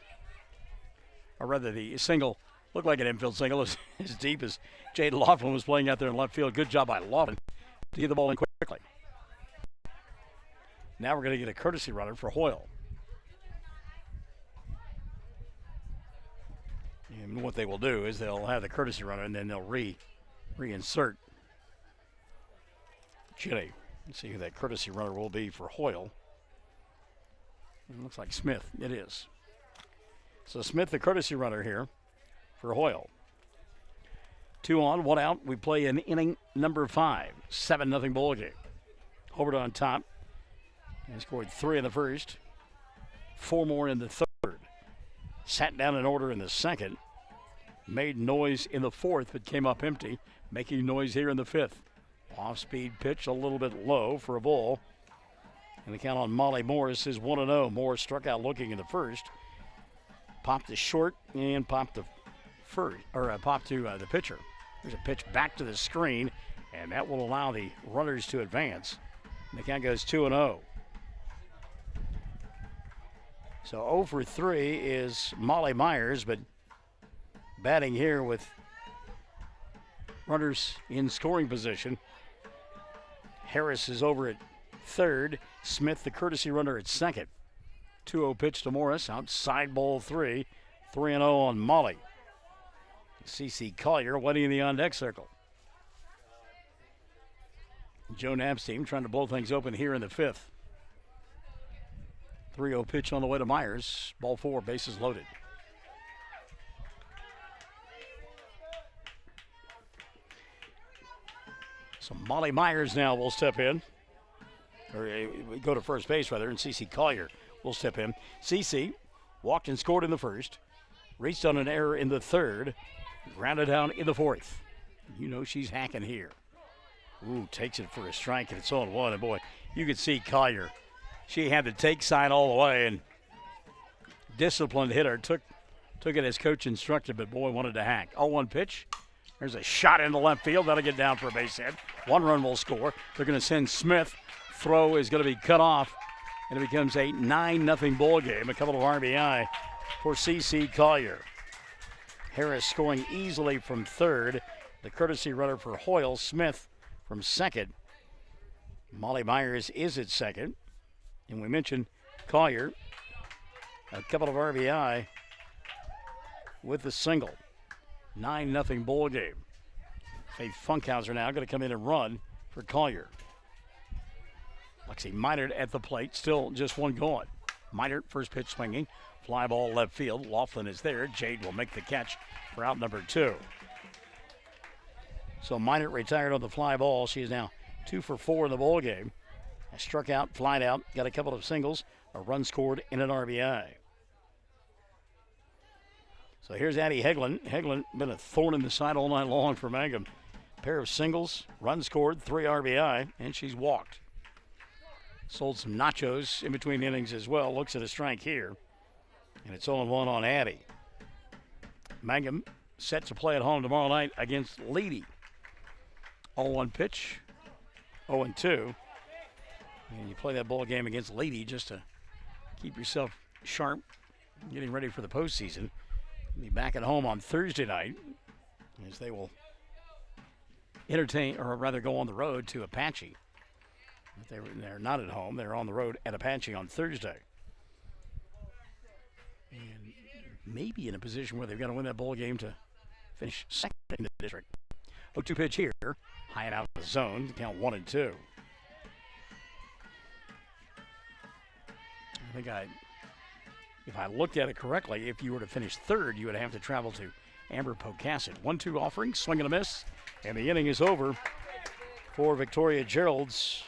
Speaker 13: or rather the single, looked like an infield single as deep as Jade Laughlin was playing out there in left field. Good job by Laughlin to get the ball in quickly. Now we're going to get a courtesy runner for Hoyle. And what they will do is they'll have the courtesy runner and then they'll reinsert Chitty. Let's see who that courtesy runner will be for Hoyle. It looks like Smith. It is. So Smith, the courtesy runner here for Hoyle. 2 on, 1 out. We play in inning number 5. 7-0 ball game. Hobart on top. He scored 3 in the first. 4 more in the third. Sat down in order in the second. Made noise in the fourth, but came up empty. Making noise here in the fifth. Off-speed pitch, a little bit low for a ball. And the count on Molly Morris is 1-0. Morris struck out looking in the first. Popped the short and popped the popped to the pitcher. There's a pitch back to the screen, and that will allow the runners to advance. And the count goes 2-0. So 0 for 3 is Molly Myers, but batting here with runners in scoring position. Harris is over at third. Smith, the courtesy runner, at second. 2-0 pitch to Morris. Outside ball 3. 3-0 on Molly. C.C. Collier waiting in the on-deck circle. Joe Knapp's team trying to blow things open here in the fifth. 3-0 pitch on the way to Myers. Ball 4, bases loaded. So Molly Myers now will step in. Or go to first base, rather, and C.C. Collier will step in. C.C. walked and scored in the first. Reached on an error in the third. Grounded down in the fourth. You know she's hacking here. Ooh, takes it for a strike, and it's on 1. And boy, you could see Collier. She had the take sign all the way, and disciplined hitter. Took it as coach instructed, but boy, wanted to hack. 0-1 pitch. There's a shot into left field. That'll get down for a base hit. 1 run will score. They're going to send Smith. Throw is going to be cut off, and it becomes a 9-0 ball game. A couple of RBI for C.C. Collier. Harris scoring easily from third. The courtesy runner for Hoyle, Smith, from second. Molly Myers is at second. And we mentioned Collier, a couple of RBI with the single. 9-0 ball game. Faith Funkhauser now going to come in and run for Collier. Lexi Minert at the plate, still just 1 going. Minert, first pitch swinging. Fly ball left field. Laughlin is there. Jade will make the catch for out number 2. So Minert retired on the fly ball. She is now 2 for 4 in the ball game. Struck out, flied out, got a couple of singles, a run scored, and an RBI. So here's Addie Heglin. Heglin been a thorn in the side all night long for Mangum. Pair of singles, run scored, 3 RBI, and she's walked. Sold some nachos in between innings as well. Looks at a strike here. And it's 0-1 on Addie. Mangum set to play at home tomorrow night against Leedy. 0-1 pitch. 0-2. And you play that ball game against Leedy just to keep yourself sharp, getting ready for the postseason. Be back at home on Thursday night as they will entertain, or rather go on the road to Apache. They're not at home. They're on the road at Apache on Thursday. And maybe in a position where they've got to win that ball game to finish second in the district. 0-2 pitch here. High and out of the zone. Count 1-2. I think if I looked at it correctly, if you were to finish third, you would have to travel to Amber Pocasset. 1-2 offering, swing and a miss, and the inning is over for Victoria Gerald's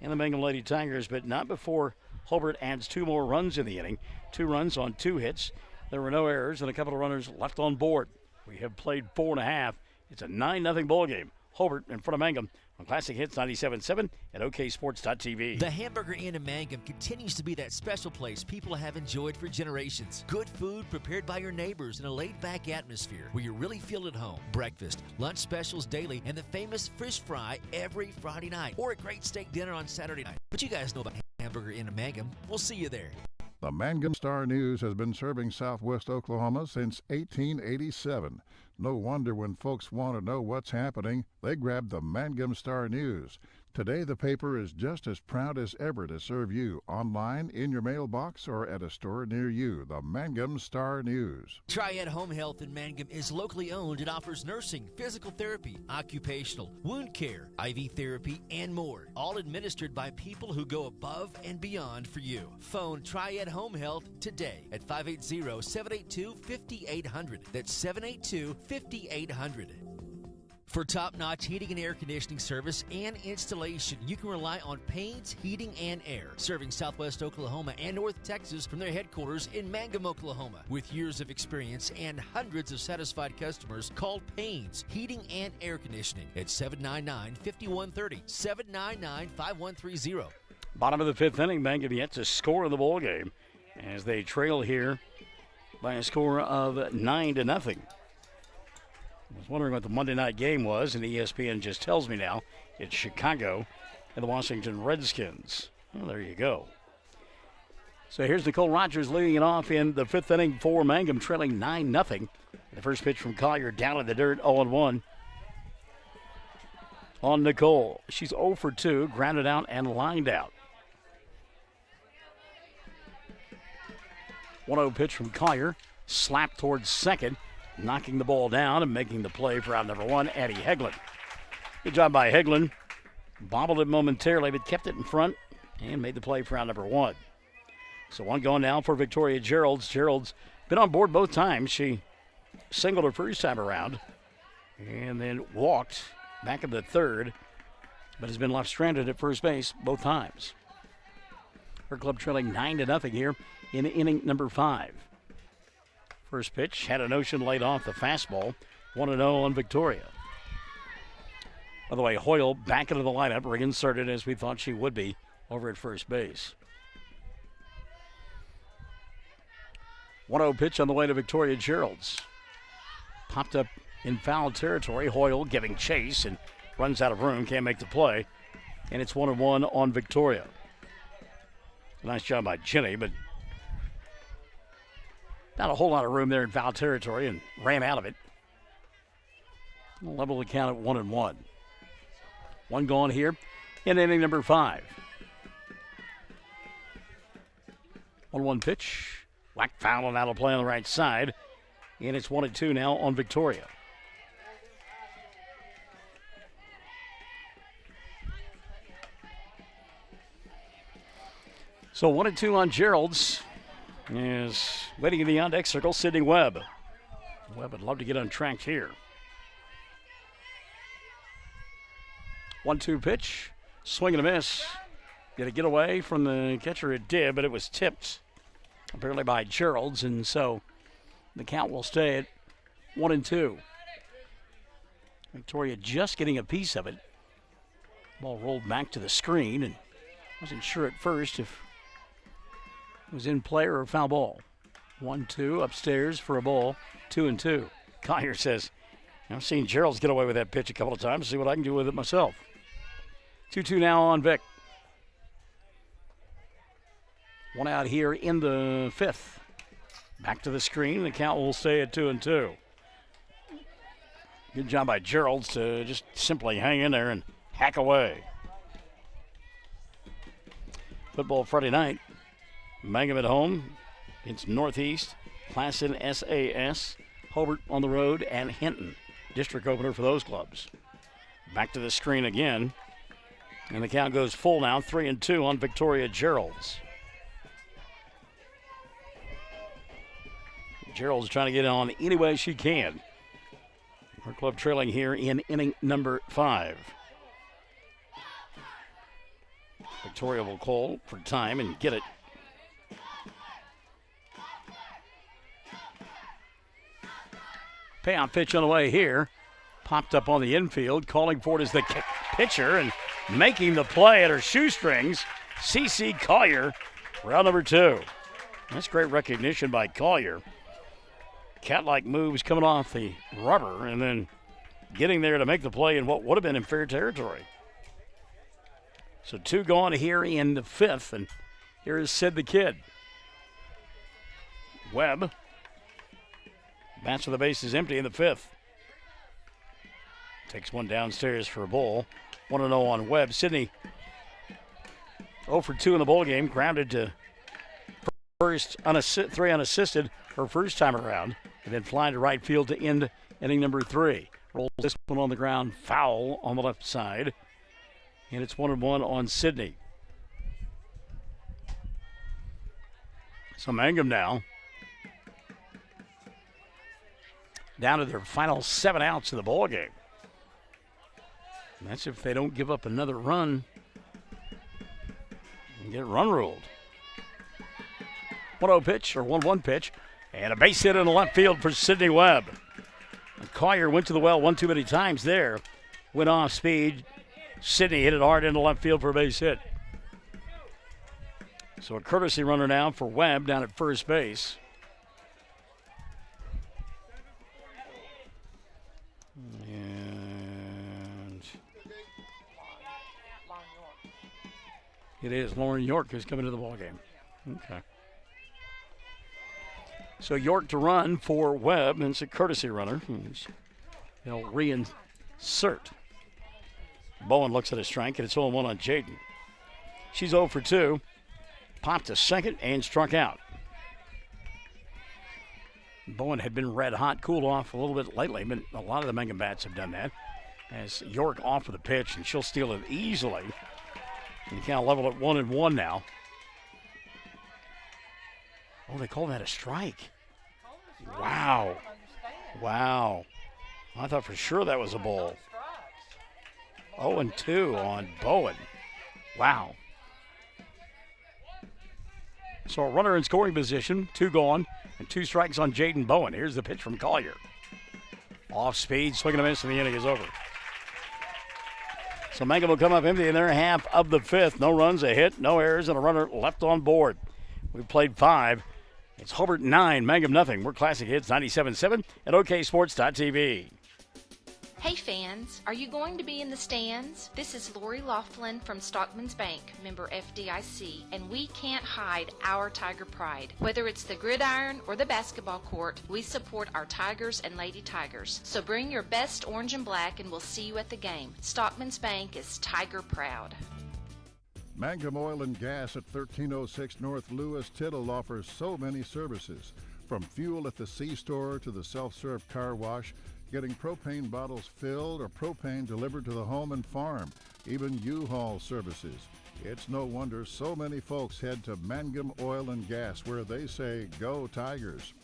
Speaker 13: and the Mangum Lady Tigers, but not before Hobart adds 2 more runs in the inning. 2 runs on 2 hits. There were no errors and a couple of runners left on board. We have played 4.5. It's a 9-0 ball game. Hobart in front of Mangum on Classic Hits 97.7 and OKSports.tv.
Speaker 1: The Hamburger Inn in Mangum continues to be that special place people have enjoyed for generations. Good food prepared by your neighbors in a laid-back atmosphere where you really feel at home. Breakfast, lunch specials daily, and the famous fish fry every Friday night. Or a great steak dinner on Saturday night. But you guys know about Hamburger Inn in Mangum. We'll see you there.
Speaker 2: The Mangum Star News has been serving southwest Oklahoma since 1887. No wonder when folks want to know what's happening, they grab the Mangum Star News. Today, the paper is just as proud as ever to serve you online, in your mailbox, or at a store near you. The Mangum Star News.
Speaker 1: Triad Home Health in Mangum is locally owned and offers nursing, physical therapy, occupational, wound care, IV therapy, and more. All administered by people who go above and beyond for you. Phone Triad Home Health today at 580-782-5800. That's 782-5800. For top-notch heating and air conditioning service and installation, you can rely on Payne's Heating and Air, serving Southwest Oklahoma and North Texas from their headquarters in Mangum, Oklahoma. With years of experience and hundreds of satisfied customers, call Payne's Heating and Air Conditioning at 799-5130, 799-5130.
Speaker 13: Bottom of the fifth inning, Mangum yet to score in the ball game as they trail here by a score of 9-0. I was wondering what the Monday night game was, and ESPN just tells me now it's Chicago and the Washington Redskins. Well, there you go. So here's Nicole Rogers leading it off in the fifth inning for Mangum, trailing 9-0. The first pitch from Collier down in the dirt, 0-1. On Nicole. She's 0 for 2, grounded out and lined out. 1-0 pitch from Collier, slapped towards second, knocking the ball down and making the play for out number 1, Addie Heglin. Good job by Heglin. Bobbled it momentarily, but kept it in front and made the play for out number 1. So one going now for Victoria Geralds. Geralds been on board both times. She singled her first time around and then walked back in the third, but has been left stranded at first base both times. Her club trailing 9-0 here in inning number 5. First pitch had a notion laid off the fastball. 1-0 on Victoria. By the way, Hoyle back into the lineup, reinserted as we thought she would be over at first base. 1-0 pitch on the way to Victoria Geralds. Popped up in foul territory. Hoyle giving chase and runs out of room, can't make the play. And it's 1-1 on Victoria. Nice job by Jenny, but not a whole lot of room there in foul territory and ran out of it. We'll level the count at 1-1. One gone here in inning number 5. 1-1 pitch. Whack foul and out of play on the right side. And it's 1-2 now on Victoria. So 1-2 on Gerald's. Is waiting in the on-deck circle, Sydney Webb. Webb would love to get untracked here. 1-2 pitch. Swing and a miss. Did it get away from the catcher? It did, but it was tipped apparently by Gerald's, and so the count will stay at 1-2. Victoria just getting a piece of it. Ball rolled back to the screen, and wasn't sure at first if was in play or a foul ball. 1-2 upstairs for a ball. 2-2. Collier says, I've seen Gerald's get away with that pitch a couple of times. See what I can do with it myself. 2-2 now on Vic. One out here in the fifth. Back to the screen. The count will stay at 2-2. Good job by Gerald's to just simply hang in there and hack away. Football Friday night. Mangum at home. It's Northeast. Classen SAS. Hobart on the road. And Hinton. District opener for those clubs. Back to the screen again. And the count goes full now. 3-2 on Victoria Gerald's. Gerald's trying to get on any way she can. Her club trailing here in inning number 5. Victoria will call for time and get it. Payoff pitch on the way here. Popped up on the infield, calling for it as the pitcher and making the play at her shoestrings. CeCe Collier, round number 2. That's great recognition by Collier. Cat-like moves coming off the rubber and then getting there to make the play in what would have been in fair territory. So 2 gone here in the 5th, and here is Sid the Kid. Webb bats with the bases empty in the 5th. Takes one downstairs for a ball. 1-0 on Webb. Sydney 0 for 2 in the ball game. Grounded to first, 3 unassisted her first time around. And then flying to right field to end inning number 3. Rolls this one on the ground, foul on the left side. And it's 1-1 on Sydney. So Mangum now down to their final 7 outs of the ball game. And that's if they don't give up another run and get run ruled. 1-0 pitch, or 1-1 pitch, and a base hit in the left field for Sydney Webb. And Collier went to the well one too many times there. Went off speed. Sydney hit it hard into left field for a base hit. So a courtesy runner now for Webb down at first base. And it is Lauren York who's coming to the ballgame. Okay. So York to run for Webb, and it's a courtesy runner. They'll reinsert. Bowen looks at a strike, and it's 0-1 on Jaden. She's 0 for 2. Popped to second and struck out. Bowen had been red hot, cooled off a little bit lately, but a lot of the Mangum bats have done that. As York off with a pitch, and she'll steal it easily. And the count level at 1-1 now. Oh, they call that a strike. Wow. Wow. I thought for sure that was a ball. 0-2 on Bowen. Wow. So a runner in scoring position, 2 gone, and 2 strikes on Jaden Bowen. Here's the pitch from Collier. Off speed, swing and a miss, and the inning is over. So Mangum will come up empty in their half of the 5th. No runs, a hit, no errors, and a runner left on board. We've played 5. It's Hobart 9, Mangum nothing. We're Classic Hits 97.7 at OKSports.tv.
Speaker 11: Hey fans, are you going to be in the stands? This is Lori Laughlin from Stockman's Bank, member FDIC, and we can't hide our Tiger pride. Whether it's the gridiron or the basketball court, we support our Tigers and Lady Tigers. So bring your best orange and black and we'll see you at the game. Stockman's Bank is Tiger proud.
Speaker 2: Mangum Oil and Gas at 1306 North Lewis Tittle offers so many services. From fuel at the C-store to the self-serve car wash, getting propane bottles filled or propane delivered to the home and farm, even U-Haul services. It's no wonder so many folks head to Mangum Oil and Gas, where they say, "Go Tigers."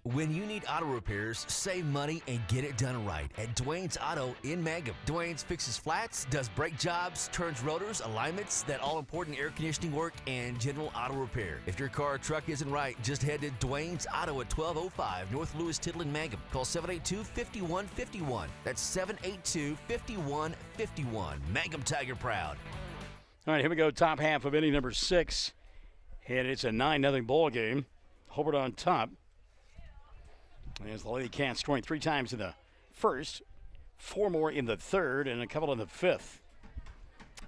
Speaker 1: When you need auto repairs, save money and get it done right at Dwayne's Auto in Mangum. Dwayne's fixes flats, does brake jobs, turns rotors, alignments, that all-important air conditioning work, and general auto repair. If your car or truck isn't right, just head to Dwayne's Auto at 1205 North Lewis Tittle in Mangum. Call 782-5151. That's 782-5151. Mangum Tiger proud.
Speaker 13: All right, here we go. Top half of inning number 6. And it's a 9-0 ball game. Hobart on top. As the Lady Cats scoring 3 times in the first, 4 more in the third, and a couple in the 5th.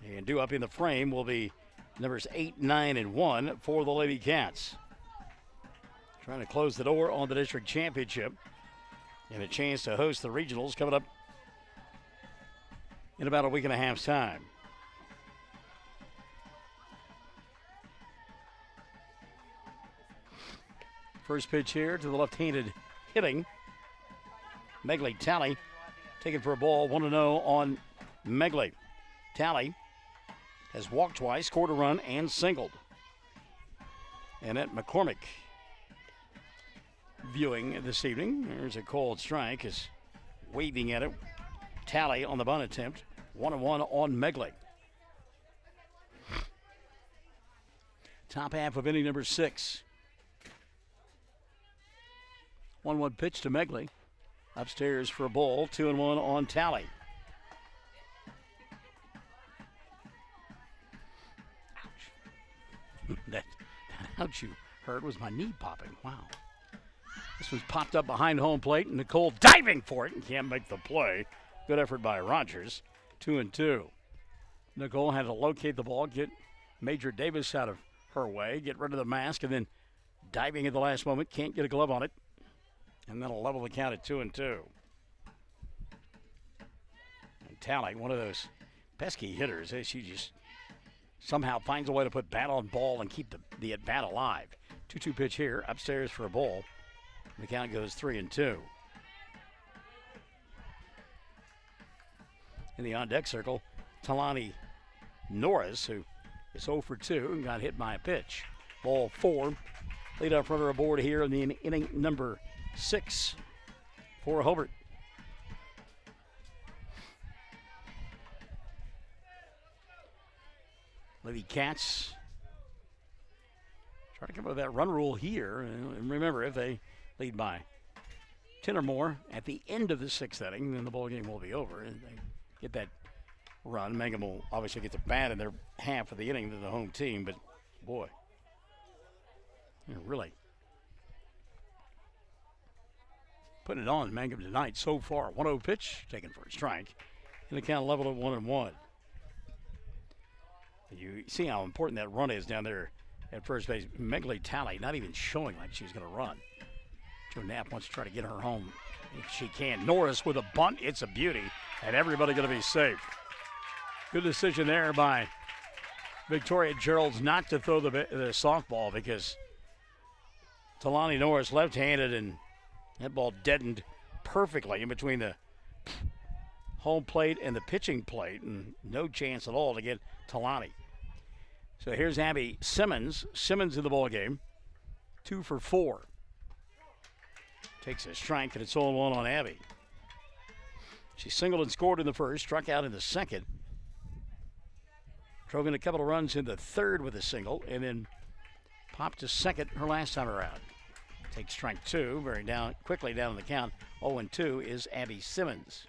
Speaker 13: And due up in the frame will be numbers 8, 9, and 1 for the Lady Cats. Trying to close the door on the district championship. And a chance to host the regionals coming up in about a week and a half's time. First pitch here to the left-handed hitting. Megley Talley taken for a ball, 1-0 on Megley. Talley has walked twice, scored a run, and singled. Annette McCormick viewing this evening. There's a called strike, is waving at it. Talley on the bunt attempt, 1-1 on Megley. Top half of inning number 6. 1-1 pitch to Megley. Upstairs for a ball, 2-1 on tally. Ouch. that ouch you heard was my knee popping. Wow. This was popped up behind home plate, and Nicole diving for it and can't make the play. Good effort by Rogers. 2-2. Nicole had to locate the ball, get Major Davis out of her way, get rid of the mask, and then diving at the last moment, can't get a glove on it. And that'll level the count at 2-2. And Talley, one of those pesky hitters, she just somehow finds a way to put bat on ball and keep the at bat alive. 2-2 pitch here, upstairs for a ball. The count goes 3-2. In the on-deck circle, Talani Norris, who is 0 for 2 and got hit by a pitch. Ball 4. Leadoff runner aboard here in the inning number 6 for Hobart. Lady Cats try to come up with that run rule here. And remember, if they lead by 10 or more at the end of the 6th inning, then the ball game will be over. And they get that run. Mangum will obviously get the bat in their half of the inning to the home team, but boy, they're really putting it on Mangum tonight so far. 1-0 pitch taken for a strike, and the count leveled at 1-1. You see how important that run is down there at first base. Megley Talley not even showing like she's going to run. Joe Knapp wants to try to get her home if she can. Norris with a bunt. It's a beauty, and everybody going to be safe. Good decision there by Victoria Geralds not to throw the softball because Talani Norris left-handed, and that ball deadened perfectly in between the home plate and the pitching plate, and no chance at all to get Talani. So here's Abby Simmons. Simmons in the ball game, 2 for 4. Takes a strike, and it's 0-1 on Abby. She singled and scored in the first, struck out in the second. Drove in a couple of runs in the third with a single, and then popped to second her last time around. Takes strike 2, very quickly down in the count. 0-2 is Abby Simmons.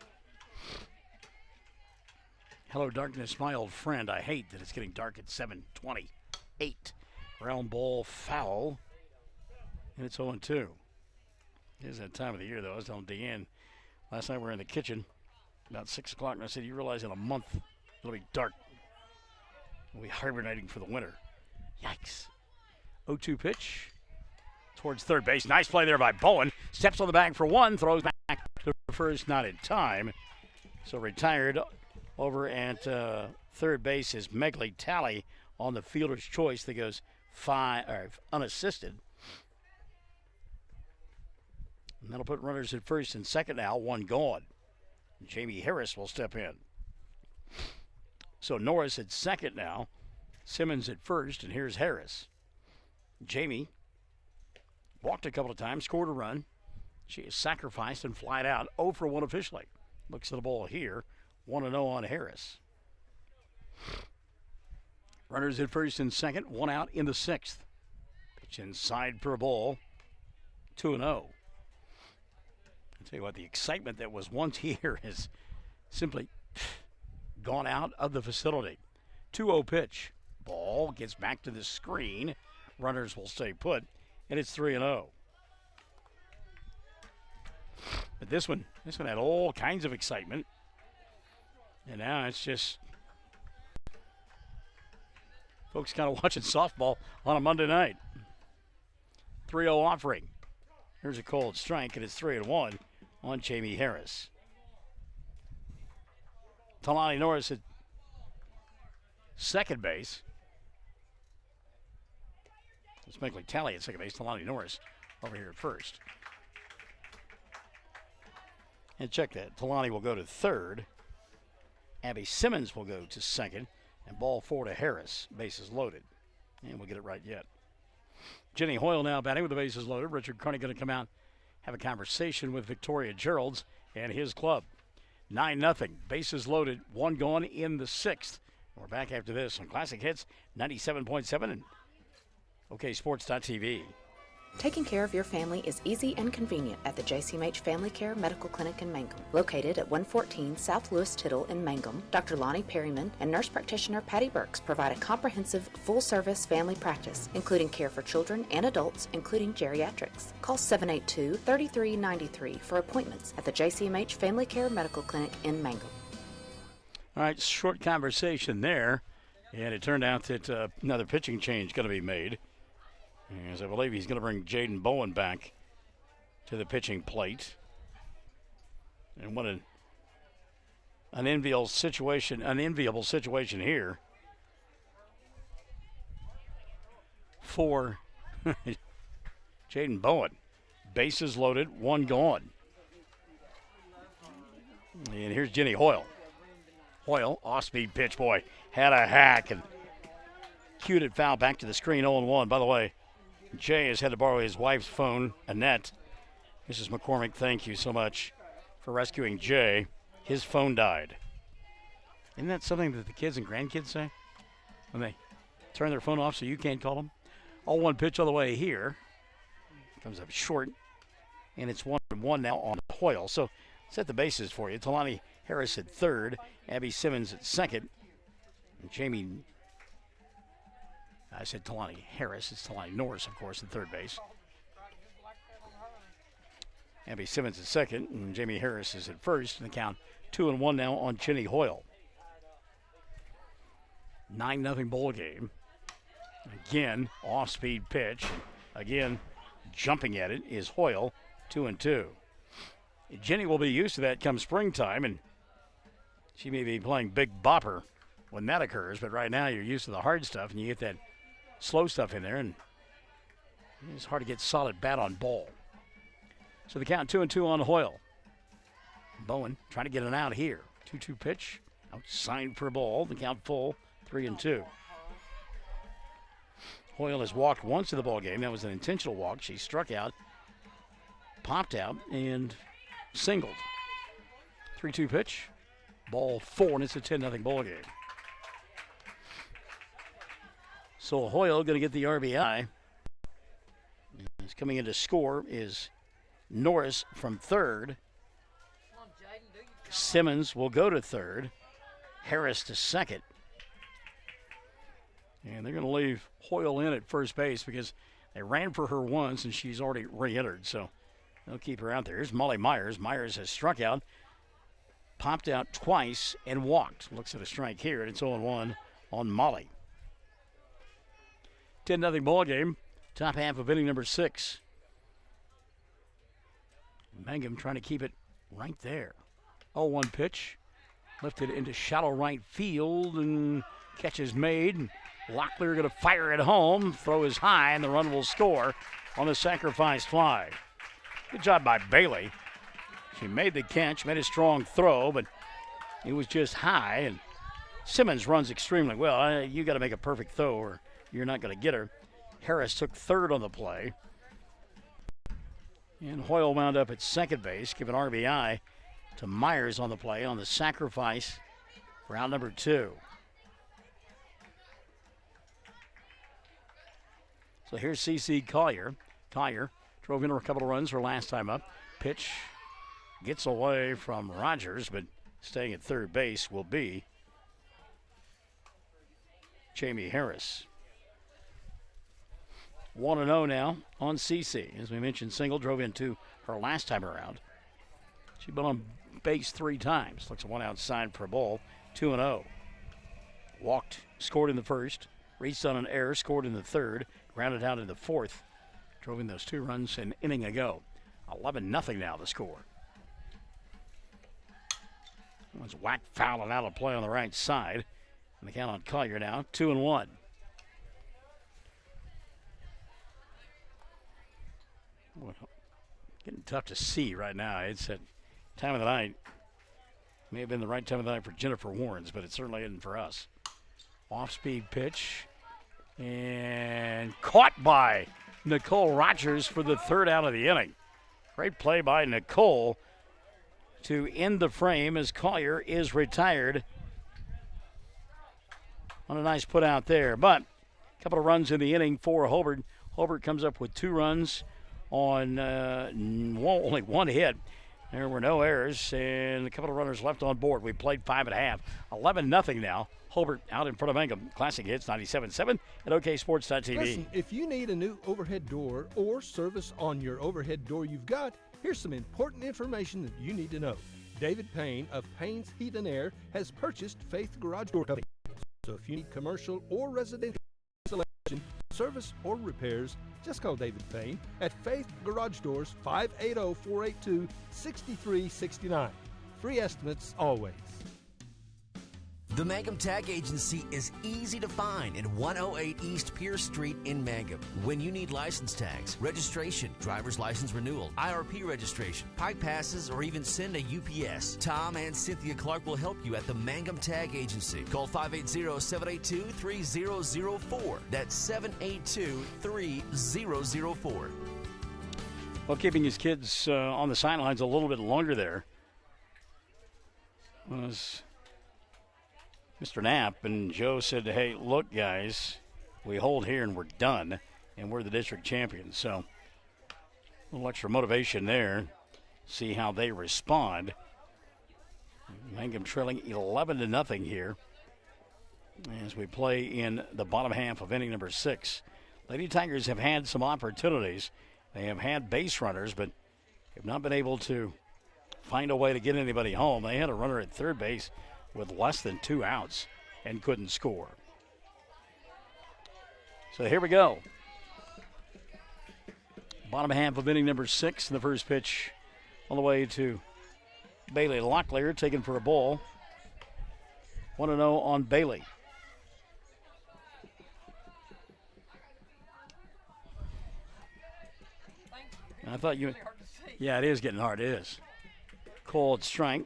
Speaker 13: Hello, darkness, my old friend. I hate that it's getting dark at 7:28. Round ball foul, and it's 0-2. It is that time of the year, though. I was telling Deanne last night we were in the kitchen about 6 o'clock, and I said, you realize in a month it'll be dark. We'll be hibernating for the winter. Yikes. 0-2 pitch towards third base. Nice play there by Bowen. Steps on the bag for 1, throws back to first, not in time. So retired over at third base is Megley Talley on the fielder's choice that goes unassisted. And that'll put runners at first and second now, 1 gone. Jamie Harris will step in. So Norris at second now, Simmons at first, and here's Harris. Jamie walked a couple of times, scored a run. She is sacrificed and flied out, 0 for 1 officially. Looks at the ball here, 1-0 on Harris. Runners at first and second, 1 out in the 6th. Pitch inside for a ball, 2-0. I'll tell you what, the excitement that was once here has simply gone out of the facility. 2-0 pitch. Ball gets back to the screen. Runners will stay put, and it's 3-0. But this one had all kinds of excitement. And now it's just folks kind of watching softball on a Monday night. 3-0 offering. Here's a cold strike, and it's 3-1 on Jamie Harris. Talani Norris at second base. It's Megley Talley at second base. Talani Norris over here at first. And check that. Talani will go to third. Abby Simmons will go to second. And ball 4 to Harris. Bases loaded. And we'll get it right yet. Jenny Hoyle now batting with the bases loaded. Richard Carney going to come out, have a conversation with Victoria Geralds and his club. 9-0. Bases loaded. 1 gone in the 6th. We're back after this on Classic Hits 97.7 and OKSports.tv.
Speaker 12: Taking care of your family is easy and convenient at the JCMH Family Care Medical Clinic in Mangum. Located at 114 South Lewis Tittle in Mangum, Dr. Lonnie Perryman and nurse practitioner Patty Burks provide a comprehensive, full-service family practice, including care for children and adults, including geriatrics. Call 782-3393 for appointments at the JCMH Family Care Medical Clinic in Mangum.
Speaker 13: All right, short conversation there, and it turned out that another pitching change going to be made, as I believe he's going to bring Jaden Bowen back to the pitching plate. And what an unenviable situation here for Jaden Bowen. Bases loaded, one gone. And here's Jenny Hoyle. Hoyle, off-speed pitch, boy, had a hack and cued it foul back to the screen, 0-1. By the way, Jay has had to borrow his wife's phone, Annette. Mrs. McCormick, thank you so much for rescuing Jay. His phone died. Isn't that something that the kids and grandkids say when they turn their phone off so you can't call them? 0-1 pitch on the way here. Comes up short, and it's 1-1 now on Hoyle. So set the bases for you. Talani Harris at third, Abby Simmons at second, and I said Talani Harris. It's Talani Norris, of course, at third base. Abby Simmons at second, and Jamie Harris is at first. And the count 2-1 now on Jenny Hoyle. 9-0 ball game. Again, off-speed pitch. Again, jumping at it is Hoyle, 2-2. Jenny will be used to that come springtime, and she may be playing big bopper when that occurs. But right now, you're used to the hard stuff, and you get that slow stuff in there, and it's hard to get solid bat on ball. So the count 2-2 on Hoyle. Bowen trying to get an out here. 2-2 pitch. Outside for a ball. The count full, 3-2. Hoyle has walked once in the ball game. That was an intentional walk. She struck out, popped out, and singled. 3-2 pitch. Ball 4, and it's a 10-0 ball game. So Hoyle going to get the RBI. He's coming in to score is Norris from third. Simmons will go to third. Harris to second. And they're going to leave Hoyle in at first base because they ran for her once and she's already re-entered. So they'll keep her out there. Here's Molly Myers. Myers has struck out, popped out twice, and walked. Looks at a strike here, and it's 0-1 on Molly. 10-0 ball game. Top half of inning number 6. Mangum trying to keep it right there. 0-1 pitch. Lifted into shallow right field, and catch is made. Locklear going to fire it home. Throw is high, and the run will score on the sacrifice fly. Good job by Bailey. She made the catch, made a strong throw, but it was just high, and Simmons runs extremely well. You got to make a perfect throw or you're not going to get her. Harris took third on the play. And Hoyle wound up at second base, giving RBI to Myers on the play on the sacrifice, round number 2. So here's C.C. Collier. Collier drove in a couple of runs her last time up. Pitch gets away from Rogers, but staying at third base will be Jamie Harris. 1-0 now on CC. As we mentioned, single drove into her last time around. She's been on base 3 times. Looks one outside for a ball. 2-0. Walked, scored in the first. Reached on an error, scored in the third. Grounded out in the fourth. Drove in those 2 runs an inning ago. 11-0 now the score. One's whacked foul and out of play on the right side. And the count on Collier now, 2-1. Well, getting tough to see right now. It's that time of the night. May have been the right time of the night for Jennifer Warrens, but it certainly isn't for us. Off-speed pitch. And caught by Nicole Rogers for the 3rd out of the inning. Great play by Nicole to end the frame as Collier is retired. On a nice put out there, but a couple of runs in the inning for Hobart. Hobart comes up with 2 runs on only 1 hit. There were no errors and a couple of runners left on board. We played 5 1/2. 11-0 now. Hobart out in front of Mangum. Classic Hits 97.7 at OKSports.tv.
Speaker 3: Listen, if you need a new overhead door or service on your overhead door you've got, here's some important information that you need to know. David Payne of Payne's Heat and Air has purchased Faith Garage Door Company. So if you need commercial or residential installation, service, or repairs, just call David Payne at Faith Garage Doors, 580-482-6369. Free estimates always.
Speaker 1: The Mangum Tag Agency is easy to find at 108 East Pierce Street in Mangum. When you need license tags, registration, driver's license renewal, IRP registration, pike passes, or even send a UPS, Tom and Cynthia Clark will help you at the Mangum Tag Agency. Call 580-782-3004. That's 782-3004.
Speaker 13: Well, keeping his kids on the sidelines a little bit longer there was Mr. Knapp, and Joe said, hey, look, guys, we hold here and we're done, and we're the district champions. So a little extra motivation there. See how they respond. Mangum trailing 11-0 here as we play in the bottom half of inning number 6. Lady Tigers have had some opportunities. They have had base runners, but have not been able to find a way to get anybody home. They had a runner at third base with less than 2 outs and couldn't score. So here we go. Bottom half of inning number 6, and the first pitch on the way to Bailey Locklear, taken for a ball. 1-0 on Bailey. I thought you... Yeah, it is getting hard. It is. Cold strike.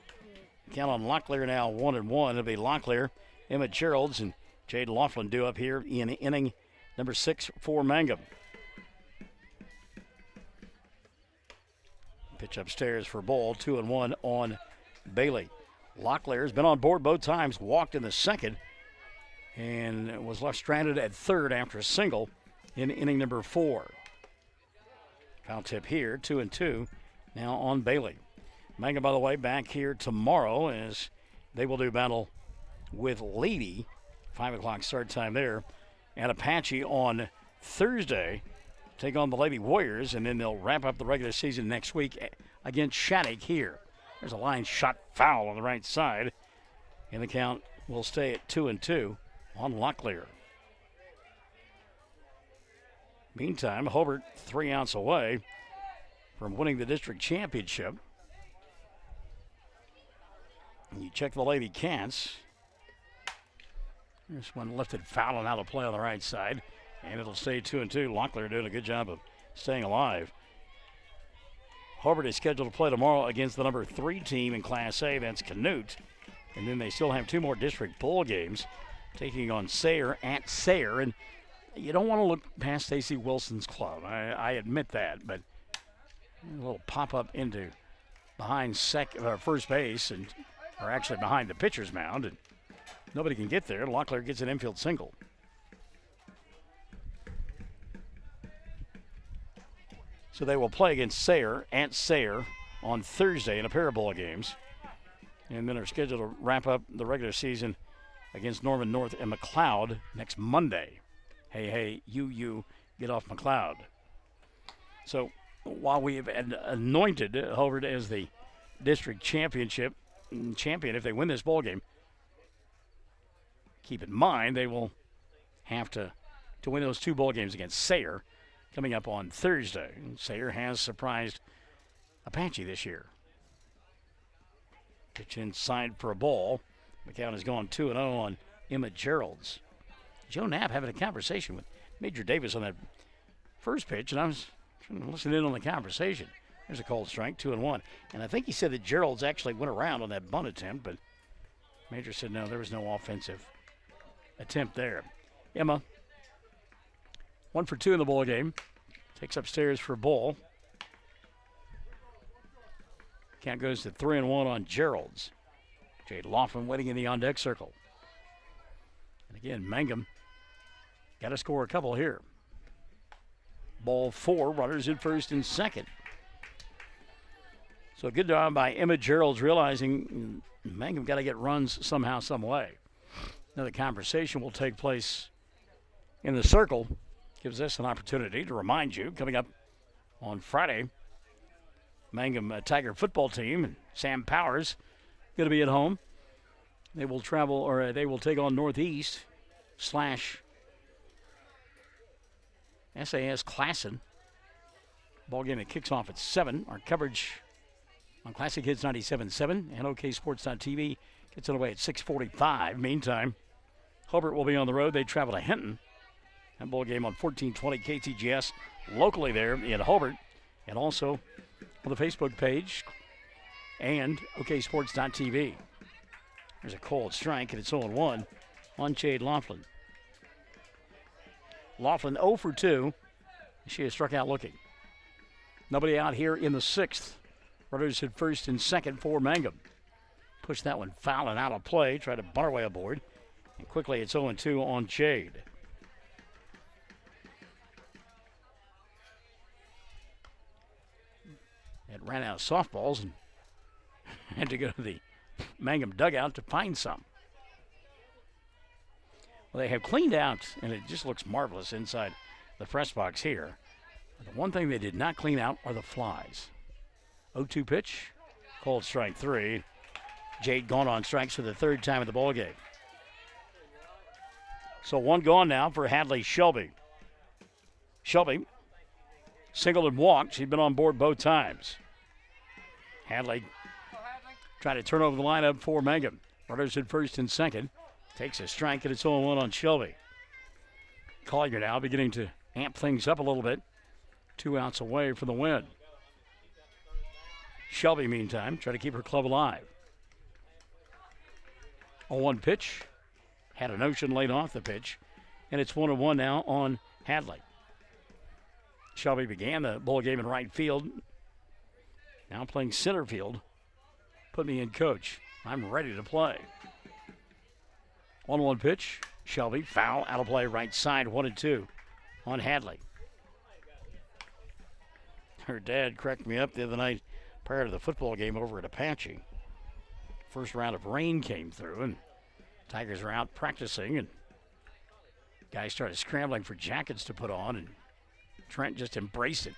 Speaker 13: Count on Locklear now 1-1. It'll be Locklear, Emmett Geralds, and Jade Laughlin due up here in inning number 6 for Mangum. Pitch upstairs for ball, 2-1 on Bailey. Locklear has been on board both times, walked in the second, and was left stranded at third after a single in inning number 4. Foul tip here, 2-2 now on Bailey. Mangum, by the way, back here tomorrow as they will do battle with Lady. 5 o'clock start time there. And Apache on Thursday take on the Lady Warriors, and then they'll wrap up the regular season next week against Shattuck here. There's a line shot foul on the right side, and the count will stay at 2-2 on Locklear. Meantime, Hobart 3 outs away from winning the district championship. And you check the Lady Cats. This one lifted foul and out of play on the right side, and it'll stay 2-2. Locklear doing a good job of staying alive. Hobart is scheduled to play tomorrow against the number 3 team in Class A. That's Canute. And then they still have 2 more district bowl games, taking on Sayre at Sayre. And you don't want to look past Stacey Wilson's club. I admit that, but a little pop-up into behind first base, or actually behind the pitcher's mound, and nobody can get there. Locklear gets an infield single. So they will play against Sayre at Sayre on Thursday in a pair of bowl games, and then are scheduled to wrap up the regular season against Norman North and McLeod next Monday. Hey, you get off McLeod. So while we have anointed Hobart as the district champion if they win this ball game, keep in mind they will have to win those 2 bowl games against Sayre coming up on Thursday. Sayre has surprised Apache this year. Pitch inside for a ball. The count has gone 2-0 on Emmett Geralds. Joe Knapp having a conversation with Major Davis on that first pitch, and I was trying to listen in on the conversation. There's a cold strike, 2-1. And I think he said that Geralds actually went around on that bunt attempt, but Major said no, there was no offensive attempt there. Emma, 1 for 2 in the ball game. Takes upstairs for a ball. Count goes to 3-1 on Geralds. Jade Laughlin waiting in the on-deck circle. And again, Mangum got to score a couple here. Ball 4, runners at first and second. So a good job by Emma Gerald's realizing Mangum got to get runs somehow, some way. Another conversation will take place in the circle. Gives us an opportunity to remind you, coming up on Friday, Mangum Tiger football team and Sam Powers going to be at home. They will travel, or they will take on Northeast / SAS Classen. Ball game that kicks off at 7. Our coverage on Classic Hits 97.7 and OKSports.tv gets underway at 6:45. Meantime, Hobart will be on the road. They travel to Hinton. That ball game on 1420 KTGS locally there in Hobart, and also on the Facebook page and OKSports.tv. There's a cold strike, and it's 0-1 on Jade Laughlin. Laughlin 0 for 2. She has struck out looking. Nobody out here in the 6th. Runners at first and second for Mangum. Push that one foul and out of play. Try to bunt her way aboard. And quickly it's 0-2 on Jade. It ran out of softballs and had to go to the Mangum dugout to find some. Well, they have cleaned out, and it just looks marvelous inside the press box here. But the one thing they did not clean out are the flies. 0-2 pitch, cold strike 3. Jade gone on strikes for the 3rd time in the ballgame. So one gone now for Hadley Shelby. Shelby singled and walked. She's been on board both times. Hadley trying to turn over the lineup for Mangum. Runners at first and second. Takes a strike, and it's 0-1 on Shelby. Collier now beginning to amp things up a little bit. 2 outs away from the win. Shelby, meantime, trying to keep her club alive. 0-1 pitch. Had a notion late off the pitch. And it's 1-1 now on Hadley. Shelby began the ball game in right field. Now playing center field. Put me in, coach. I'm ready to play. 1-1 pitch. Shelby, foul, out of play, right side, 1-2 on Hadley. Her dad cracked me up the other night prior to the football game over at Apache. First round of rain came through, and Tigers were out practicing, and guys started scrambling for jackets to put on, and Trent just embraced it.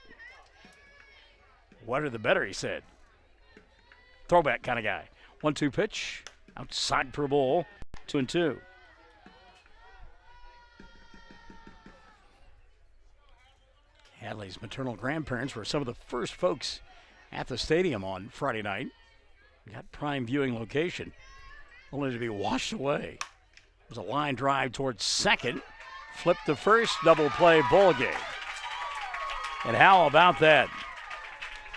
Speaker 13: Wetter the better, he said. Throwback kind of guy. 1-2 pitch, outside for a ball, 2-2. Hadley's maternal grandparents were some of the first folks at the stadium on Friday night. Got prime viewing location, only to be washed away. It was a line drive towards second, flipped to first, double play ball game. And how about that?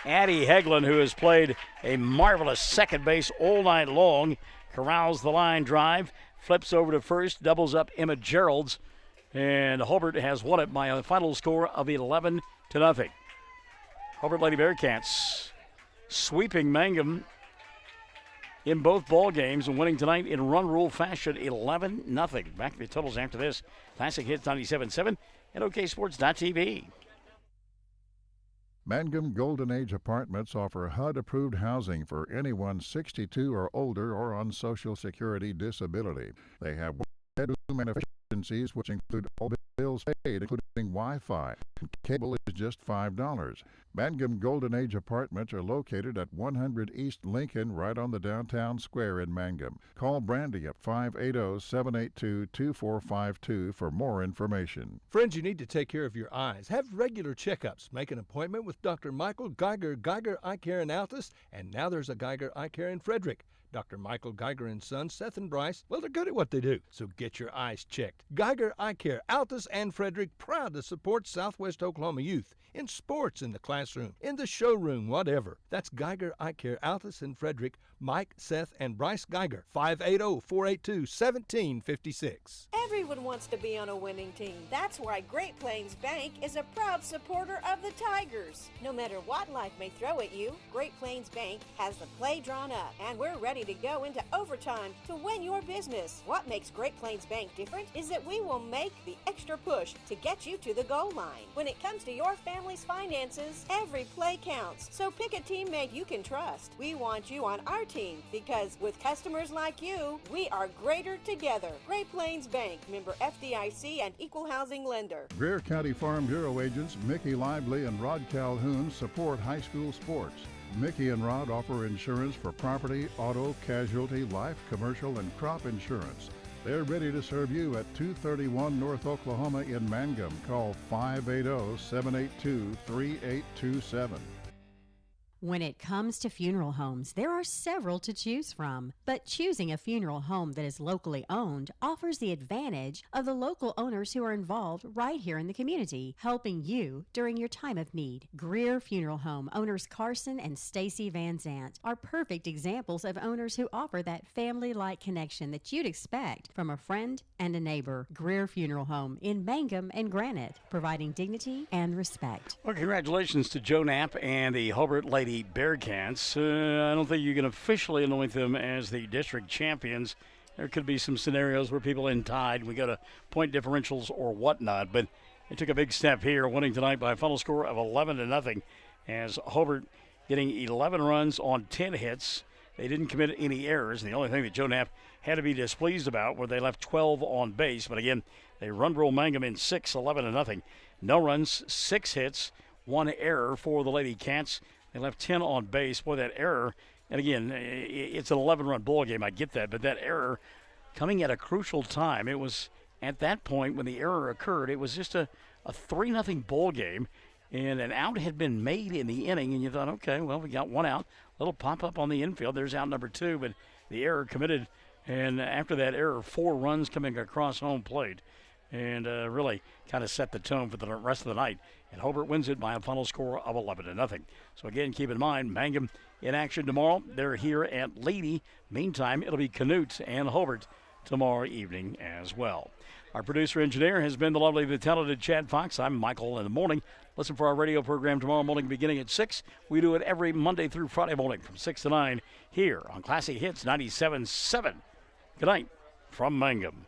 Speaker 13: Addie Heglin, who has played a marvelous second base all night long, corrals the line drive, flips over to first, doubles up Emma Gerald's, and Hobart has won it by a final score of 11-0. Hobart Lady Bearcats sweeping Mangum in both ball games and winning tonight in run rule fashion, 11-0. Back to the totals after this. Classic Hits 97.7 and OKSports.tv.
Speaker 2: Mangum Golden Age Apartments offer HUD-approved housing for anyone 62 or older or on Social Security disability. They have one-bedroom and efficiencies which include all bills paid, including Wi-Fi. Cable is just $5. Mangum Golden Age Apartments are located at 100 East Lincoln, right on the downtown square in Mangum. Call Brandy at 580-782-2452 for more information.
Speaker 3: Friends, you need to take care of your eyes. Have regular checkups. Make an appointment with Dr. Michael Geiger, Geiger Eye Care in Altus, and now there's a Geiger Eye Care in Frederick. Dr. Michael Geiger and Sons, Seth and Bryce, well, they're good at what they do, so get your eyes checked. Geiger Eye Care, Altus and Frederick, proud to support Southwest Oklahoma youth in sports, in the classroom, in the showroom, whatever. That's Geiger Eye Care, Altus and Frederick, Mike, Seth, and Bryce Geiger, 580-482-1756.
Speaker 4: Everyone wants to be on a winning team. That's why Great Plains Bank is a proud supporter of the Tigers. No matter what life may throw at you, Great Plains Bank has the play drawn up, and we're ready to go into overtime to win your business. What makes Great Plains Bank different is that we will make the extra push to get you to the goal line. When it comes to your family's finances, every play counts. So pick a teammate you can trust. We want you on our team because with customers like you, we are greater together. Great Plains Bank, member FDIC and equal housing lender.
Speaker 2: Greer County Farm Bureau agents Mickey Lively and Rod Calhoun support high school sports. Mickey and Rod offer insurance for property, auto, casualty, life, commercial, and crop insurance. They're ready to serve you at 231 North Oklahoma in Mangum. Call 580-782-3827.
Speaker 5: When it comes to funeral homes, there are several to choose from, but choosing a funeral home that is locally owned offers the advantage of the local owners who are involved right here in the community, helping you during your time of need. Greer Funeral Home owners Carson and Stacy Van Zant are perfect examples of owners who offer that family-like connection that you'd expect from a friend and a neighbor. Greer Funeral Home in Mangum and Granite, providing dignity and respect.
Speaker 13: Well, congratulations to Joe Knapp and the Hobart Lady Bearcats. I don't think you can officially anoint them as the district champions. There could be some scenarios where people in tied, we go to point differentials or whatnot, but they took a big step here, winning tonight by a final score of 11-0, as Hobart getting 11 runs on 10 hits. They didn't commit any errors. The only thing that Joe Knapp had to be displeased about were they left 12 on base, but again, they run rule Mangum in 6, 11-0. No runs, 6 hits, 1 error for the Lady Cats. They left 10 on base. Boy, that error, and again, it's an 11-run ball game, I get that, but that error coming at a crucial time. It was at that point when the error occurred, it was just a 3-0 ball game, and an out had been made in the inning, and you thought, okay, well, we got 1 out. Little pop-up on the infield. There's out number 2, but the error committed, and after that error, 4 runs coming across home plate, and really kind of set the tone for the rest of the night. And Hobart wins it by a final score of 11-0. So again, keep in mind, Mangum in action tomorrow. They're here at Lady. Meantime, it'll be Canute and Hobart tomorrow evening as well. Our producer-engineer has been the lovely, the talented Chad Fox. I'm Michael in the morning. Listen for our radio program tomorrow morning beginning at 6. We do it every Monday through Friday morning from 6 to 9 here on Classic Hits 97.7. Good night from Mangum.